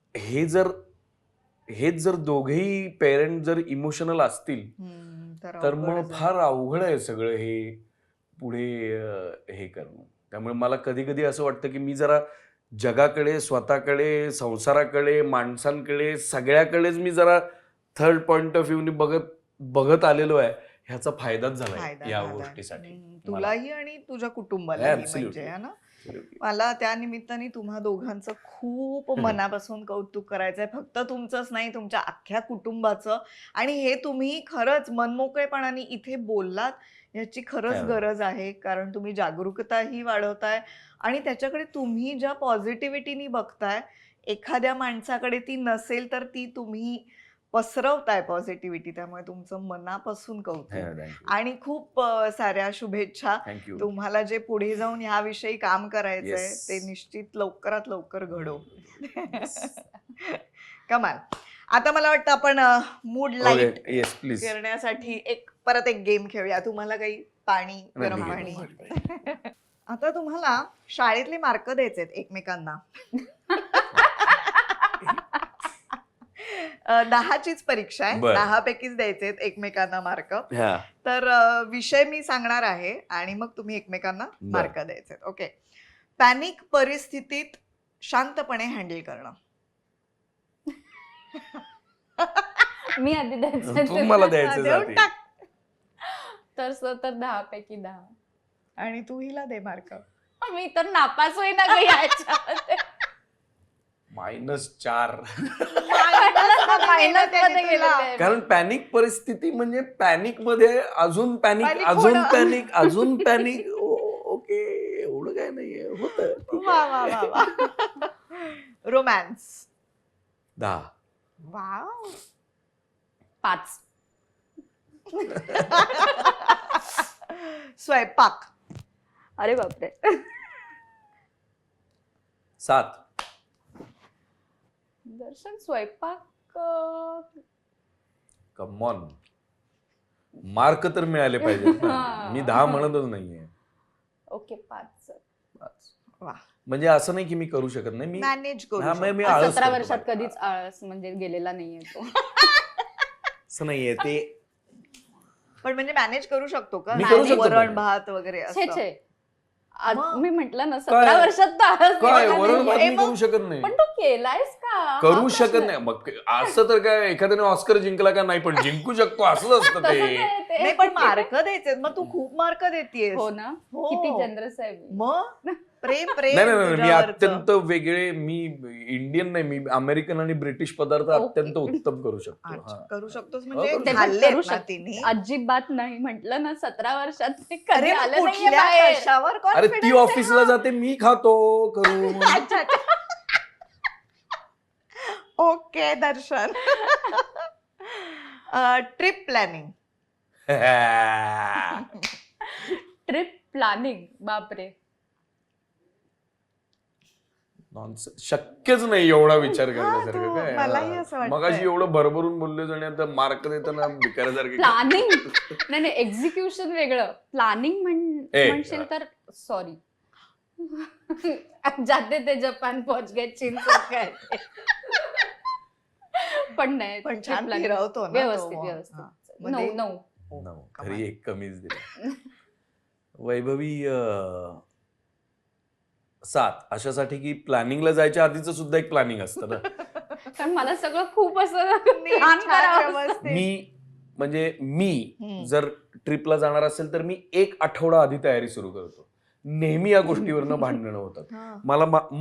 हेच जर दोघेही पेरेंट जर इमोशनल असतील तर मग फार अवघड आहे सगळं हे पुढे हे करणं. त्यामुळे मला कधी कधी असं वाटतं की मी जरा जगाकडे, स्वतःकडे, संसाराकडे, माणसांकडे, सगळ्याकडेच मी जरा थर्ड पॉइंट ऑफ व्ह्यूने बघत आलेलो आहे. ह्याचा फायदाच झाला या गोष्टीसाठी तुलाही आणि तुझ्या कुटुंबाला Absolutely. म्हणजे है ना. मला त्या निमित्ताने तुम्हा दोघांचं खूप मनापासून कौतुक करायचंय. फक्त तुमचंच नाही, तुमच्या अख्ख्या कुटुंबाचं. आणि हे तुम्ही खरंच मनमोकळेपणाने इथे बोललात, याची खरंच गरज आहे. कारण तुम्ही जागरूकताही वाढवताय आणि त्याच्याकडे तुम्ही ज्या पॉझिटिव्हिटीनी बघताय, एखाद्या माणसाकडे ती नसेल तर ती तुम्ही पसरवताय पॉझिटिव्हिटी. त्यामुळे तुमचं मनापासून कौतुक आणि खूप साऱ्या शुभेच्छा. थँक्यू. तुम्हाला जे पुढे जाऊन ह्याविषयी काम करायचंय Yes. ते निश्चित लवकरात लवकर घडो. कमाल. आता मला वाटतं आपण मूड लाईट येस प्लीज. करण्यासाठी परत एक गेम खेळूया. तुम्हाला काही पाणी, गरम नाही, पाणी. आता तुम्हाला शाळेतले मार्क द्यायचे एकमेकांना. 10चीच परीक्षा आहे. बरं. 10 पैकीच द्यायचे एकमेकांना मार्क. तर विषय मी सांगणार आहे आणि मग तुम्ही एकमेकांना मार्क द्यायचे. ओके. पॅनिक परिस्थितीत शांतपणे हँडल करणं. मी आधी द्यायचं तू मला द्यायचं देऊन जाती. टाक. तर 10 पैकी 10. आणि तू हिला दे मार्क. मी तर नापास होईना ग याच्यामध्ये. -4. Minus मध्ये गेलेलं आहे. कारण पॅनिक परिस्थिती म्हणजे पॅनिक मध्ये अजून पॅनिक, Panic अजून होणं. पॅनिक, अजून पॅनिक. ओके, एवढं काय नाहीये, होतं. वा वा वा वा. रोमॅन्स. 10. वाव. 5. स्वयंपाक. अरे बापरे. 7. दर्शन स्वयंपाक कमॉन, मार्क तर मिळाले पाहिजेत ना. मी 10 म्हणतच नाहीये. ओके 5. 5. वा. म्हणजे असं नाही की मी करू शकत नाही, मी मॅनेज करू हा, शकतो. मी आळस 17 करतो वर्षात बाई. कधीच आळस म्हणजे गेलेला नाहीये तो. असं नाहीये ते. पण म्हणजे मॅनेज करू शकतो का? मी करू शकतो वरण manage. भात वगैरे छे असं. छे. आज मग? मी म्हंटल ना काय? 17 वर्षात तर आळस काय गेलेला वरण नाहीये. भात मी मग- करू शकत नाही. पण तू केलायस का? हा करू प्रश्न शकत आहे. नाही. मग असं तर काय एखाद्याने ऑस्कर जिंकला का नाही, पण जिंकू शकतो असंच असतं तसंच ते. आहे ते. नाही पण मार्क द्यायचे, मग तू खूप मार्क देतेस. हो ना. हो. किती जनरस आहे मी. मग प्रेम प्रेम नाही नाही नाही, मी तुझ्यावरचं. अत्यंत वेगळे, मी इंडियन नाही, मी अमेरिकन आणि ब्रिटिश पदार्थ ओके. अत्यंत उत्तम करू शकतो. अच्छा, हा. करू शकतोस हो, म्हणजे करू ते पण खाल्लेत करू ना शकते. तिने. अजिबात नाही म्हंटल ना 17 वर्षात ते अरे कधी मग आलं नाहीये कुठल्या बाहेर. कशावर अरे confidence ती आहे ऑफिसला हा? जाते, मी खातो करून. अच्छा, अच्छा. Okay Darshan. Trip planning. Trip planning बापरे. Nonsense. शक्यच नाही एवढा विचार हा, करण्यासारखं तू- काय. मलाही असं वाटतंय. मगाशी एवढं भरभरून बोलले आणि आता मार्क देताना भिकाऱ्यासारखे. प्लॅनिंग नाही नाही एक्झिक्युशन वेगळं. प्लॅनिंग म्हणशील तर सॉरी. जाते ते जपान पोहोच गए चीन काय. पण नाही पण trip छान planning. फिरवतो ना तो व्यवस्थित मग. हा. व्यवस्थित. मग ते- 9. No, घरी 1 कमीच दिला. वैभवी 7 अशासाठी की प्लॅनिंगला जायच्या आधीच सुद्धा एक प्लॅनिंग असतं ना. कारण मला सगळं खूप असं नीट, प्लॅन छान, करावं. व्यवस्थित. मी हम्म. जर ट्रिपला जाणार असेल तर मी 1 आठवडा आधी तयारी सुरू करतो. नेहमी या गोष्टीवरनं भांडणं होतात. हा.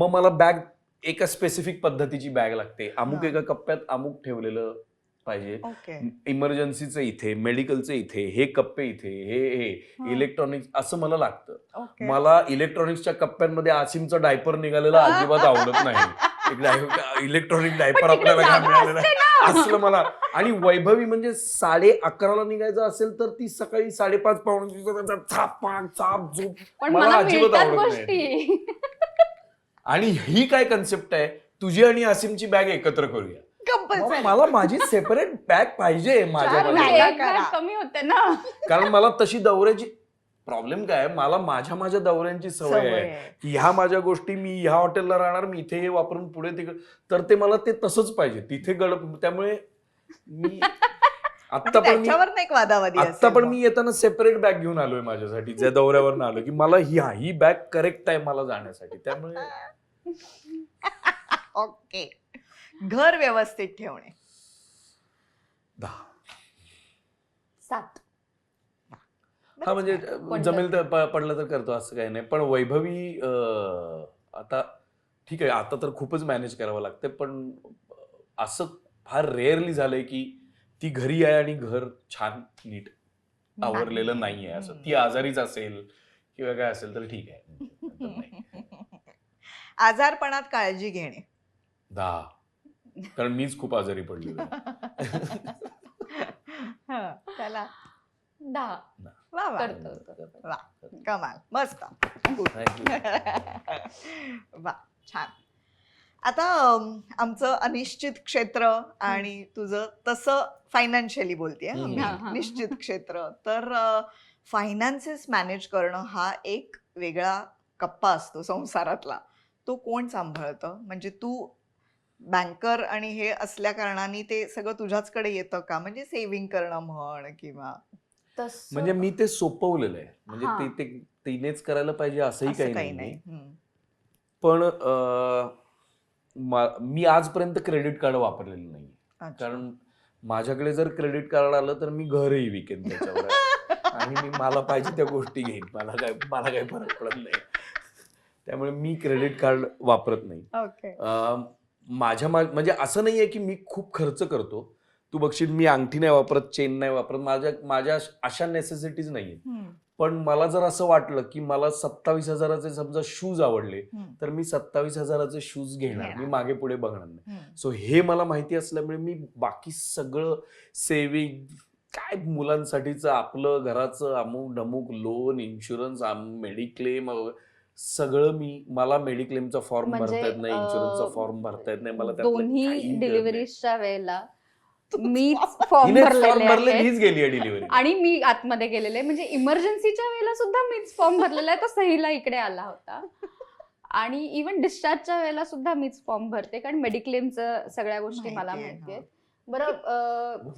मला बॅग एका स्पेसिफिक पद्धतीची बॅग लागते. अमुक हा. एका कप्प्यात अमुक ठेवलेलं पाहिजे. ओके. इमर्जन्सीचं इथे, मेडिकलचं इथे, हे कप्पे इथे, हे हा. इलेक्ट्रॉनिक्स असं मला लागतं. ओके. मला इलेक्ट्रॉनिक्सच्या कप्प्यांमध्ये आसिमचा डायपर निघालेला अजिबात आवडत नाही. इलेक्ट्रॉनिक डायपर पण तिकडे आपल्याला काय जागा मिळालेलं असते ना. असलं मला. आणि वैभवी म्हणजे 11:30 निघायचं असेल तर ती सकाळी 5:30 पावणे चाप झोप. पण मला मला अजिबात मिळतात आवडत गोष्टी. आणि ही काय कन्सेप्ट आहे, तुझी आणि आसिमची बॅग एकत्र करूया. Compulsory. मला माझी सेपरेट बॅग पाहिजे माझ्या चार माझ्या. बॅगा एक बॅग करा. कमी होते ना. कारण मला तशी दौऱ्याची प्रॉब्लेम काय आहे, मला माझ्या दौऱ्यांची सवय आहे आहे. की ह्या माझ्या गोष्टी मी ह्या हॉटेलला राहणार, मी इथे हे वापरून पुढे तिकडे, तर ते मला ते तसंच पाहिजे तिथे त्यामुळे मी आता पण त्याच्यावर एक वादावादी आता असेल पण मग. मी येताना सेपरेट बॅग घेऊन आलोय माझ्यासाठी, ज्या दौऱ्यावर आलो की मला ही बॅग करेक्ट आहे मला जाण्यासाठी. त्यामुळे ओके. घर व्यवस्थित ठेवणे. 10. 7. हा म्हणजे पडलं. जमेल तर पडलं तर करतो असं काही नाही. पण वैभवी आता ठीक आहे, आता तर खूपच मॅनेज करावं लागतं, पण असं फार रेअरली झालंय की ती घरी आहे आणि घर छान नीट आवरलेलं नाहीये. असं ती आजारीच असेल किंवा काय असेल तर ठीक आहे. तर नाही. आजारपणात काळजी घेणे. 10. कारण मीच खूप आजारी पडलेलो. हा, त्याला 10 वा वा करतो. वा, कमाल, मस्त. वा, छान. आता आमचं अनिश्चित क्षेत्र आणि तुझं तसं फायनान्शियली बोलतेय हम्म. मी, हा, हा. निश्चित क्षेत्र. तर फायनान्सेस मॅनेज करणं हा एक वेगळा कप्पा असतो संसारातला. तो कोण सांभाळतं? म्हणजे तू बँकर आणि हे असल्या कारणाने ते सगळं तुझ्याचकडे येतं का? म्हणजे सेव्हिंग करणं म्हण किंवा तसं म्हणजे मी ते सोपवलेलं आहे. म्हणजे हा. ते तिनेच करायला पाहिजे असंही असं काही काही नाही. नाही. पण मी आजपर्यंत क्रेडिट कार्ड वापरलेलं नाही. अच्छा. कारण माझ्याकडे जर क्रेडिट कार्ड आलं तर मी घरही विकेन त्याच्यावर आणि मी मला पाहिजे त्या गोष्टी घेईन. मला काही फरक पडत नाही. त्यामुळे मी क्रेडिट कार्ड वापरत नाही. ओके. म्हणजे असं नाहीये की मी खूप खर्च करतो. तू बघशील मी अंगठी नाही वापरत, चेन नाही वापरत, माझ्या अशा नेसेसिटीज नाहीये. पण मला जर असं वाटलं की मला 27,000चे समजा शूज आवडले तर मी 27,000चे शूज घेणार, मी मागे पुढे बघणार नाही. सो हे मला माहिती असल्यामुळे मी बाकी सगळं सेविंग काय मुलांसाठीचं आपलं घराचं अमुक डमुक लोन, इन्शुरन्स, मेडिक्लेम सगळं मला मेडिक्लेमचा फॉर्म भरता येत नाही, इन्शुरन्सचा फॉर्म भरता येत नाही मला. दोन्ही डिलिव्हरीजच्या वेळेला मीच फॉर्म भरलेले आहे. मीच गेली आहे डिलिव्हरी आणि मी आतमध्ये गेलेले, म्हणजे इमर्जन्सीच्या वेळेला सुद्धा मीच फॉर्म भरलेला आहे. तो सहीला इकडे आला होता. आणि इव्हन डिस्चार्जच्या वेळेला सुद्धा मीच फॉर्म भरते, कारण मेडिक्लेमचं सगळ्या गोष्टी मला माहिती आहेत. बरं,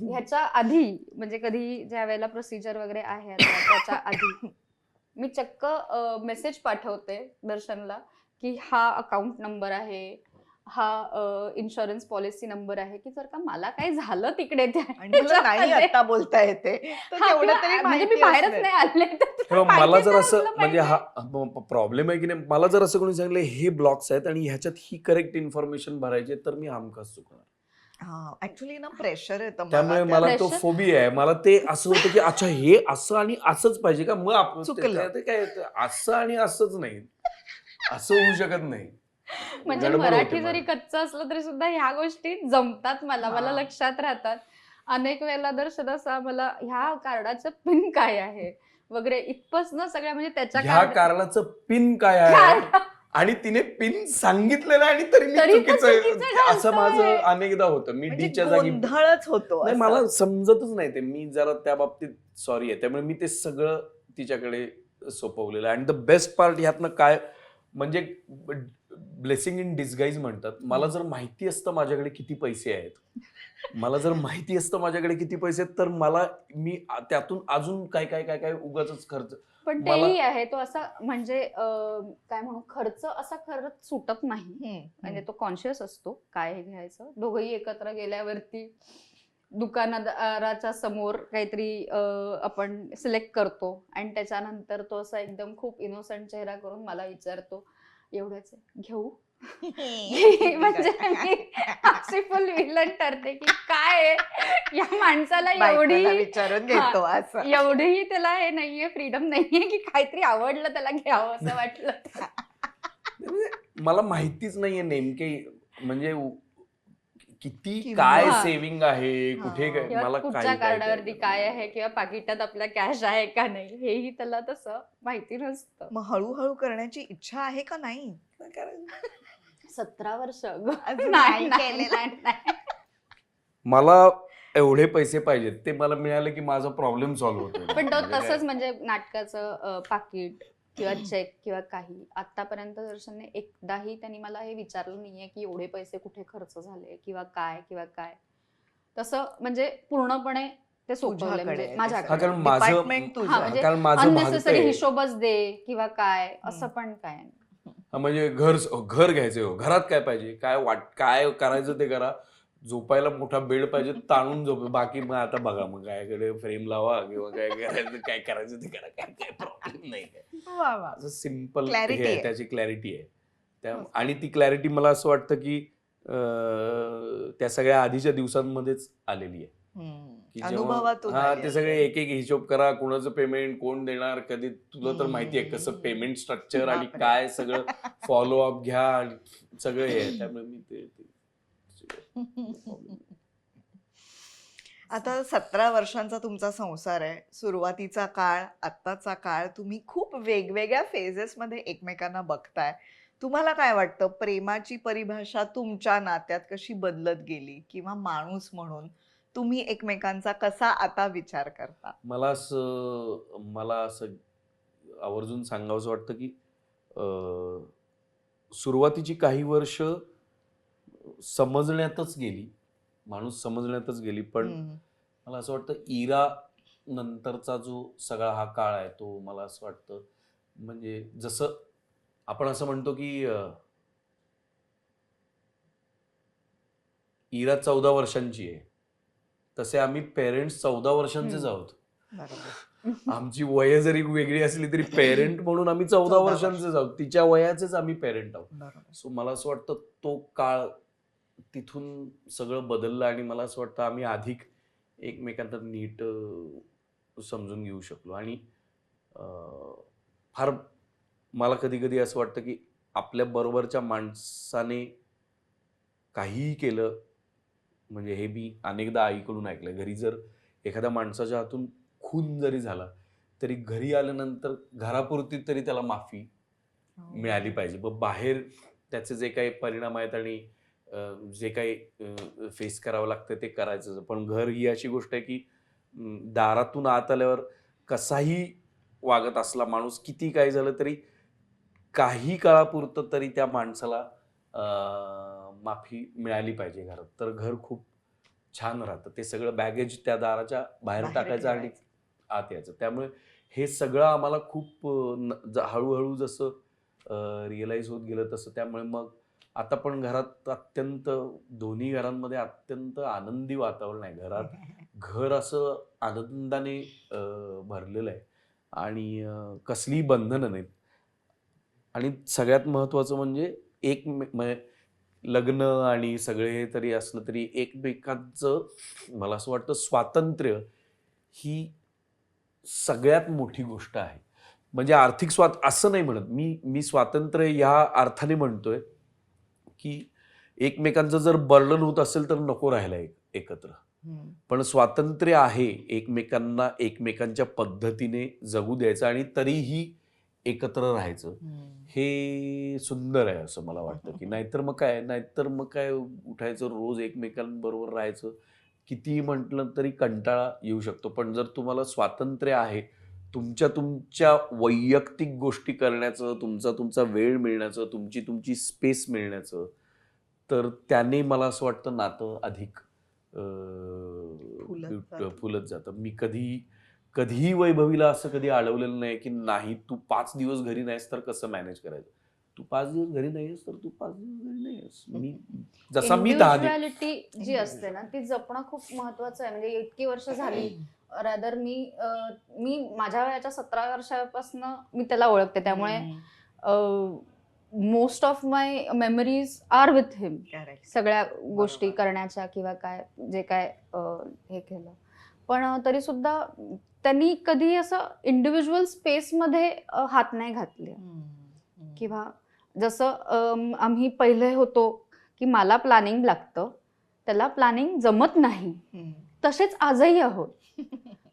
ह्याच्या आधी म्हणजे कधी ज्या वेळेला प्रोसिजर वगैरे आहे त्याच्या आधी मी चक्क मेसेज पाठवते दर्शनला की हा अकाउंट नंबर आहे, हा इन्शुरन्स पॉलिसी नंबर आहे, की जर का मला काही झालं तिकडे नाही आता बोलता येते म्हणजे मी बाहेरच नाही आले. मला जर असं म्हणजे हा प्रॉब्लेम आहे की नाही, मला जर असं कोणी सांगितलं हे ब्लॉक्स आहेत आणि ह्याच्यात ही करेक्ट इन्फॉर्मेशन भरायची तर मी हमखास चुकणार. ऍक्च्युली ना प्रेशर येतं त्यामुळे मला तो फोबिया आहे. मला ते असं होतं की अच्छा हे असं आणि असंच पाहिजे का, मग आपण काय असं आणि असंच नाही, असं होऊ शकत नाही. म्हणजे मराठी जरी कच्चं असलं तरी सुद्धा ह्या गोष्टी जमतात मला लक्षात राहतात. अनेक वेळेला दर्शन असा मला ह्या कार्डाचं पिन काय आहे वगैरे इथपासून सगळ्या, म्हणजे त्याच्या ह्या कार्डाचं पिन काय आहे आणि तिने पिन सांगितलेलं आणि तरी मी चुकीचं असं माझं अनेकदा होतं. मी डीच्या जागी गोंधळच होतो. मला समजतच नाही ते, मी जरा त्या बाबतीत सॉरी आहे. त्यामुळे मी ते सगळं तिच्याकडे सोपवलेलं आहे. आणि द बेस्ट पार्ट ह्यातनं काय म्हणजे ब्लेसिंग इन डिस्गाईज म्हणतात. मला जर माहिती असतं माझ्याकडे किती पैसे आहेत, तर मी त्यातून अजून काय उगाच खर्च. पण तेही आहे तो असा म्हणजे काय म्हणू, खर्च असा खरंच सुटत नाही. म्हणजे तो कॉन्शियस असतो काय हे घ्यायचं. दोघंही एकत्र गेल्यावरती दुकानदाराच्या समोर काहीतरी आपण सिलेक्ट करतो आणि त्याच्यानंतर तो असा एकदम खूप इनोसंट चेहरा करून मला विचारतो एवढंच घेऊ. म्हणजे अशी फुल विलन ठरते की काय या माणसाला एवढीही त्याला हे नाहीये, फ्रीडम नाहीये की काहीतरी आवडलं त्याला घ्यावं असं वाटलं. मला माहितीच नाहीये नेमके म्हणजे किती काय सेव्हिंग आहे, कुठे मला कुठच्या कार्डावरती काय आहे किंवा पाकिटात आपल्या कॅश आहे का नाही हेही त्याला तसं माहिती नसतं. मग हळूहळू करण्याची इच्छा आहे का नाही? 17 वर्ष मला एवढे पैसे पाहिजेत, ते मला मिळाले की माझा प्रॉब्लेम सॉल्व्ह होतो. पण तो तसंच म्हणजे नाटकाचं पाकिट किंवा चेक किंवा काही आतापर्यंत दर्शनने एकदाही त्यांनी मला हे विचारलं नाहीये की एवढे पैसे कुठे खर्च झाले किंवा काय. तसं म्हणजे पूर्णपणे ते सोपवलंय म्हणजे माझ्याकडे. अननेसेसरी हिशोबच दे किंवा काय असं पण काय नाही. म्हणजे घर घ्यायचं, घरात काय पाहिजे, काय करायचं ते करा, झोपायला मोठा बेड पाहिजे, ताणून झोप, बाकी मग आता बघा मग कायकडे फ्रेम लावा किंवा काय करायचं ते करा, काय प्रॉब्लेम नाही. सिम्पल त्याची क्लॅरिटी आहे. आणि ती क्लॅरिटी मला असं वाटतं की त्या सगळ्या आधीच्या दिवसांमध्येच आलेली आहे. ते सगळे एक हिशोब करा, कोणाचं पेमेंट कोण देणार, कधी तुला तर माहिती आहे कसं पेमेंट स्ट्रक्चर आणि काय सगळं फॉलोअप घ्या आणि सगळं हे. त्यामुळे मी ते आता 17 वर्षांचा तुमचा संसार आहे. सुरुवातीचा काळ, आत्ताचा काळ, तुम्ही खूप वेगवेगळ्या फेजेस मध्ये एकमेकांना बघताय. तुम्हाला काय वाटतं, प्रेमाची परिभाषा तुमच्या नात्यात कशी बदलत गेली, किंवा माणूस म्हणून तुम्ही एकमेकांचा कसा आता विचार करता? मला असं आवर्जून सांगावंसं वाटतं की सुरुवातीची काही वर्ष समजण्यातच गेली, पण मला असं वाटतं इरा नंतरचा जो सगळा हा काळ आहे तो मला असं वाटतं म्हणजे जसं आपण असं म्हणतो की इरा 14 वर्षांची आहे, तसे आम्ही पेरेंट्स 14 वर्षांचेच आहोत. आमची वय जरी वेगळी असली तरी पेरेंट म्हणून आम्ही 14 वर्षांचेच आहोत, तिच्या वयाचेच आम्ही पेरेंट आहोत. सो मला असं वाटतं तो काळ तिथून सगळं बदललं आणि मला असं वाटतं आम्ही अधिक एकमेकांना नीट समजून घेऊ शकलो. आणि फार मला कधी कधी असं वाटतं की आपल्या बरोबरच्या माणसाने काहीही केलं, म्हणजे हे मी अनेकदा आईकडून ऐकलं, घरी जर एखाद्या माणसाच्या हातून खून जरी झाला तरी घरी आल्यानंतर घरापुरती तरी त्याला माफी मिळाली पाहिजे. मग बाहेर त्याचे जे काही परिणाम आहेत आणि जे काही फेस करावं लागतं ते करायचं. पण घर ही अशी गोष्ट आहे की दारातून आत आल्यावर कसाही वागत असला माणूस, किती काही झालं तरी काही काळापुरतं तरी त्या माणसाला माफी मिळाली पाहिजे घरात, तर घर खूप छान राहतं. ते सगळं बॅगेज त्या दाराच्या बाहेर टाकायचं आणि आत यायचं. त्यामुळे हे सगळं आम्हाला खूप हळूहळू जसं रिअलाइज होत गेलं तसं. त्यामुळे मग आता पण घरात अत्यंत, दोन्ही घरांमध्ये अत्यंत आनंदी वातावरण आहे. घरात घर असं आनंदाने भरलेलं आहे आणि कसलीही बंधनं नाहीत. आणि सगळ्यात महत्त्वाचं म्हणजे लग्न आणि सगळे हे तरी असलं तरी एकमेकांचं मला असं वाटतं स्वातंत्र्य ही सगळ्यात मोठी गोष्ट आहे. म्हणजे आर्थिक असं नाही म्हणत मी स्वातंत्र्य ह्या अर्थाने म्हणतोय की एकमेकांचं जर बर्डन होत असेल तर नको राहायला एकत्र. पण स्वातंत्र्य आहे एकमेकांना एकमेकांच्या पद्धतीने जगू द्यायचं आणि तरीही एकत्र राहायचं. हे सुंदर आहे असं मला वाटतं. की नाहीतर मग काय उठायचं रोज एकमेकांबरोबर राहायचं, कितीही म्हटलं तरी कंटाळा येऊ शकतो. पण जर तुम्हाला स्वातंत्र्य आहे तुमच्या वैयक्तिक गोष्टी करण्याचं, तुमचा वेळ मिळण्याचं, तुमची स्पेस मिळण्याचं, तर त्याने मला असं वाटतं नातं अधिक फुलत जातं. मी कधीही वैभवीला असं कधी अडवलेलं नाही की नाही तू 5 दिवस घरी नाहीस तर कसं मॅनेज करायचं. तू 5 दिवस घरी नाहीस तर तू 5 दिवस घरी नाहीस. मी जसा मी 10 दिवस. इंडिव्हिज्युअलिटी जी असते ना ती जपणं खूप महत्वाचं आहे. म्हणजे इतकी वर्ष झाली, रादर मी माझ्या वयाच्या 17 वर्षापासून मी त्याला ओळखते. त्यामुळे most of my memories are with him. सगळ्या गोष्टी करण्याच्या किंवा काय जे काय हे केलं. पण तरी सुद्धा त्यांनी कधी असं इंडिव्हिज्युअल स्पेसमध्ये हात नाही घातले. किंवा जसं आम्ही पहिले होतो की मला प्लॅनिंग लागतं, त्याला प्लॅनिंग जमत नाही, तसेच आजही आहोत.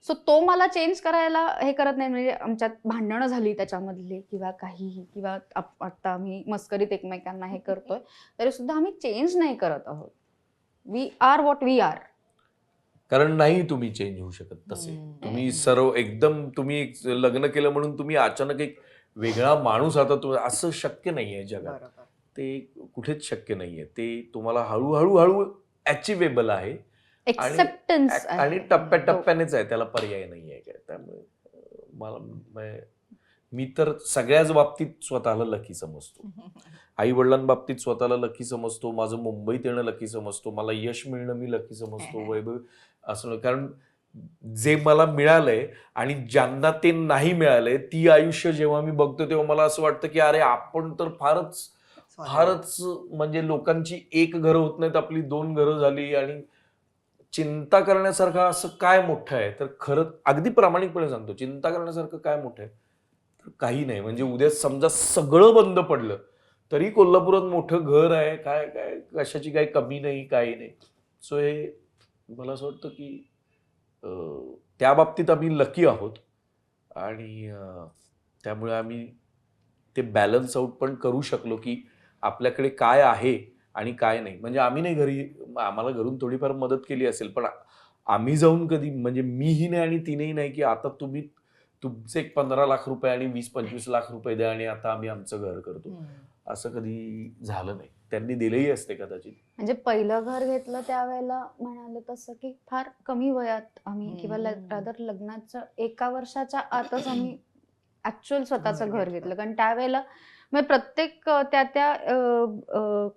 सो तो मला चेंज करायला हे करत नाही. म्हणजे आमच्यात भांडणं झाली त्याच्यामधली किंवा काहीही, किंवा आता आम्ही मस्करीत एकमेकांना हे करतोय तरी सुद्धा आम्ही चेंज नाही करत आहोत. We are what we are. कारण नाही तुम्ही चेंज होऊ शकत तसे. तुम्ही तुम्ही लग्न केलं म्हणून तुम्ही अचानक एक वेगळा माणूस आता असं शक्य नाहीये जगात. ते कुठेच शक्य नाहीये. ते तुम्हाला हळूहळू अचिवेबल आहे. एक्सेप्टन्स आणि टप्प्याटप्प्यानेच आहे, त्याला पर्याय नाहीये काय. त्यामुळे मी तर सगळ्याच बाबतीत स्वतःला लकी समजतो. आई वडिलांबाबतीत स्वतःला लकी समजतो. माझं मुंबईत येणं लकी समजतो. मला यश मिळणं मी लकी समजतो. वैभव असं, कारण जे मला मिळालंय आणि ज्यांना ते नाही मिळालंय ती आयुष्य जेव्हा मी बघतो तेव्हा मला असं वाटतं की अरे आपण तर फारच म्हणजे लोकांची एक घरं होत नाहीत, आपली 2 घरं झाली. आणि चिंता करण्यासारखं असं काय मोठं आहे तर खरं अगदी प्रामाणिकपणे सांगतो, चिंता करण्यासारखं काय मोठं आहे तर काही नाही. म्हणजे उद्या समजा सगळं बंद पडलं तरी कोल्हापुरात मोठं घर आहे, काय कशाची काही कमी नाही, काही नाही. सो हे मला असं वाटतं की त्या बाबतीत आम्ही लकी आहोत. आणि त्यामुळे आम्ही ते बॅलन्स आउट पण करू शकलो की आपल्याकडे काय आहे आणि काय नाही. म्हणजे आम्ही नाही आम्हाला घरून थोडीफार मदत केली असेल, पण आम्ही जाऊन कधी, म्हणजे मीही नाही आणि तिनेही नाही की आता तुम्ही तुमचे 15 लाख रुपये आणि 20-25 लाख रुपये द्या आणि आता आम्ही आमचं घर करतो, असं कधी झालं नाही. त्यांनी दिलेही असते कदाचित. म्हणजे पहिलं घर घेतलं त्यावेळेला म्हणाले तसं की फार कमी वयात आम्ही, किंवा रादर लग्नाच्या 1 वर्षाच्या आतच आम्ही ऍक्च्युअल स्वतःचं घर घेतलं. कारण त्यावेळेला मग प्रत्येक त्या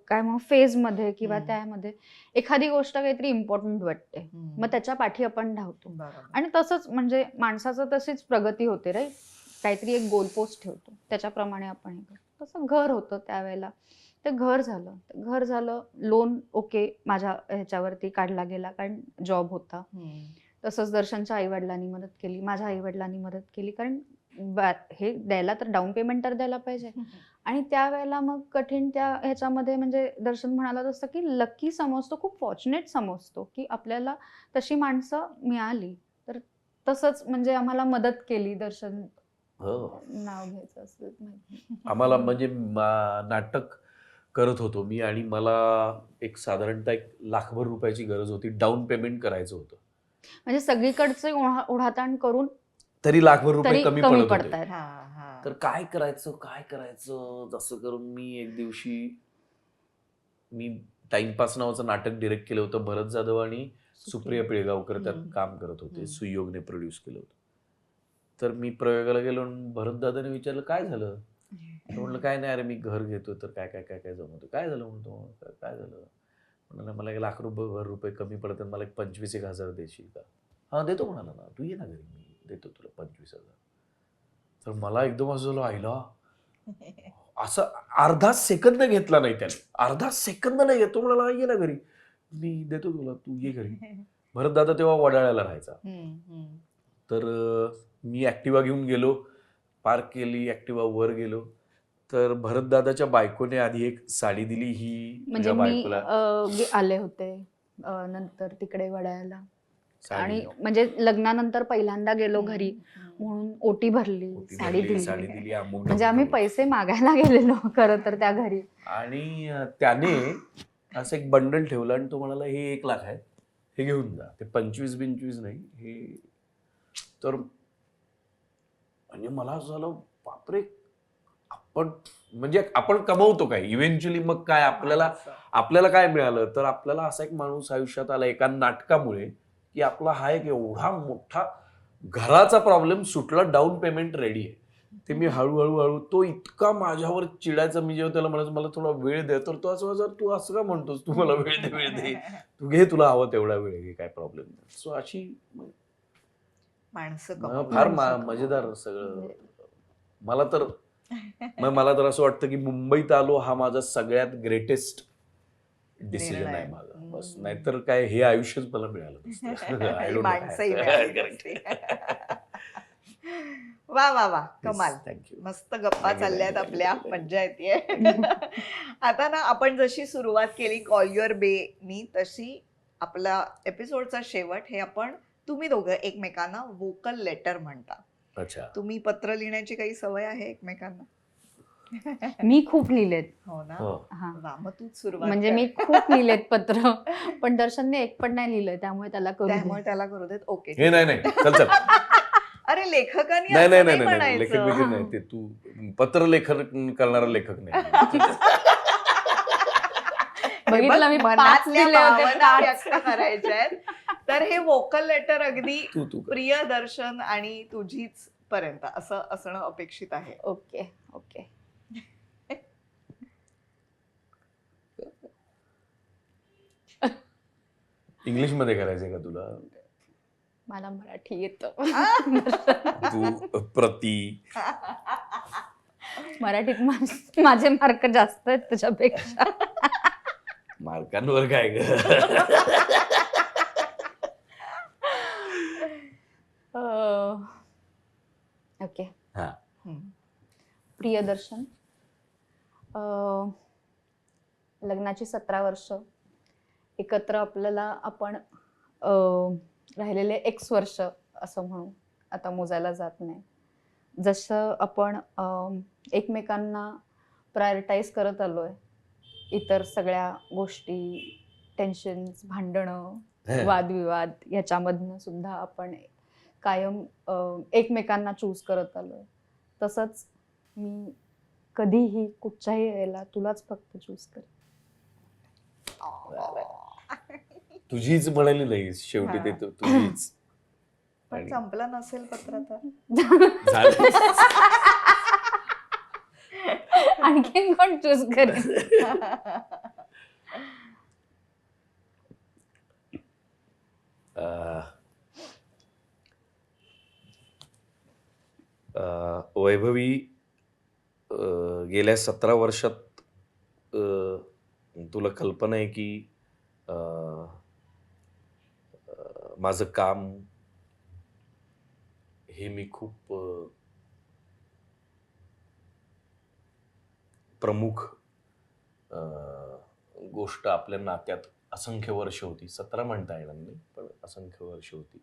काय मग फेजमध्ये किंवा त्यामध्ये एखादी गोष्ट काहीतरी इम्पॉर्टंट वाटते, मग त्याच्या पाठी आपण धावतो. आणि तसंच म्हणजे माणसाचं तशीच प्रगती होते, राईट. काहीतरी एक गोल पोस्ट ठेवतो त्याच्याप्रमाणे आपण हे करतो. तसं घर होतं त्यावेळेला. ते घर झालं लोन ओके माझ्या ह्याच्यावरती काढला गेला कारण जॉब होता. तसंच दर्शनच्या आईवडिलांनी मदत केली, माझ्या आईवडिलांनी मदत केली, कारण हे द्यायला तर डाऊन पेमेंट तर द्यायला पाहिजे. आणि त्यावेळेला मग कठीण त्या ह्याच्यामध्ये म्हणजे दर्शन म्हणाला तसं की लकी समजतो, खूप फॉर्च्युनेट समजतो की आपल्याला तशी माणसं मिळाली. तर तसंच म्हणजे आम्हाला मदत केली. दर्शन नाव घ्यायचं असं माहिती. आम्हाला म्हणजे नाटक करत होतो मी आणि मला एक साधारणतः 1,00,000 रुपयाची गरज होती. डाऊन पेमेंट करायचं होतं. म्हणजे सगळीकडचे ओढाताण करून तरी 1,00,000 रुपये तरी कमी कमी पडत होते. पडतायत. तर काय करायचं जसं करून मी एक दिवशी टाइमपास नावाचं नाटक डिरेक्ट केलं होतं. भरत जाधव आणि सुप्रिया पिळगावकर त्यात काम करत होते. सुयोगने प्रोड्यूस केलं होतं. तर मी प्रयोगाला गेलो आणि भरत दादाने विचारलं काय झालं. म्हटलं काय नाही अरे मी घर घेतो तर काय काय काय काय जमवतो. काय झालं म्हणतो. काय झालं म्हणाला मला 1,00,000 रुपये कमी पडतात, मला 25,000 देशील का. हा देतो म्हणाला ना, तू ये ना घरी, मी देतो तुला 25,000. तर मला एकदम असं झालं आईला. असं अर्धा सेकंद घेतला नाही त्याने, अर्धा सेकंद नाही घेतो. म्हणाला ये ना घरी, मी देतो तुला, तू ये घरी. भरत दादा तेव्हा वडाळ्याला राहायचा. तर मी ऍक्टिवा घेऊन गेलो, पार्क केली, ऍक्टिवा वर गेलो. तर भरत दादाच्या बायकोने आधी एक साडी दिली. ही म्हणजे मी बायकोला आले होते नंतर तिकडे वडाळ्याला. आणि म्हणजे लग्नानंतर पहिल्यांदा गेलो घरी म्हणून ओटी भरली, साडी दिली. म्हणजे आम्ही पैसे मागायला गेलेलो खरं तर त्या घरी. आणि त्याने असं एक बंडल ठेवलं आणि तो म्हणाला हे 1,00,000 आहे, हे घेऊन जा. ते 25 नाही हे. तर म्हणजे मला असं झालं बापरे, आपण कमवतो काय इव्हेंच्युअली, मग काय आपल्याला काय मिळालं. तर आपल्याला असा एक माणूस आयुष्यात आला एका नाटकामुळे की आपला हा एक एवढा मोठा घराचा प्रॉब्लेम सुटला, डाऊन पेमेंट रेडी आहे. ते मी हळूहळू तो इतका माझ्यावर चिडायचा. मी जेव्हा त्याला म्हणायचं मला थोडा वेळ दे, तर तो असं तू असं का म्हणतोस, तू मला वेळ दे तू घे, तुला हवं तेवढा वेळ घे, काय प्रॉब्लेम नाही. सो अशी माणसं फार मजेदार सगळं. मला तर असं वाटतं की मुंबईत आलो हा माझा सगळ्यात ग्रेटेस्ट डिसिजन आहे माझा. बस, नाहीतर काय हे आयुष्यच मला मिळालं वा वा वा, कमाल. थँक्यू. मस्त गप्पा चालल्यात आपल्या, मज्जा येते. आता ना आपण जशी सुरुवात केली कॉल युअर बे नी, तशी आपला एपिसोडचा शेवट हे आपण तुम्ही दोघं एकमेकांना वोकल लेटर म्हणता. अच्छा. तुम्ही पत्र लिहिण्याची काही सवय आहे एकमेकांना? मी खूप लिहिलेत. हो ना. हा. वा, मग तूच सुरुवात म्हणजे कर. मी खूप लिहिलेत पत्र, पण दर्शनने एक पण नाही लिहिलंय, त्यामुळे त्याला करू देत. ओके. हे नाही चल. अरे लेखकांनी नाही असं नाही नाही नाही लेखक म्हणायचं. नाही, ते तू पत्र लेखन करणारा लेखक नाही. बघितलं मी 5 मनातल्या दिले होते, भावना 5. व्यक्त करायच्या आहेत. तर हे वोकल लेटर अगदी तू कर. प्रिय दर्शन आणि तुझीच पर्यंत असं असणं अपेक्षित आहे. ओके. इंग्लिश मध्ये करायचंय का तुला? मला मराठी येतं. तू प्रती. मराठीत माझे मार्क जास्त आहेत तुझ्यापेक्षा. मार्कांवर काय ग. ओके. हा. प्रियदर्शन, लग्नाची 17 वर्ष, एकत्र आपल्याला आपण राहिलेले X वर्ष असं म्हणू, आता मोजायला जात नाही. जसं आपण एकमेकांना प्रायोरिटाईज करत आलोय, इतर सगळ्या गोष्टी, टेन्शन्स, भांडणं, वादविवाद ह्याच्यामधनं सुद्धा आपण कायम एकमेकांना चूज करत आलोय, तसंच मी कधीही कुठच्याही वेळेला तुलाच फक्त चूज कर. तुझीच म्हणाली नाही शेवटी, ते तुझीच. पण संपला नसेल पत्र तर आणखीन कोण चूज करेल? वैभवी गेल्या 17 वर्षात तुला कल्पना आहे की माझं काम हे मी खूप प्रमुख गोष्ट आपल्या नात्यात असंख्य वर्ष होती, 17 म्हणता येणार नाही पण असंख्य वर्ष होती.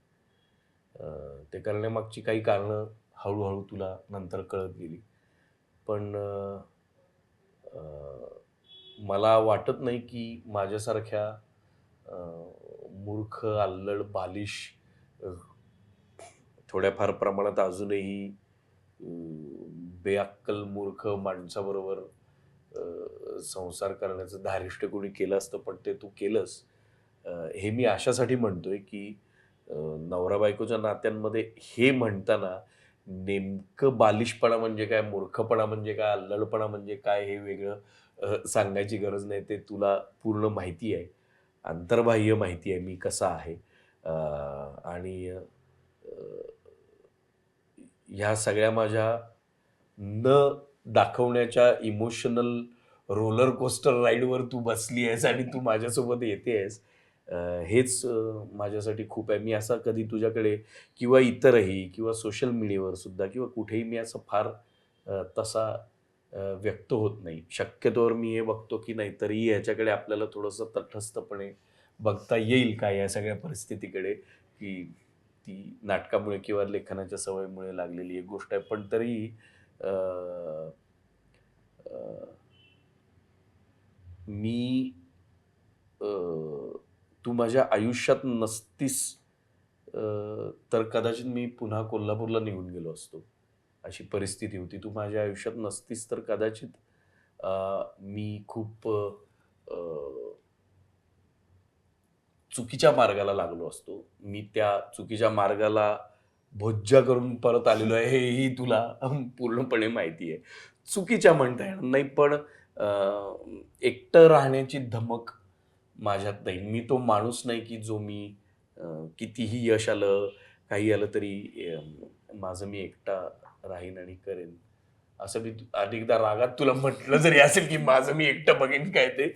ते करण्यामागची काही कारणं हळूहळू तुला नंतर कळत गेली. पण मला वाटत नाही की माझ्यासारख्या मूर्ख, अल्लड, बालिश, थोड्याफार प्रमाणात अजूनही बेअक्कल मूर्ख माणसाबरोबर संसार करण्याचं धारिष्ट कोणी केलं असतं, पण ते तू केलंस. हे मी अशासाठी म्हणतोय की नवरा बायकोच्या नात्यांमध्ये हे म्हणताना नेमकं बालिशपणा म्हणजे काय, मूर्खपणा म्हणजे काय, अल्लडपणा म्हणजे काय हे वेगळं सांगायची गरज नाही. ते तुला पूर्ण माहिती आहे, अंतर्बाह्य माहिती आहे मी कसा आहे. आणि ह्या सगळ्या माझ्या न दाखवण्याच्या इमोशनल रोलर कोस्टर राईडवर तू बसली आहेस आणि तू माझ्यासोबत येते आहेस, हेच माझ्यासाठी खूप आहे. मी असा कधी तुझ्याकडे किंवा इतरही किंवा सोशल मीडियावर सुद्धा किंवा कुठेही मी असं फार तसा व्यक्त होत नाही. शक्यतोवर मी हे बघतो की नाहीतरी ह्याच्याकडे आपल्याला थोडंसं तटस्थपणे बघता येईल का या सगळ्या परिस्थितीकडे, की ती नाटकामुळे किंवा लेखनाच्या सवयीमुळे लागलेली एक गोष्ट आहे. पण तरी मी तू माझ्या आयुष्यात नसतीस तर कदाचित मी पुन्हा कोल्हापूरला निघून गेलो असतो, अशी परिस्थिती होती. तू माझ्या आयुष्यात नसतीस तर कदाचित मी खूप चुकीच्या मार्गाला लागलो असतो. मी त्या चुकीच्या मार्गाला भोज्जा करून परत आलेलो आहे हेही तुला पूर्णपणे माहिती आहे. चुकीच्या म्हणता येणार नाही, पण एकटं राहण्याची धमक माझ्यात नाही. मी तो माणूस नाही की जो मी कितीही यश आलं काही आलं तरी माझं मी एकटा राहीन आणि करेन असं मी अनेकदा रागात तुला म्हटलं जरी असेल की माझं मी एकटं बघेन काय ते,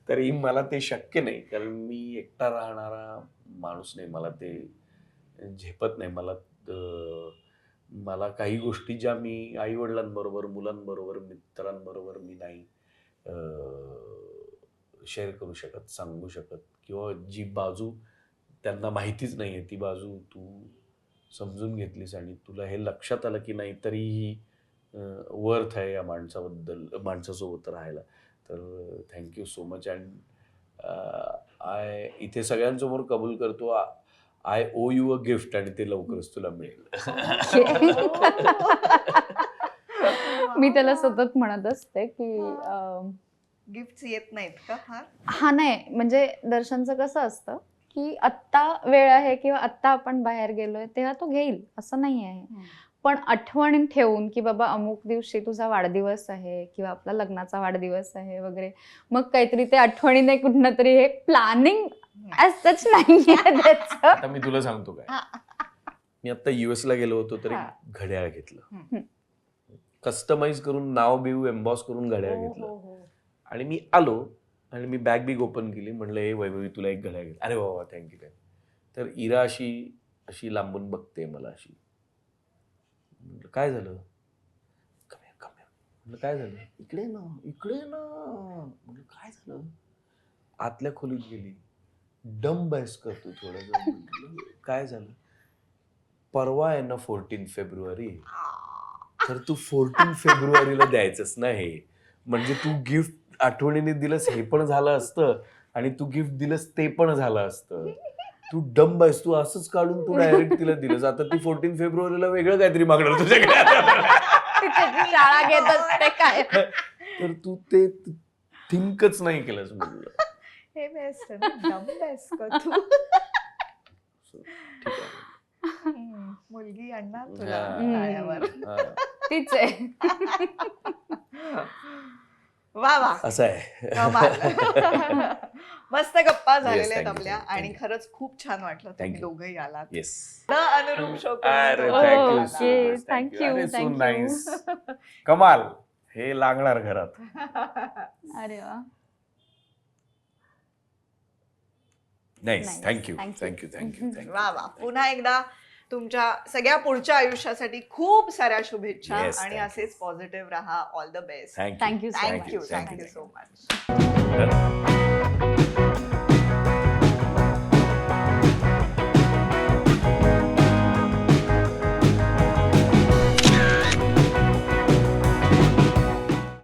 तरी मला ते शक्य नाही. कारण मी एकटा राहणारा माणूस नाही, मला ते झेपत नाही. मला काही गोष्टी ज्या मी आईवडिलांबरोबर, मुलांबरोबर, मित्रांबरोबर मी नाही शेअर करू शकत, सांगू शकत, किंवा जी बाजू त्यांना माहितीच नाही आहे ती बाजू तू समजून घेतलीस आणि तुला हे लक्षात आलं की नाही तरीही वर्थ आहे या माणसासोबत राहायला. तर थँक्यू सो मच. अँड इथे सगळ्यांसमोर कबूल करतो, I owe you a gift आणि ते लवकरच तुला मिळेल. मी त्याला सतत म्हणत असते की गिफ्ट येत नाहीत का फार? हा नाही, म्हणजे दर्शनचं कसं असतं की आत्ता वेळ आहे किंवा आत्ता आपण बाहेर गेलोय तेव्हा तो घेईल असं नाही आहे. पण आठवण ठेवून की बाबा अमुक दिवशी तुझा वाढदिवस आहे किंवा आपला लग्नाचा वाढदिवस आहे वगैरे, मग काहीतरी ते आठवणीने कुठनं तरी हे प्लॅनिंग सच नाही त्याचं. आता मी तुला सांगतो काय, मी आता US ला गेलो होतो तरी घड्याळ घेतलं, कस्टमाइज करून नाव बिव एम्बॉस करून घड्याळ घेतलं आणि मी आलो आणि मी बॅग बिग ओपन केली. म्हणलं हे वैभवी तुला एक घड्याळ घेतलं. अरे बाबा थँक्यू थँक्यू. तर इरा अशी लांबून बघते मला अशी. म्हटलं काय झालं, म्हटलं काय झालं, इकडे ना म्हटलं काय झालं. आतल्या खोलीत गेली, डम बॅस करतो थोडं. काय झालं, परवा आहे ना 14 फेब्रुवारी, तर तू 14 फेब्रुवारीला द्यायचंच ना हे. म्हणजे तू गिफ्ट आठवणीने दिलंस हे पण झालं असतं आणि तू गिफ्ट दिलंस ते पण झालं असतं. तू डंब आहेस, तू असंच काढून तू डायरेक्ट तिला दिलंस. आता ती 14 फेब्रुवारीला वेगळं काहीतरी मागणार तुझ्याकडे. शाळा घेत असते काय. तर तू ते थिंकच नाही केलंस. म्हटलं हे बेस्ट आहे ना, डम बेस्ट का तू. ठीक आहे, मुलगी आणणार तुला हा. पायावर. तीच आहे. वा वा, असं आहे. कमाल. मस्त गप्पा झालेल्या आहेत thank you, आपल्या thank you. आणि खरंच खूप छान वाटलं तुम्ही Thank you. दोघंही आलात. येस. द अनुरूप शो अरे Oh, thank you okay. So much. Thank you, अरे सो thank you. नाईस. कमाल. हे लागणार घरात. अरे वा. Nice. Nice. Thank you Thank you. Thank you thank you thank you. वा वा, पुन्हा एकदा तुमच्या सगळ्या पुढच्या आयुष्यासाठी खूप साऱ्या शुभेच्छा Yes, आणि thank you. असेच पॉझिटिव्ह राहा. All the best. Thank you Thank you so thank you much. Thank you so much.